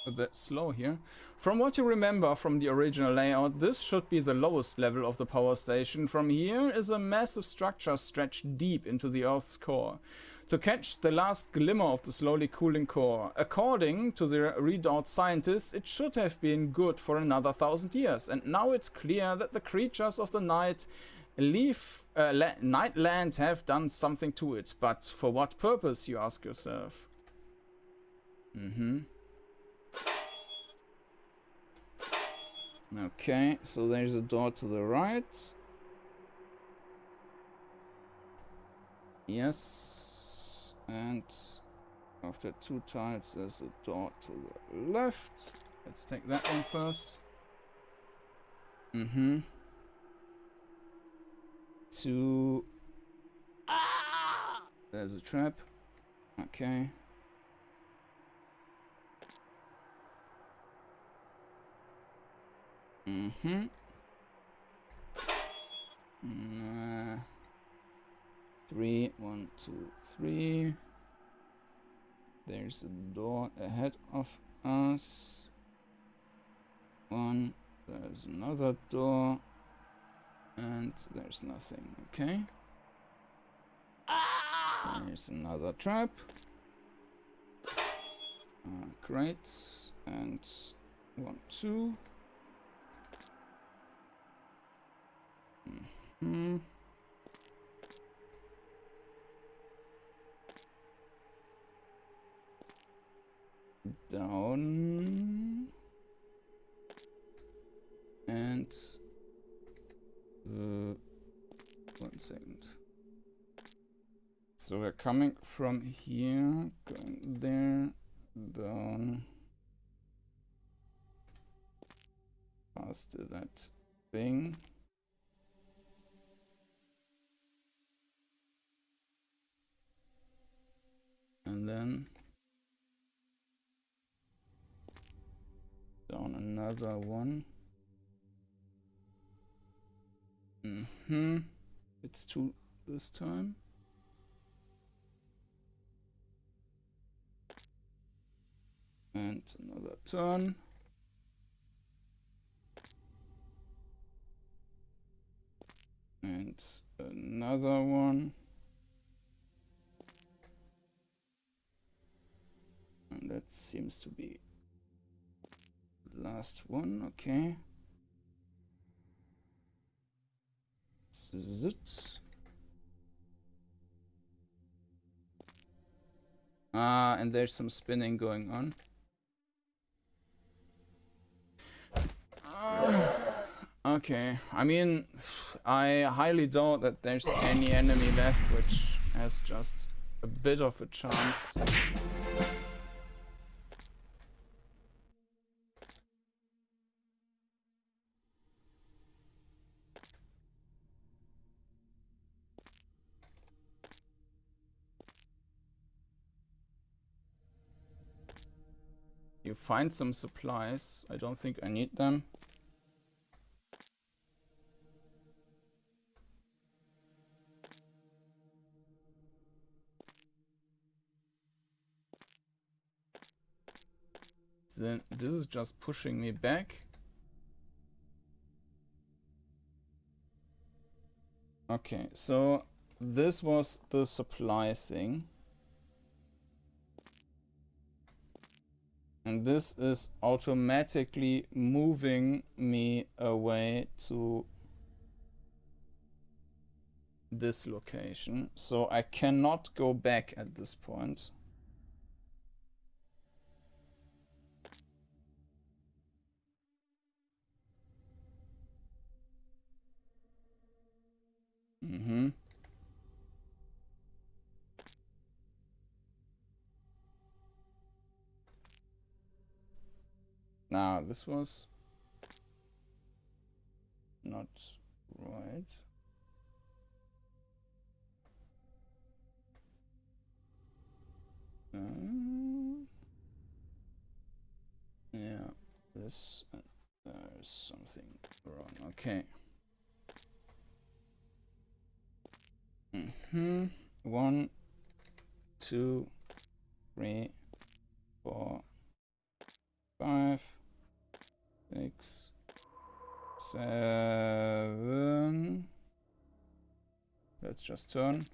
a bit slow here. From what you remember from the original layout, this should be the lowest level of the power station. From here is a massive structure stretched deep into the Earth's core, to catch the last glimmer of the slowly cooling core. According to the redoubt scientists, it should have been good for another 1,000 years, and now it's clear that the creatures of the Nightland have done something to it. But for what purpose, you ask yourself? Okay, so there's a door to the right. Yes. And after 2 tiles, there's a door to the left. Let's take that one first. 2. There's a trap. Okay. Three, 1, 2, 3. There's a door ahead of us. One. There's another door. And there's nothing. Okay. There's another trap. Great. And 1, 2. Down. And 1 second. So we're coming from here, going there, down, past that thing. And then down another one. It's 2 this time. And another turn. And another one. And that seems to be the last one, okay. Zit. And there's some spinning going on. Okay, I mean, I highly doubt that there's any enemy left which has just a bit of a chance. You find some supplies. I don't think I need them. Then this is just pushing me back. Okay, so this was the supply thing. And this is automatically moving me away to this location. So I cannot go back at this point. Now, this was not right. Yeah, this, there's something wrong. Okay. 1, 2, 3, 4, 5, 6, 7. Let's just turn.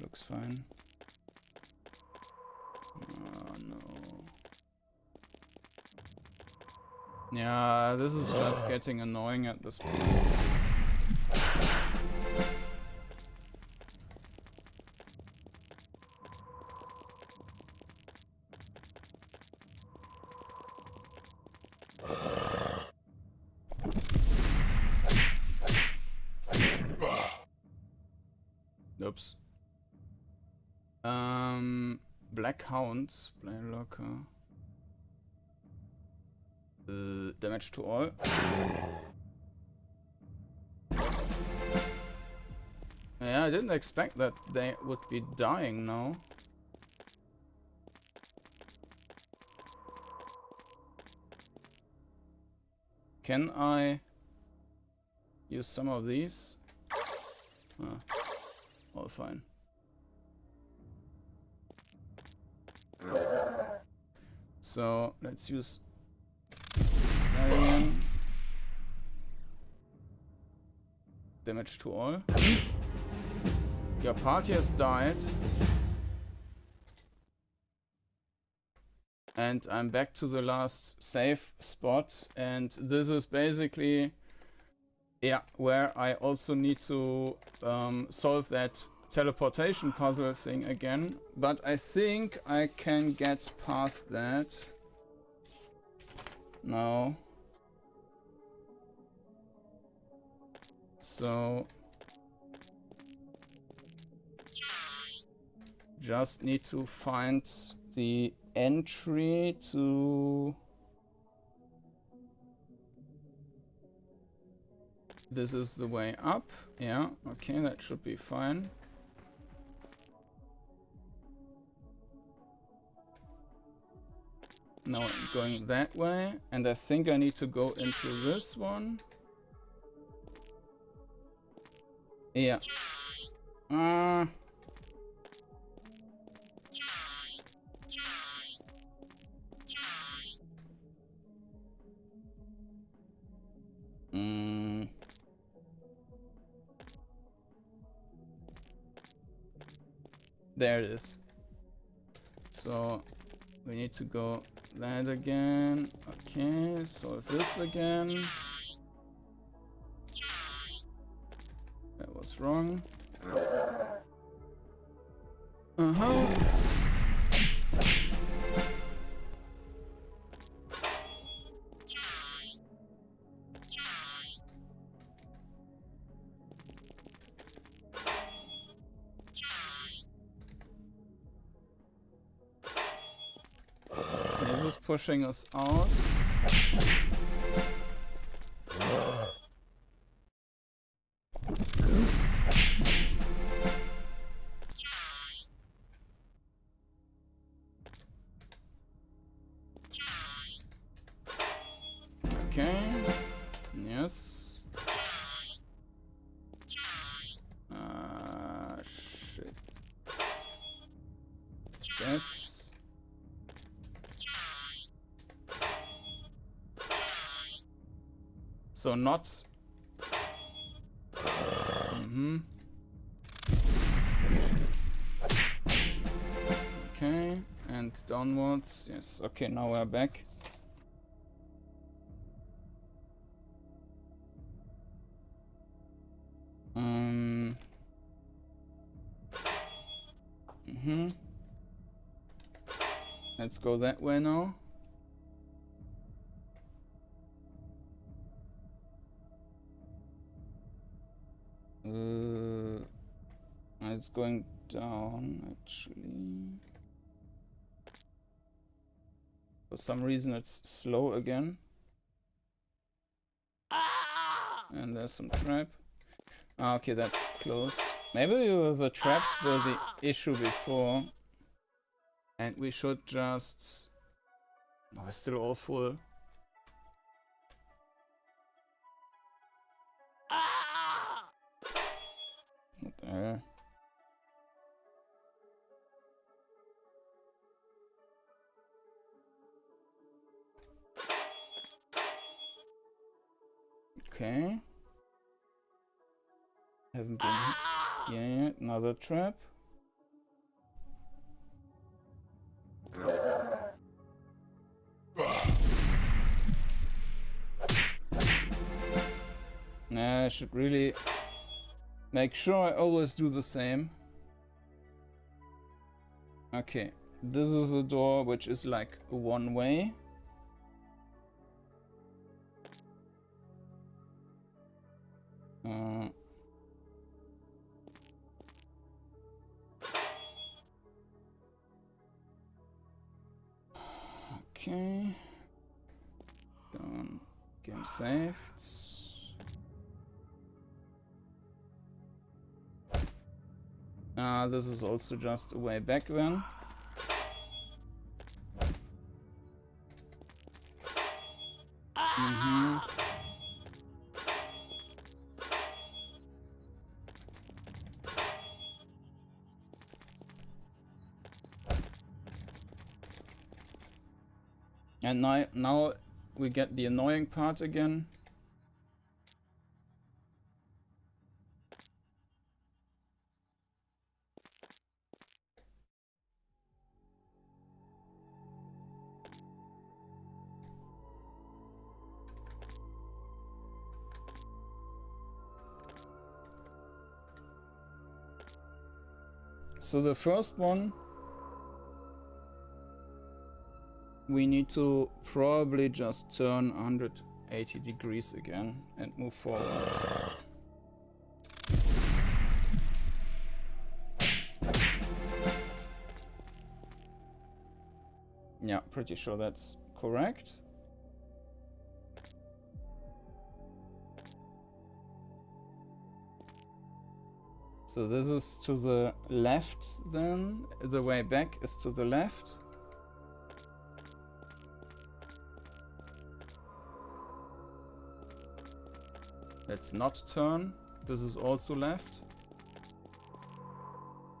Looks fine. Oh no. Yeah, this is just getting annoying at this point. Oops. Black Hounds, Play Locker. Damage to all. Yeah, I didn't expect that they would be dying now. Can I use some of these? All fine. So let's use Varian. Damage to all. Your party has died. And I'm back to the last safe spot. And this is basically, yeah, where I also need to solve that teleportation puzzle thing again. But I think I can get past that. No. So just need to find the entry to... This is the way up. Yeah, okay, that should be fine. Now I'm going that way, and I think I need to go into this one. Yeah. There it is. So we need to go that again. Okay, solve this again. That was wrong. This is pushing us out. Okay. Yes. Shit. Yes. So not. Okay, and downwards. Yes. Okay, now we're back. Let's go that way now. It's going down, actually. For some reason it's slow again. And there's some trap. Okay, that's closed. Maybe the traps were the issue before. And we should just... Oh, we're still all full. What the hell? Okay. Haven't been hit. Yeah, another trap. Nah, I should really make sure I always do the same. Okay, this is a door which is like one way. Okay. Done. Game saved. This is also just a way back then. And now we get the annoying part again. So the first one, we need to probably just turn 180 degrees again and move forward. Yeah, pretty sure that's correct. So this is to the left then, the way back is to the left. Let's not turn, this is also left.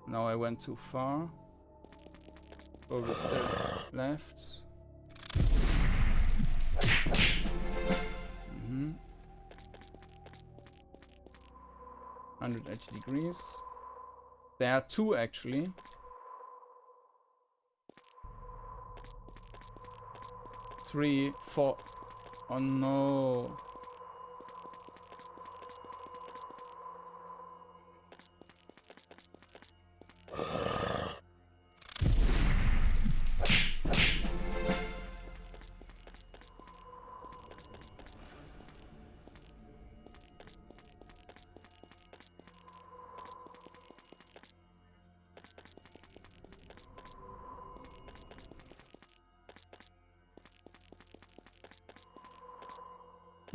Now I went too far. Probably still left. 180 degrees. There are two actually. Three, four. Oh no.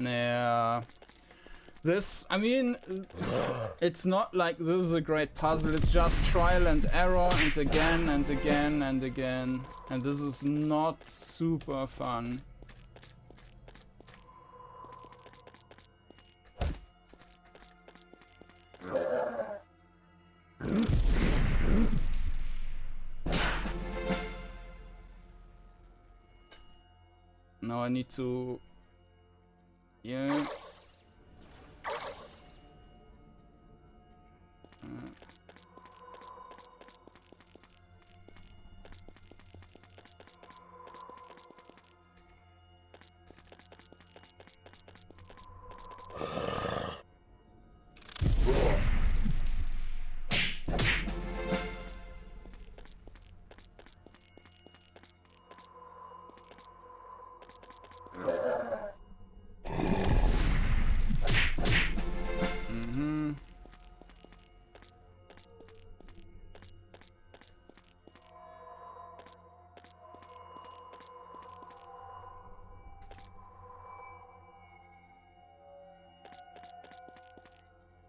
Yeah. This, I mean, it's not like this is a great puzzle, it's just trial and error and again and again and again. And this is not super fun. Now I need to... Yeah.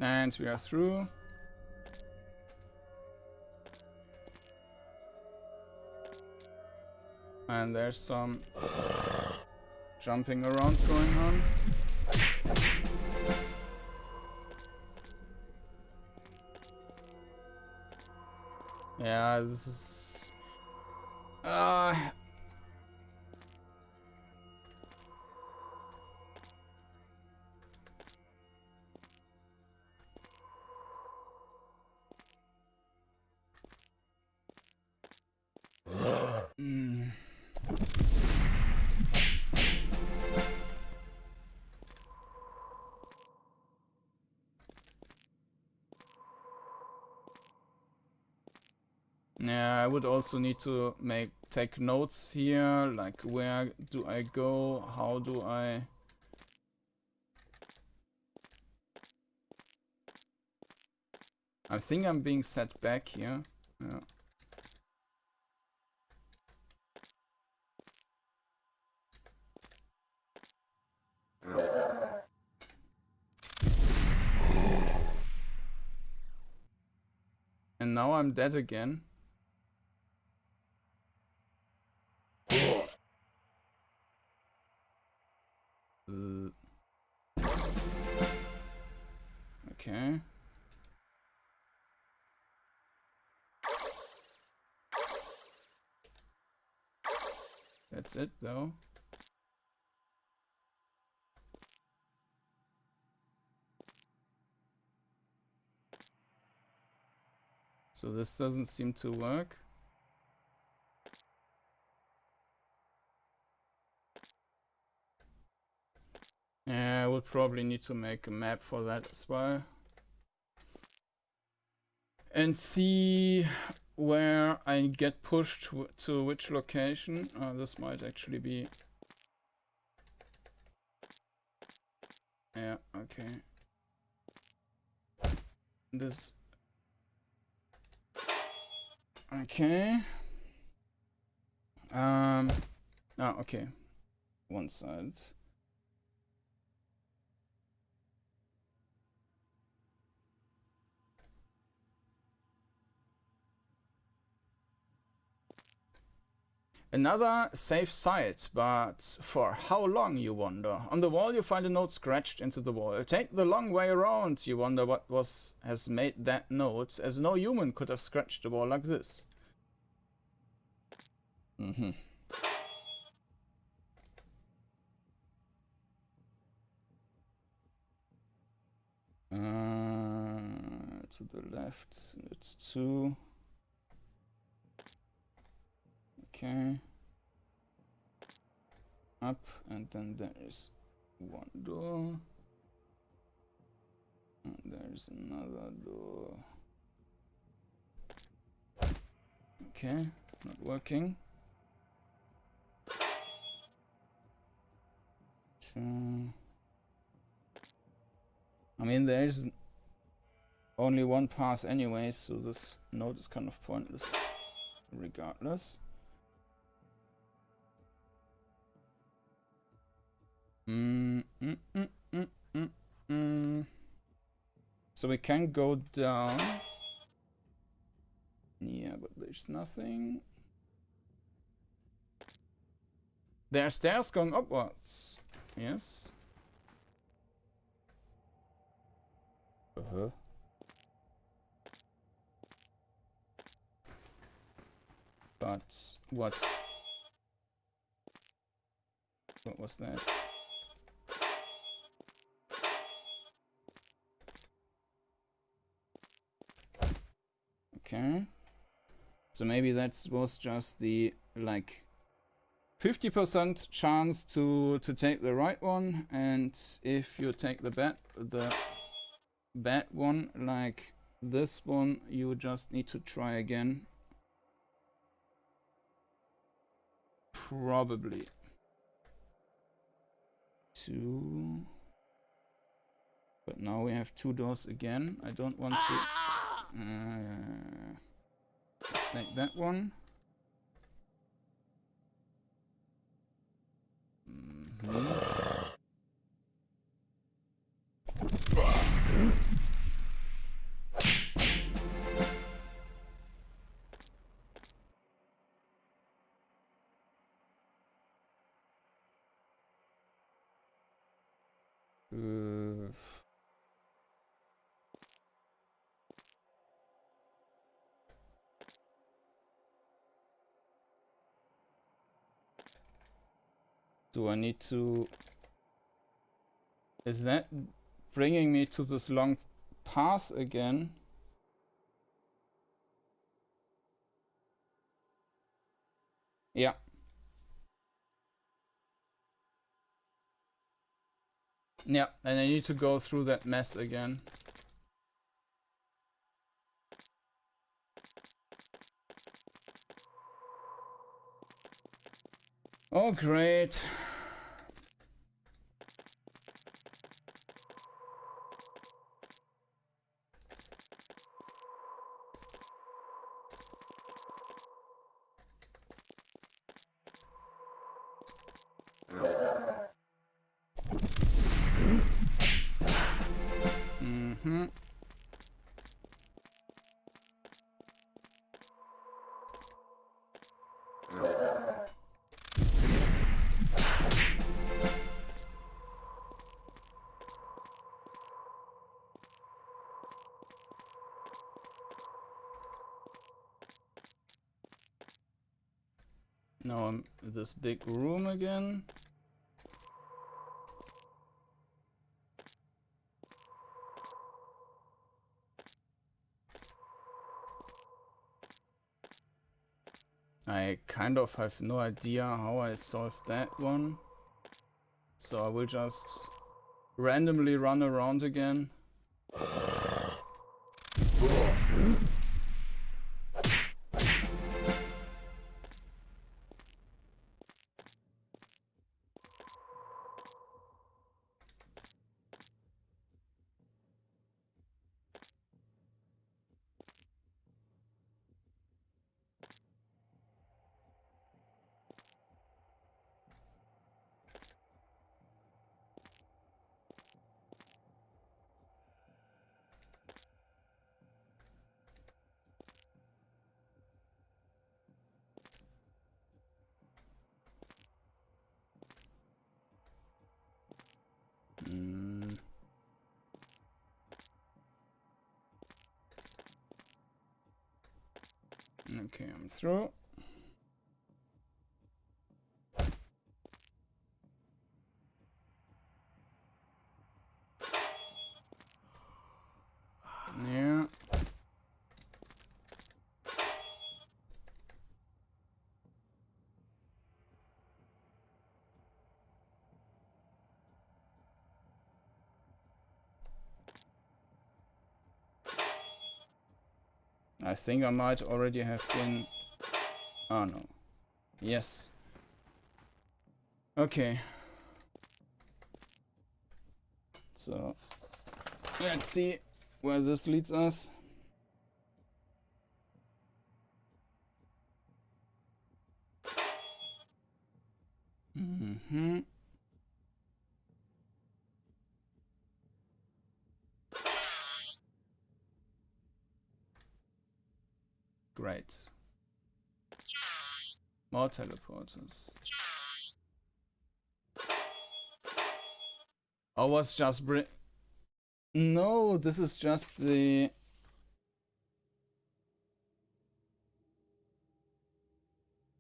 And we are through. And there's some jumping around going on. Yeah, this is... Yeah, I would also need to take notes here, like where do I go, how do I... I think I'm being set back here. Yeah. And now I'm dead again. Okay. That's it though. So this doesn't seem to work. Yeah, I would probably need to make a map for that as well. And see where I get pushed to which location. This might actually be... Yeah, okay. This... Okay. Okay. One side. Another safe site, but for how long, you wonder? On the wall you find a note scratched into the wall. Take the long way around, you wonder what has made that note, as no human could have scratched the wall like this. Mm-hmm. To the left, it's 2. Okay. Up, and then there is 1 door. And there's another door. Okay, not working. 2. I mean, there's only one path anyway, so this node is kind of pointless regardless. So we can go down. Yeah, but there's nothing. There are stairs going upwards. Yes. But what was that? Okay. So maybe that was just the like 50% chance to take the right one, and if you take the bad one, like this one, you just need to try again. Probably. 2. But now we have 2 doors again. I don't want to... let's take that one. Do I need to... Is that bringing me to this long path again? Yeah. Yeah, and I need to go through that mess again. Oh, great. Now I'm in this big room again. I kind of have no idea how I solved that one. So I will just randomly run around again. Okay, I'm through. Yeah. I think I might already have been... Oh no. Yes. Okay. So, let's see where this leads us. Great. More teleporters. I was just No, this is just the...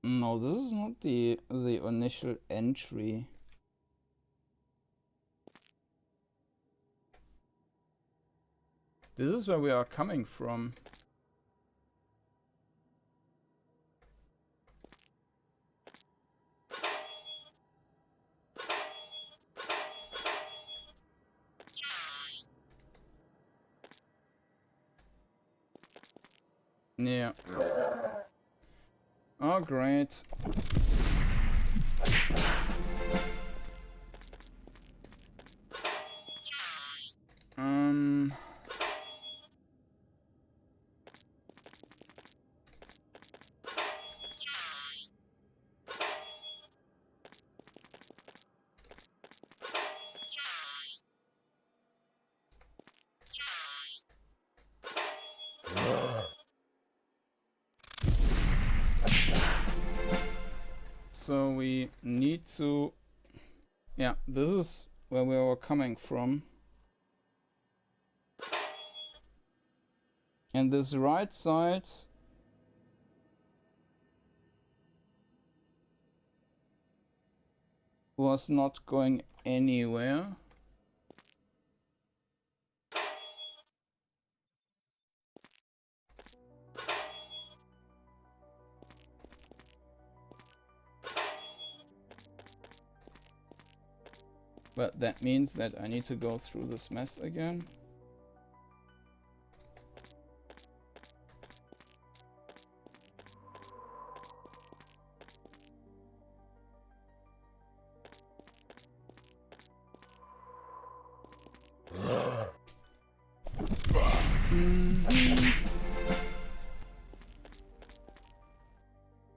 No, this is not the initial entry. This is where we are coming from. Yeah. Oh, great. So we need to... Yeah, this is where we were coming from. And this right side was not going anywhere. But that means that I need to go through this mess again.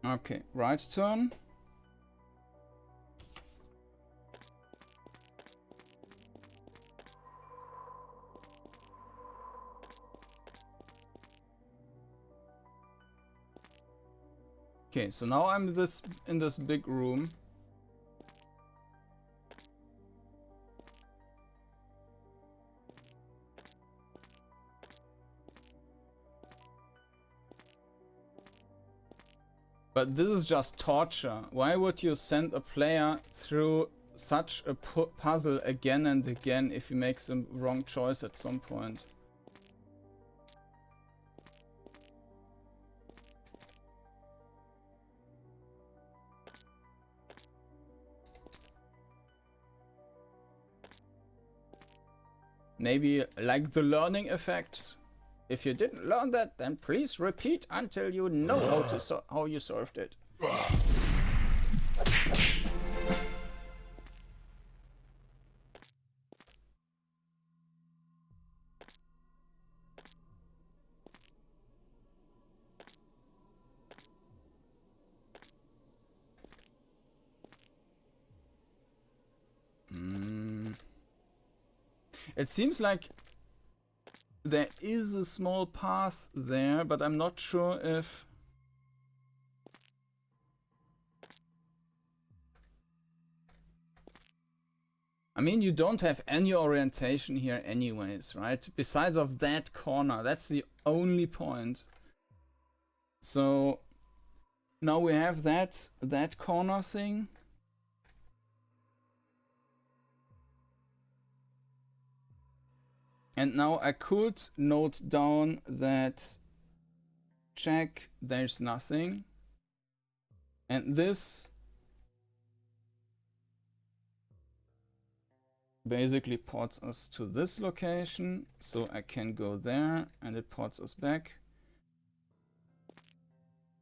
Okay, right turn. Okay, so now I'm in this big room. But this is just torture. Why would you send a player through such a puzzle again and again if he makes a wrong choice at some point? Maybe like the learning effect. If you didn't learn that, then please repeat until you know how you solved it. It seems like there is a small path there, but I'm not sure if... I mean, you don't have any orientation here anyways, right? Besides of that corner, that's the only point. So now we have that corner thing. And now I could note down that check, there's nothing. And this basically ports us to this location. So I can go there and it ports us back.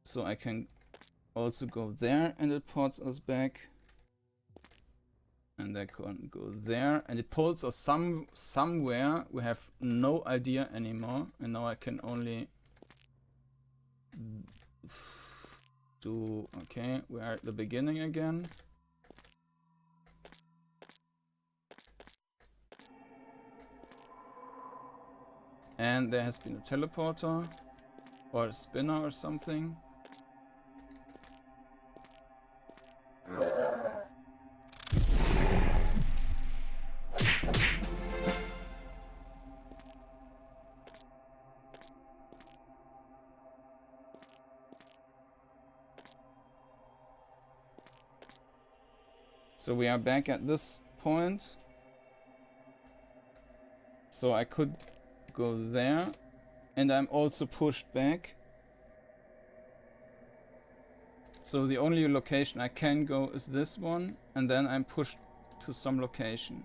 So I can also go there and it ports us back. And I can go there and it ports us somewhere. We have no idea anymore. And now I can only do, okay, we are at the beginning again. And there has been a teleporter or a spinner or something. So we are back at this point. So I could go there. And I'm also pushed back. So the only location I can go is this one. And then I'm pushed to some location.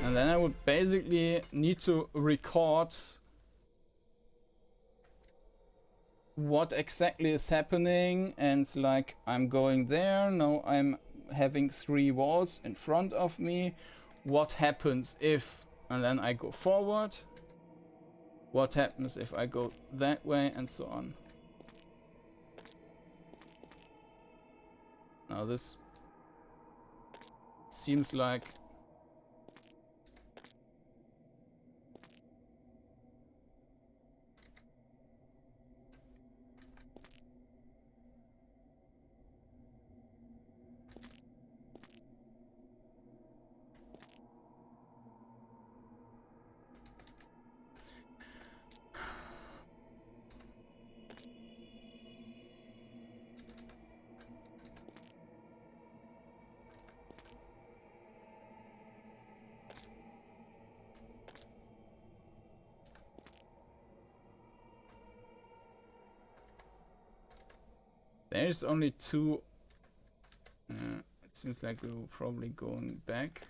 And then I would basically need to record what exactly is happening, and like I'm going there, now I'm having 3 walls in front of me. What happens if, and then I go forward. What happens if I go that way, and so on. Now this seems like there's only 2. It seems like we're probably going back.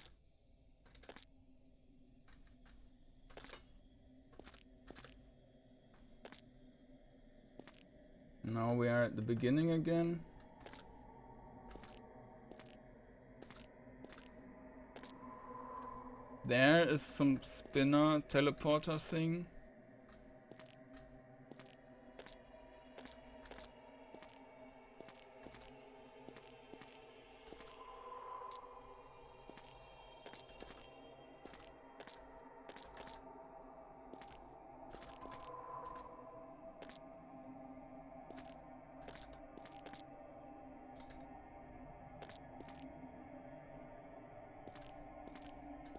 Now we are at the beginning again. There is some spinner teleporter thing.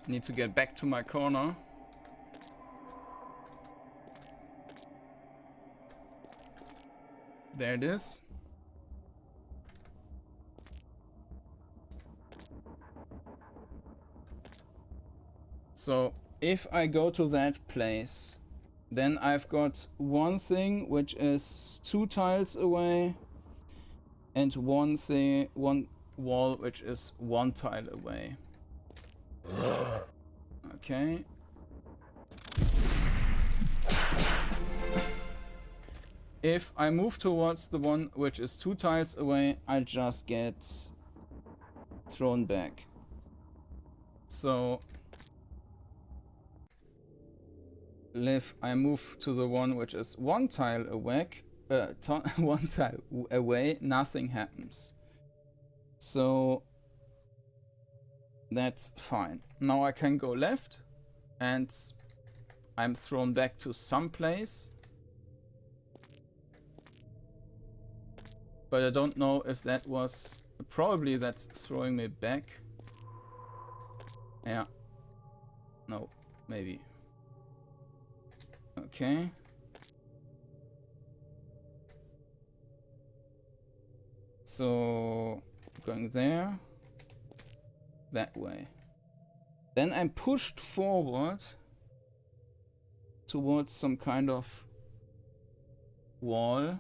Need to get back to my corner. There it is. So if I go to that place Then I've got one thing which is 2 tiles away, and one wall which is 1 tile away. Okay. If I move towards the one which is 2 tiles away, I just get thrown back. So if I move to the one which is 1 tile away, 1 tile away, nothing happens. So that's fine. Now I can go left, and I'm thrown back to some place. But I don't know if that was... Probably that's throwing me back. Yeah. No, maybe. Okay. So, going there. That way. Then I'm pushed forward towards some kind of wall.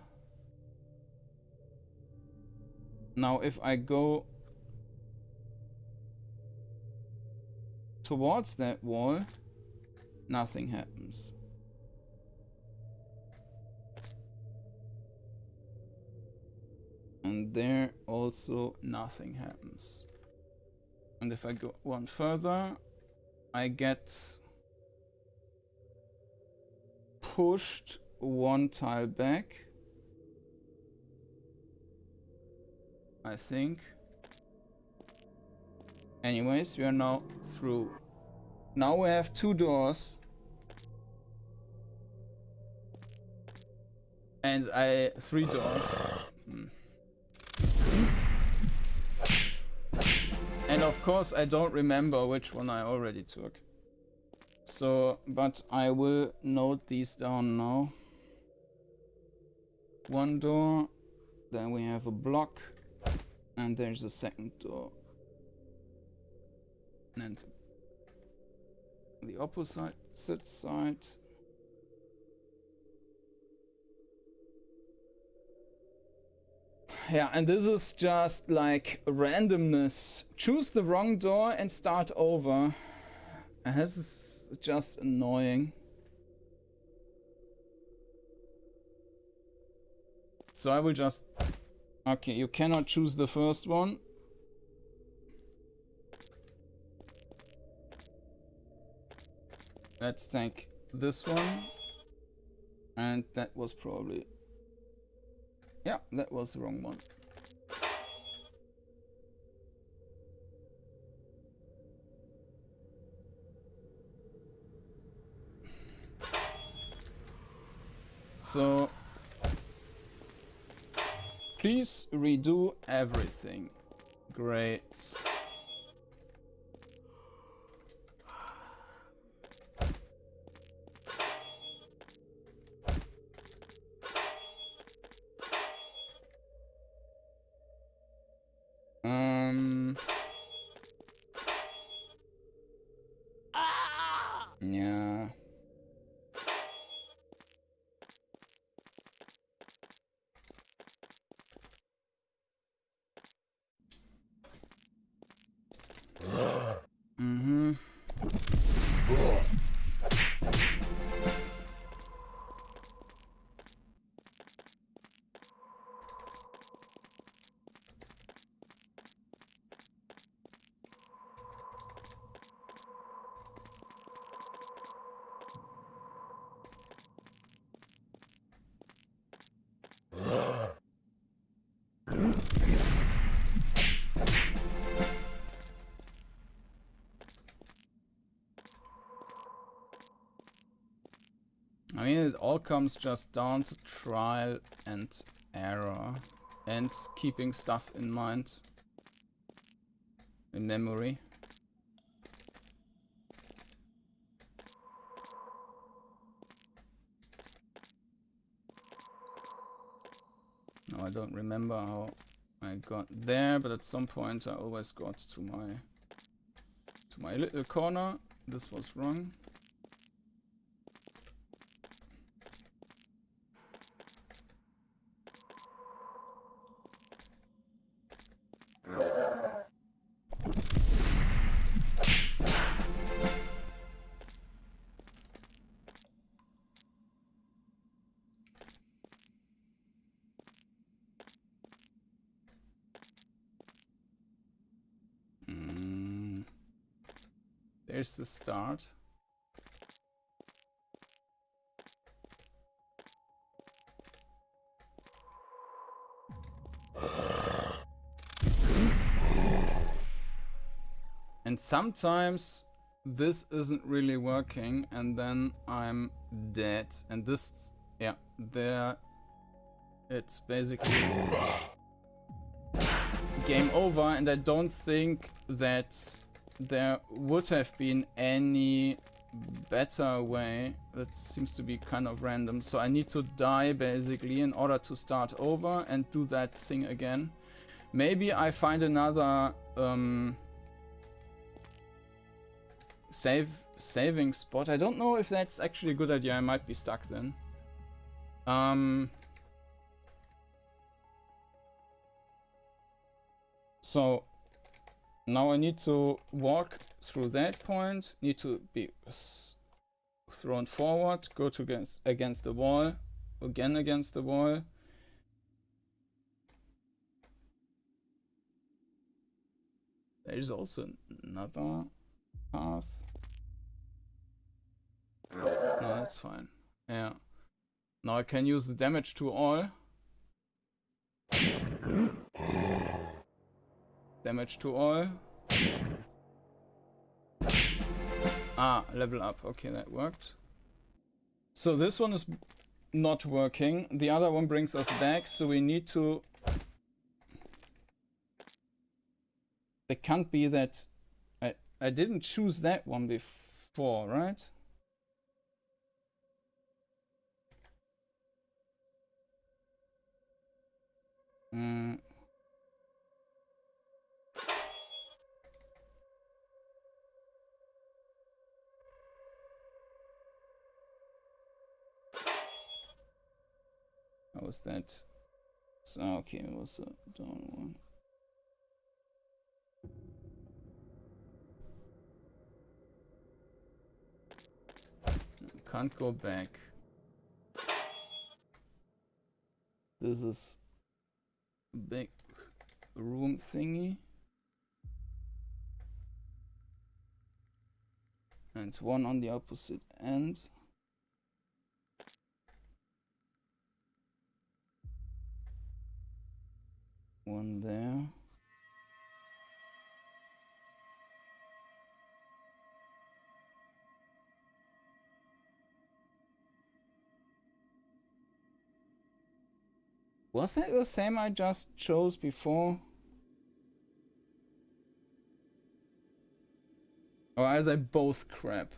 Now if I go towards that wall, nothing happens. And there also nothing happens. And if I go one further, I get pushed 1 tile back, I think. Anyways, we are now through. Now we have 2 doors. And 3 doors. And of course I don't remember which one I already took. So, but I will note these down now. 1 door, then we have a block, and there's a second door. And the opposite side. Yeah, and this is just like randomness. Choose the wrong door and start over. And this is just annoying. So I will just... Okay, you cannot choose the first one. Let's take this one. And that was probably... Yeah, that was the wrong one. So... Please redo everything. Great. Yeah. I mean, it all comes just down to trial and error and keeping stuff in mind, in memory. Now I don't remember how I got there, but at some point I always got to my little corner. This was wrong. Here's the start. And sometimes this isn't really working, and then I'm dead. And this, yeah, there, it's basically game over. And I don't think that there would have been any better way. That seems to be kind of random. So I need to die basically in order to start over and do that thing again. Maybe I find another saving spot. I don't know if that's actually a good idea. I might be stuck then. So now I need to walk through that point, need to be thrown forward, go to against the wall, again against the wall. There's also another path. No, that's fine. Yeah. Now I can use the damage to all. Damage to all. Ah, level up. Okay, that worked. So this one is not working. The other one brings us back, so we need to... It can't be that... I didn't choose that one before, right? How was that? So, okay, it was a down one. Can't go back. This is a big room thingy. And one on the opposite end. One there. Was that the same I just chose before? Or are they both crap?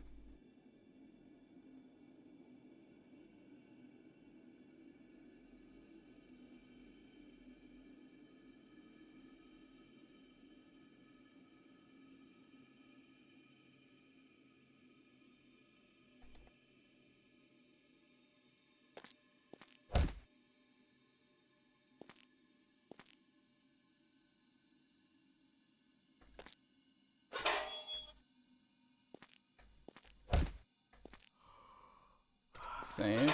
Save.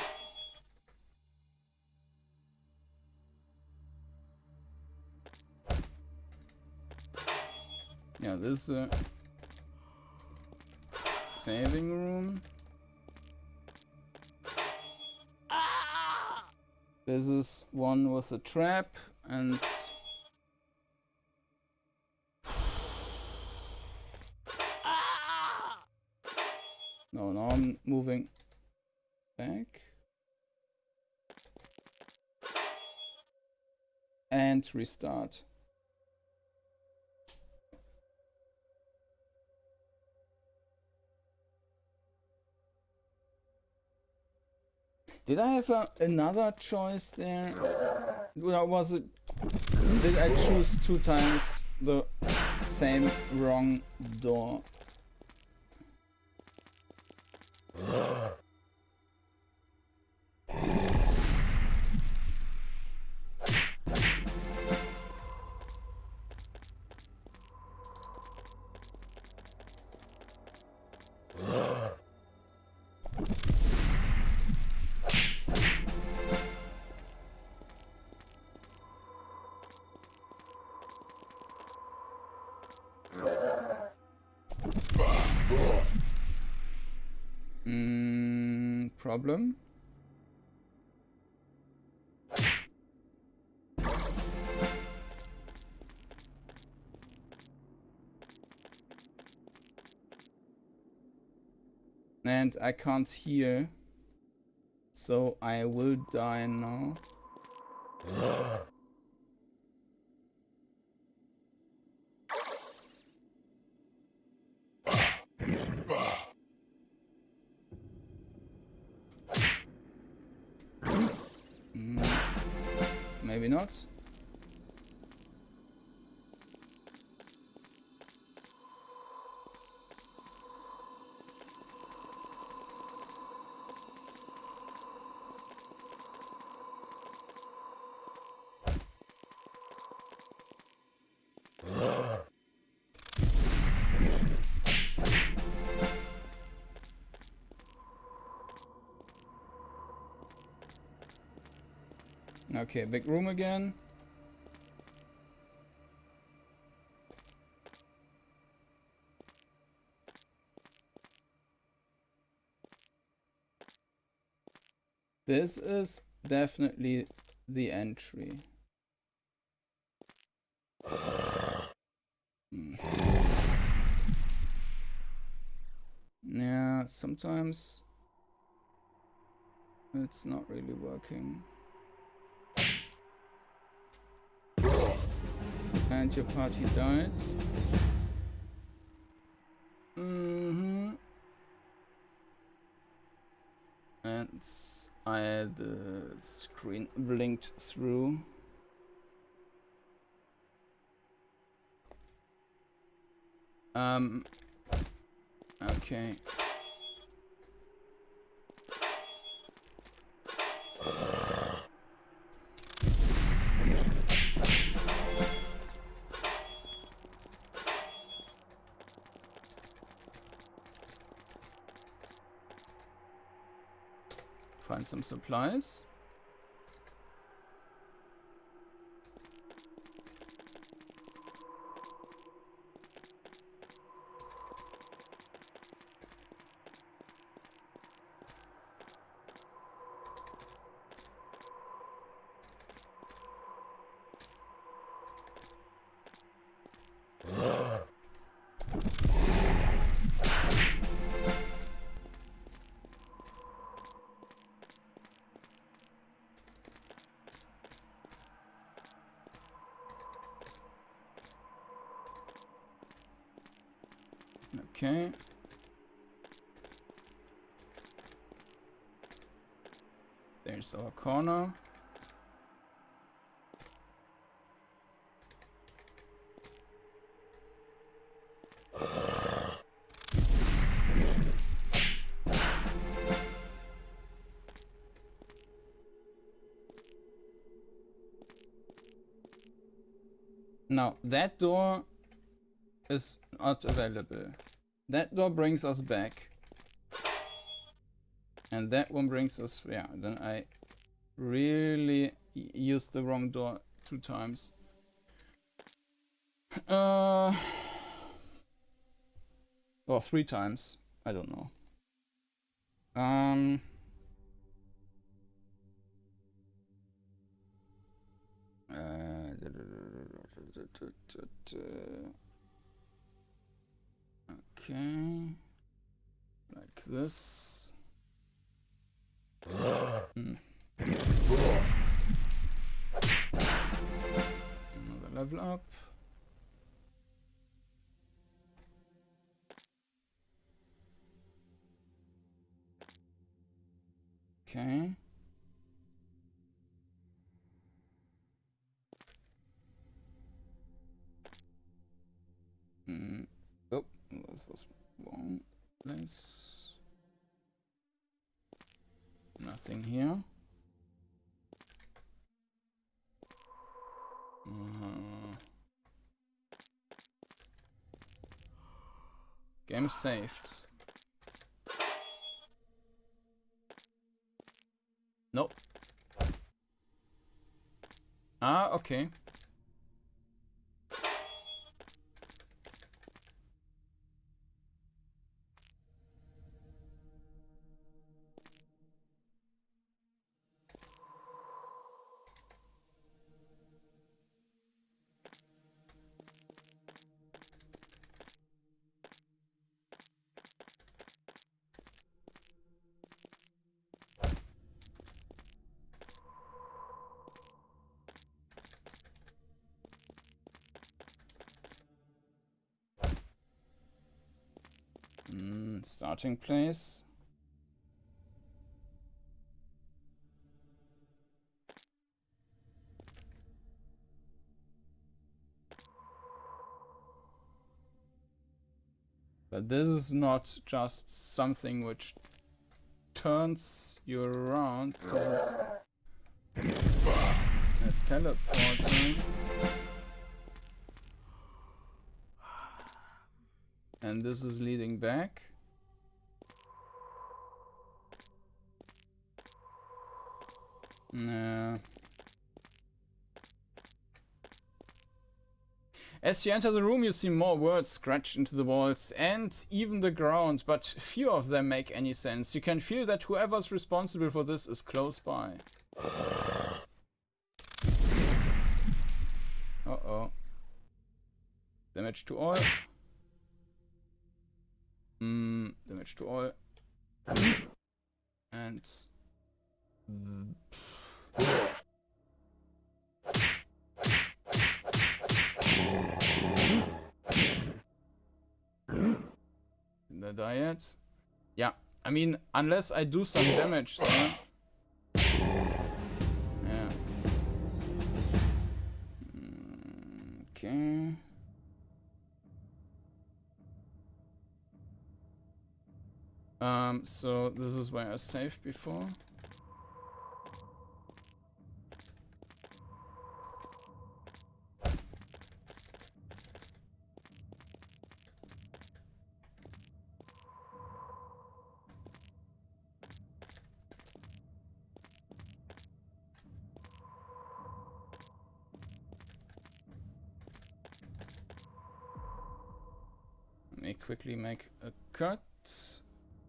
Yeah, this is a saving room. This is one with a trap and no, now I'm moving back and restart. Did I have another choice there? Or was it... Did I choose 2 times the same wrong door? Problem. And I can't heal, so I will die now. Maybe not. Okay, big room again. This is definitely the entry. Yeah, sometimes it's not really working. And your party died. And the screen blinked through. Okay. Find some supplies. Okay. There's our corner. Now, that door is not available. That door brings us back. And that one brings us... Yeah, then I really used the wrong door 2 times. Or 3 times. I don't know. Okay. Like this. Another level up. Okay. Oh, this was wrong place. Nothing here. Game saved. Nope. Ah, okay. Starting place. But this is not just something which turns you around. This is a teleporter. And this is leading back. Nah. As you enter the room, you see more words scratched into the walls and even the ground, but few of them make any sense. You can feel that whoever's responsible for this is close by. Uh-oh. Damage to all. Damage to all. And... Did I die yet? Yeah, I mean, unless I do some damage there. Yeah. Okay. So this is where I saved before. Let me quickly make a cut.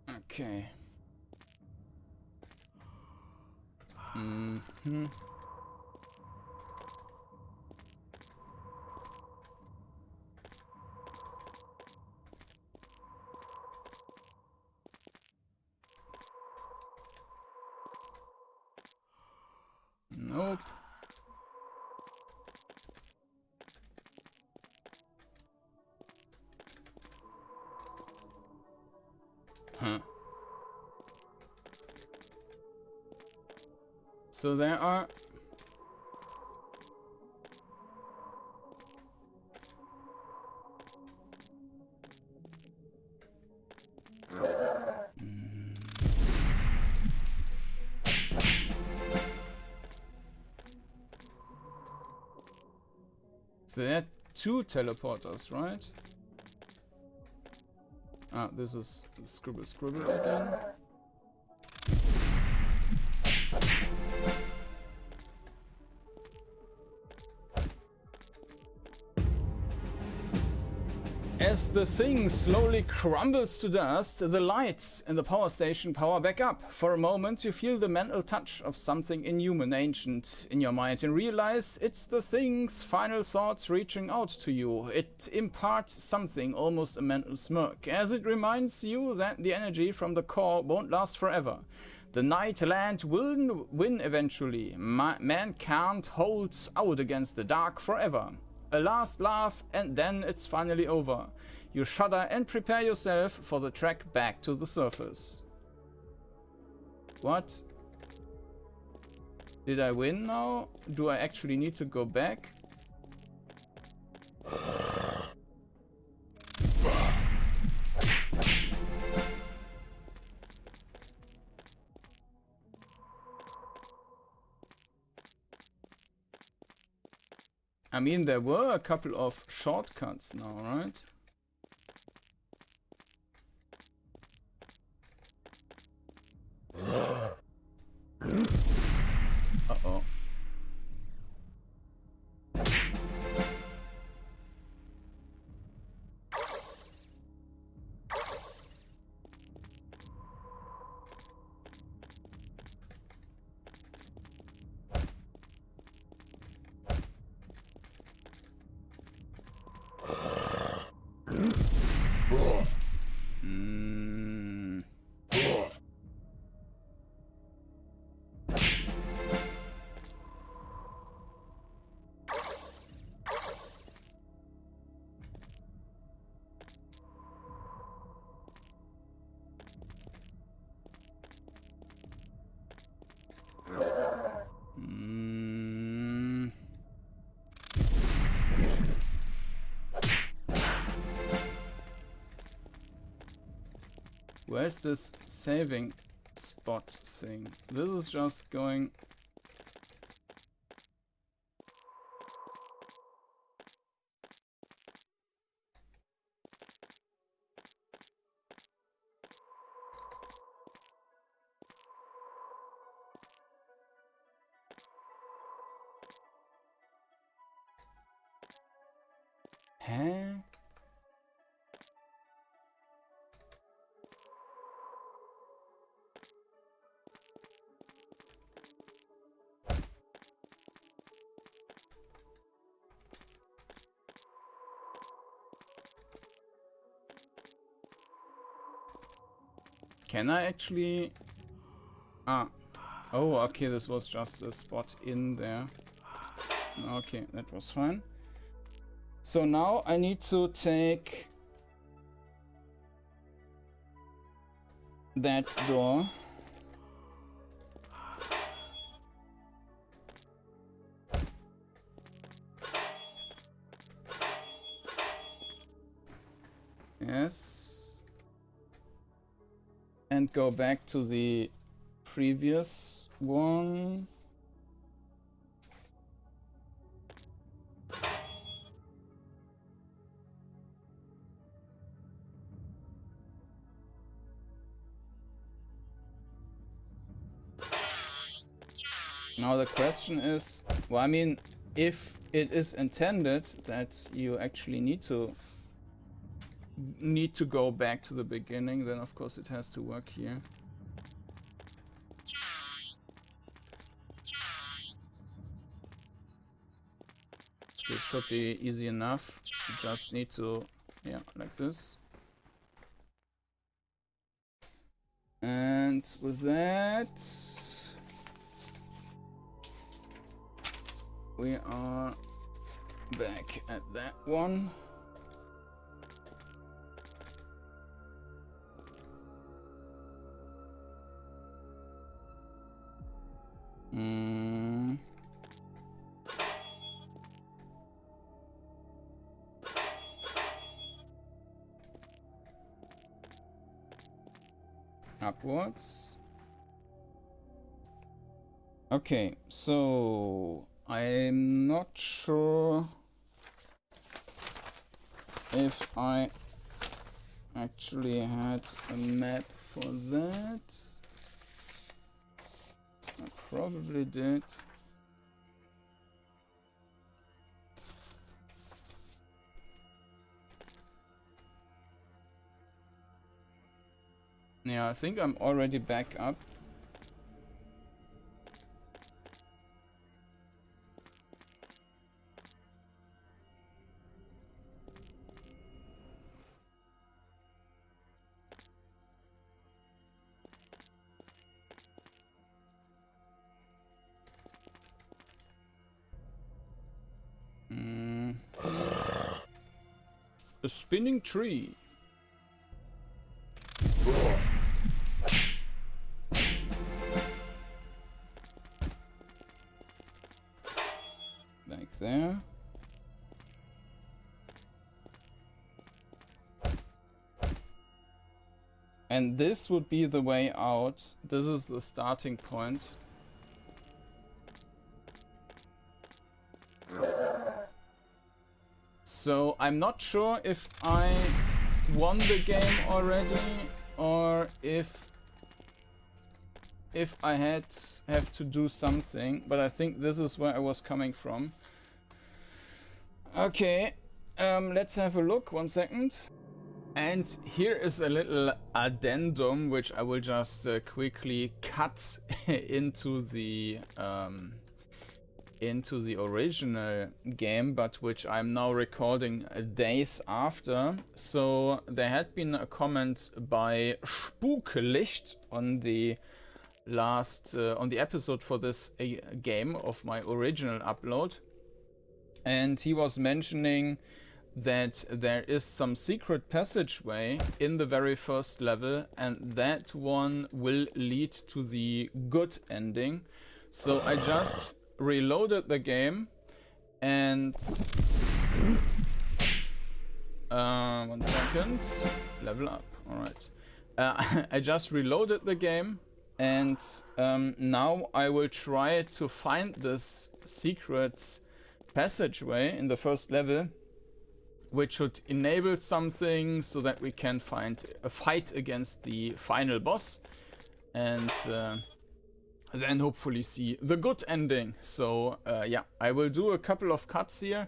Okay. Nope. Huh. So there are... So there are two teleporters, right? Ah, this is scribble again. As the thing slowly crumbles to dust, the lights in the power station power back up. For a moment, you feel the mental touch of something inhuman, ancient in your mind, and realize it's the thing's final thoughts reaching out to you. It imparts something, almost a mental smirk, as it reminds you that the energy from the core won't last forever. The night land will win eventually. Man can't hold out against the dark forever. A last laugh, and then it's finally over. You shudder and prepare yourself for the trek back to the surface. What? Did I win now? Do I actually need to go back? I mean, there were a couple of shortcuts now, right? Uh-oh. Where's this saving spot thing? This is just going... Huh? Can I actually... Ah. Oh, okay, this was just a spot in there. Okay, that was fine. So now I need to take that door. Yes. And go back to the previous one. Now the question is, well, I mean, if it is intended that you actually need to go back to the beginning, then of course it has to work here. This should be easy enough. You just need to, yeah, like this. And with that, we are back at that one. Upwards. Okay, so I'm not sure if I actually had a map for that. I probably did. Yeah, I think I'm already back up. A spinning tree. Like there. And this would be the way out. This is the starting point. So I'm not sure if I won the game already or if I have to do something, but I think this is where I was coming from. Okay, let's have a look, 1 second. And here is a little addendum which I will just quickly cut into the original game, but which I'm now recording days after. So there had been a comment by Spuklicht on the last on the episode for this game of my original upload, and he was mentioning that there is some secret passageway in the very first level, and that one will lead to the good ending. So I just reloaded the game and 1 second, level up. All right, I just reloaded the game, and now I will try to find this secret passageway in the first level, which should enable something so that we can find a fight against the final boss, and then hopefully see the good ending. So yeah, I will do a couple of cuts here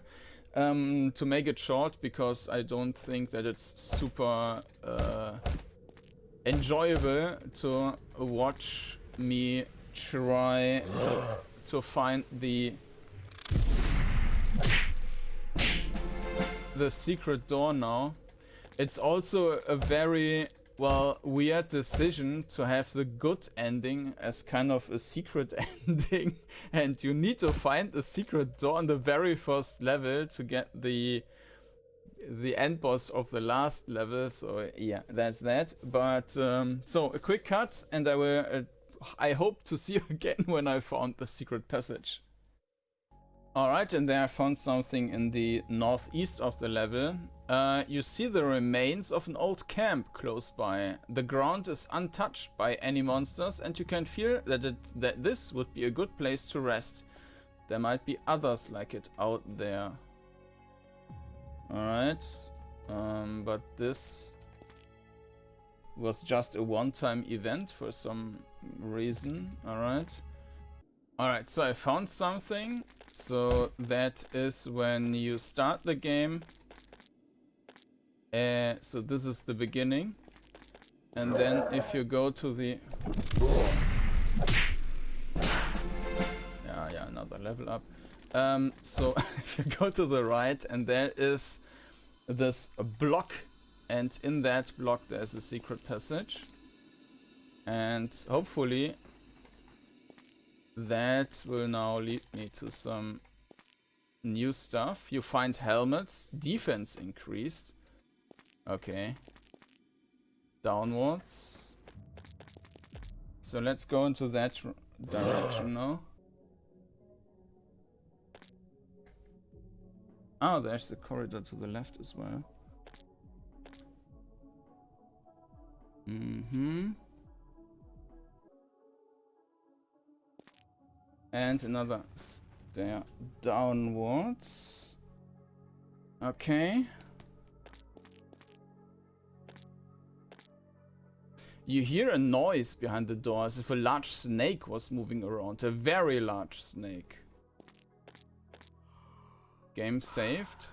to make it short, because I don't think that it's super enjoyable to watch me try to find the secret door now. It's also a very, well, weird decision to have the good ending as kind of a secret ending, and you need to find the secret door on the very first level to get the end boss of the last level. So yeah, that's that. But so a quick cut, and I hope to see you again when I found the secret passage. Alright, and there I found something in the northeast of the level. You see the remains of an old camp close by. The ground is untouched by any monsters, and you can feel that this would be a good place to rest. There might be others like it out there. Alright, but this was just a one-time event for some reason. Alright, so I found something. So that is when you start the game. So this is the beginning. And then if you go to the... Yeah, another level up. So if you go to the right, and there is this block, and in that block there's a secret passage, and hopefully that will now lead me to some new stuff. You find helmets, defense increased. Okay, downwards. So let's go into that direction now. Oh, there's the corridor to the left as well. And another stair downwards. Okay. You hear a noise behind the door as if a large snake was moving around. A very large snake. Game saved.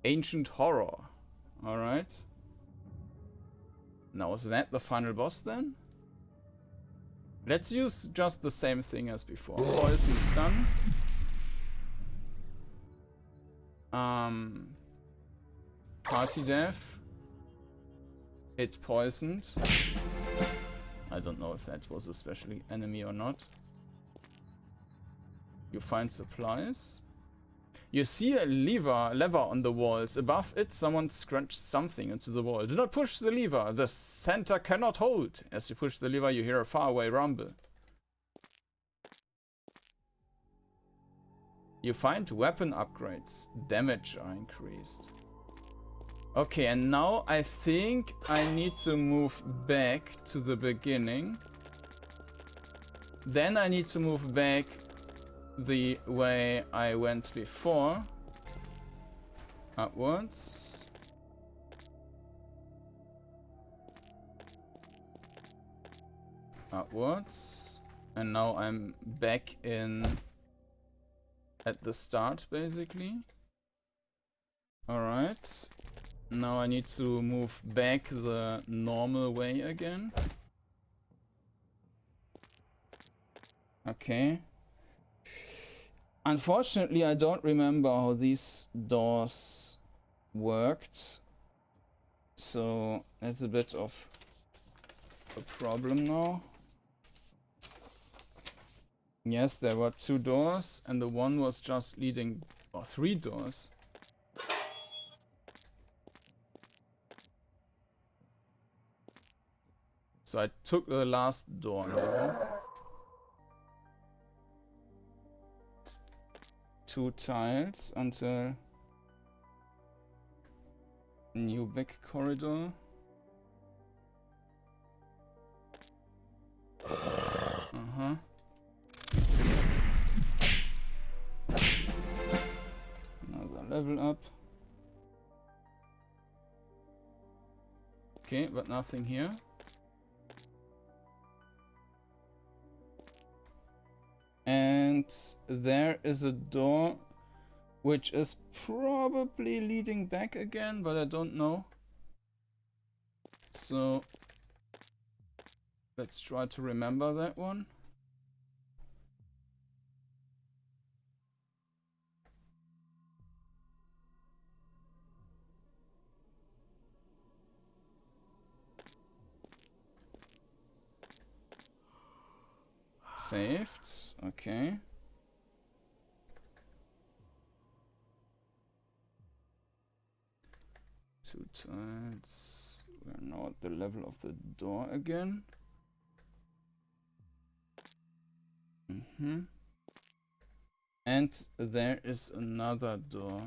Ancient horror. Alright. Now is that the final boss then? Let's use just the same thing as before. Poison stun. Party death. It poisoned. I don't know if that was a special enemy or not. You find supplies. You see a lever on the walls. Above it, someone scrunched something into the wall. Do not push the lever. The center cannot hold. As you push the lever, you hear a faraway rumble. You find weapon upgrades. Damage are increased. Okay, and now I think I need to move back to the beginning. Then I need to move back the way I went before. Upwards. Upwards. And now I'm back in at the start, basically. Alright. Now I need to move back the normal way again. Okay. Unfortunately, I don't remember how these doors worked. So that's a bit of a problem now. Yes, there were 2 doors, and the one was just leading... or 3 doors. So I took the last door now. 2 tiles until new big corridor. level up. Okay, but nothing here. And there is a door which is probably leading back again, but I don't know. So let's try to remember that one. Saved. Okay. Two tiles. We're now at the level of the door again. And there is another door.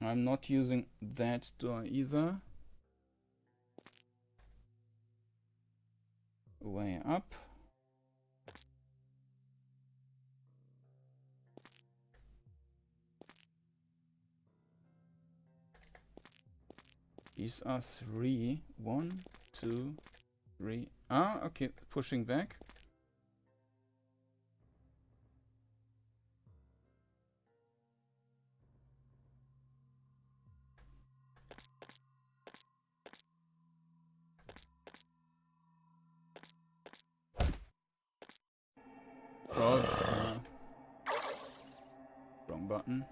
I'm not using that door either. Way up. These are 3. 1, 2, 3. Ah, okay, pushing back. Wrong button.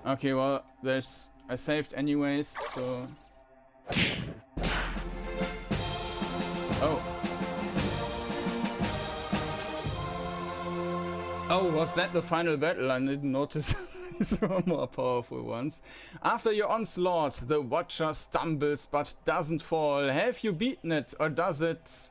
Okay, well, I saved anyways, so... Oh. Oh, was that the final battle? I didn't notice. These were more powerful ones. After your onslaught, the Watcher stumbles but doesn't fall. Have you beaten it, or does it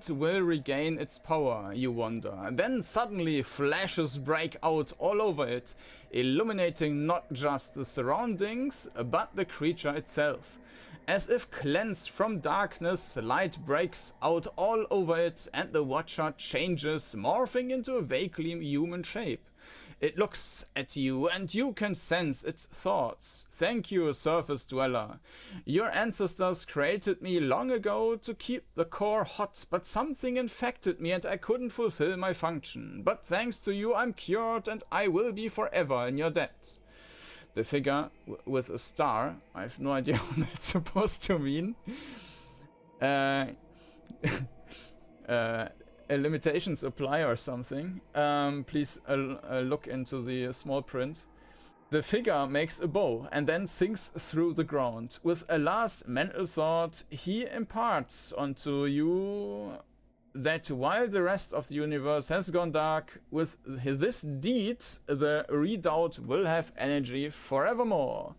will regain its power, you wonder. Then suddenly flashes break out all over it, illuminating not just the surroundings, but the creature itself. As if cleansed from darkness, light breaks out all over it, and the Watcher changes, morphing into a vaguely human shape. It looks at you, and you can sense its thoughts. Thank you, Surface Dweller. Your ancestors created me long ago to keep the core hot, but something infected me and I couldn't fulfill my function. But thanks to you, I'm cured, and I will be forever in your depths. The figure with a star, I have no idea what that's supposed to mean. Limitations apply or something. Please look into the small print. The figure makes a bow and then sinks through the ground. With a last mental thought, he imparts onto you that while the rest of the universe has gone dark, with this deed, the redoubt will have energy forevermore.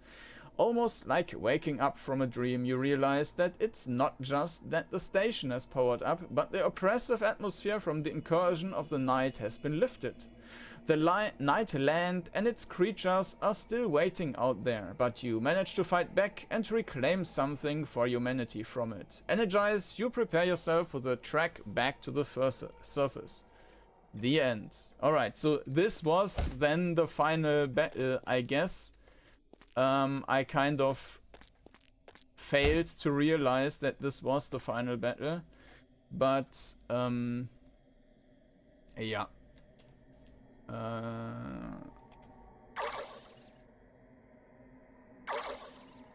Almost like waking up from a dream, you realize that it's not just that the station has powered up, but the oppressive atmosphere from the incursion of the night has been lifted. The night land and its creatures are still waiting out there, but you manage to fight back and reclaim something for humanity from it. Energized, you prepare yourself for the trek back to the surface. The end. Alright, so this was then the final battle, I guess. I kind of failed to realize that this was the final battle, but yeah.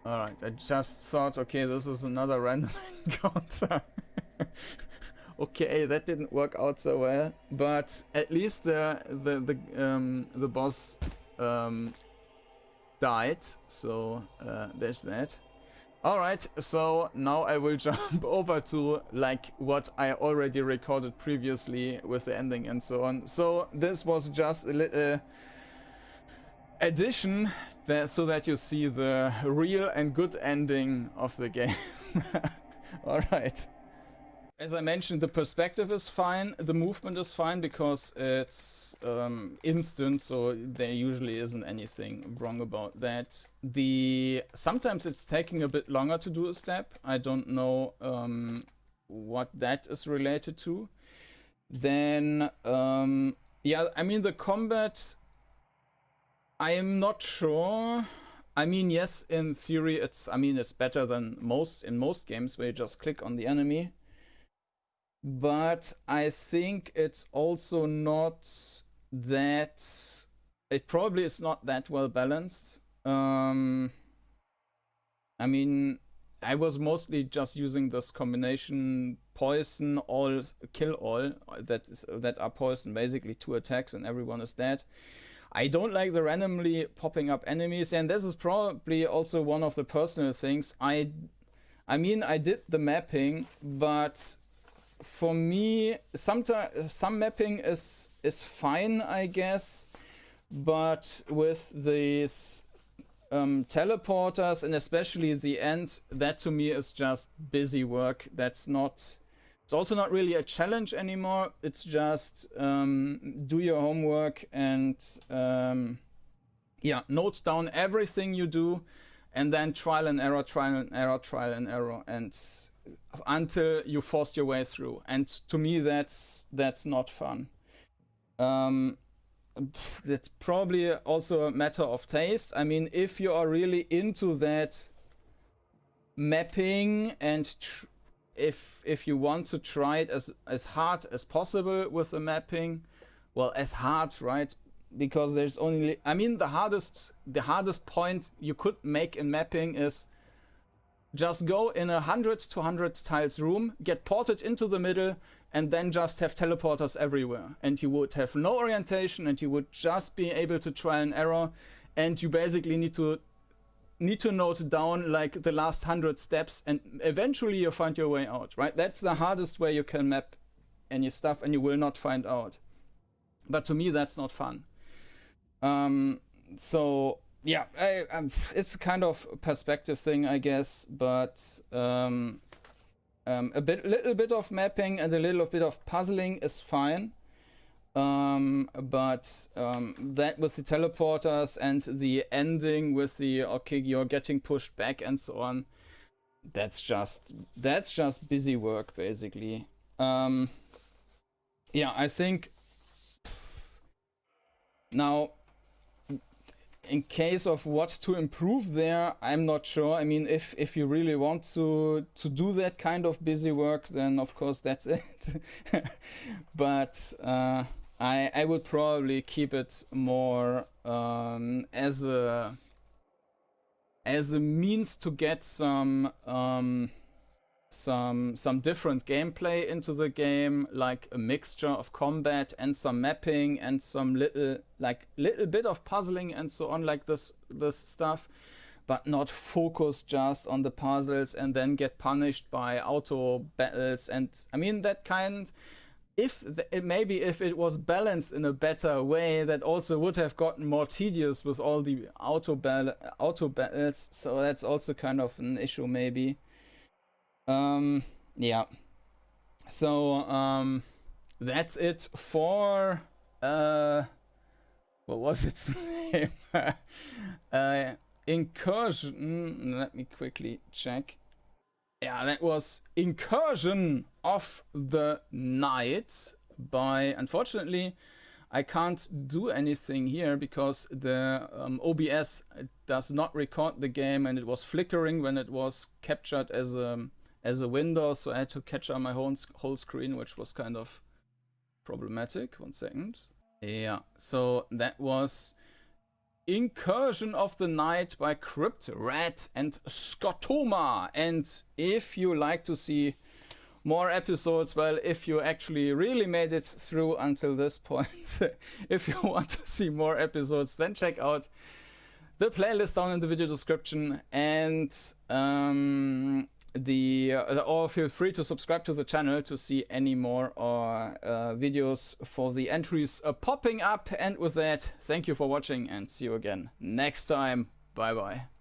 Alright, I just thought, okay, this is another random encounter. Okay, that didn't work out so well, but at least the boss died, so there's that. Alright, so now I will jump over to like what I already recorded previously with the ending and so on. So this was just a little addition there so that you see the real and good ending of the game. Alright. As I mentioned, the perspective is fine, the movement is fine because it's instant, so there usually isn't anything wrong about that. Sometimes it's taking a bit longer to do a step. I don't know what that is related to. Then, yeah, I mean, the combat, I am not sure. I mean, yes, in theory, it's better than in most games where you just click on the enemy. But I think it's also not that... It probably is not that well balanced. I mean, I was mostly just using this combination poison, all, kill all, that are poison, basically 2 attacks and everyone is dead. I don't like the randomly popping up enemies, and this is probably also one of the personal things. I mean, I did the mapping, but for me, some mapping is fine, I guess, but with these teleporters and especially the end, that to me is just busy work. It's also not really a challenge anymore. It's just do your homework and yeah, note down everything you do, and then trial and error, and until you forced your way through. And to me, that's not fun. That's probably also a matter of taste. I mean, if you are really into that mapping and if you want to try it as hard as possible with the mapping, well, as hard, right? Because there's only, I mean, the hardest point you could make in mapping is just go in 100 to 100 tiles room, get ported into the middle, and then just have teleporters everywhere. And you would have no orientation, and you would just be able to try and error, and you basically need to note down like the last 100 steps, and eventually you find your way out, right? That's the hardest way you can map any stuff, and you will not find out. But to me, that's not fun. So yeah, it's kind of a perspective thing, I guess, but little bit of mapping and a little bit of puzzling is fine. But that with the teleporters and the ending with the okay, you're getting pushed back and so on, that's just busy work, basically. Yeah, I think now, in case of what to improve there, I'm not sure. I mean, if you really want to do that kind of busy work, then of course that's it. But I would probably keep it more as a means to get some different gameplay into the game, like a mixture of combat and some mapping and some little bit of puzzling and so on, like this stuff, but not focus just on the puzzles and then get punished by auto battles. And I mean, that kind, maybe if it was balanced in a better way, that also would have gotten more tedious with all the auto battles. So that's also kind of an issue, maybe. Yeah. So that's it for what was its name? Incursion. Let me quickly check. Yeah, that was Incursion of the Night by, unfortunately, I can't do anything here because the OBS does not record the game, and it was flickering when it was captured as a window, so I had to capture my whole screen, which was kind of problematic. 1 second. Yeah, so that was Incursion of the Night by CryptRat and Scotoma. And if you like to see more episodes, well, if you actually really made it through until this point, if you want to see more episodes, then check out the playlist down in the video description, and or feel free to subscribe to the channel to see any more videos for the entries popping up. And with that, thank you for watching and see you again next time. Bye bye.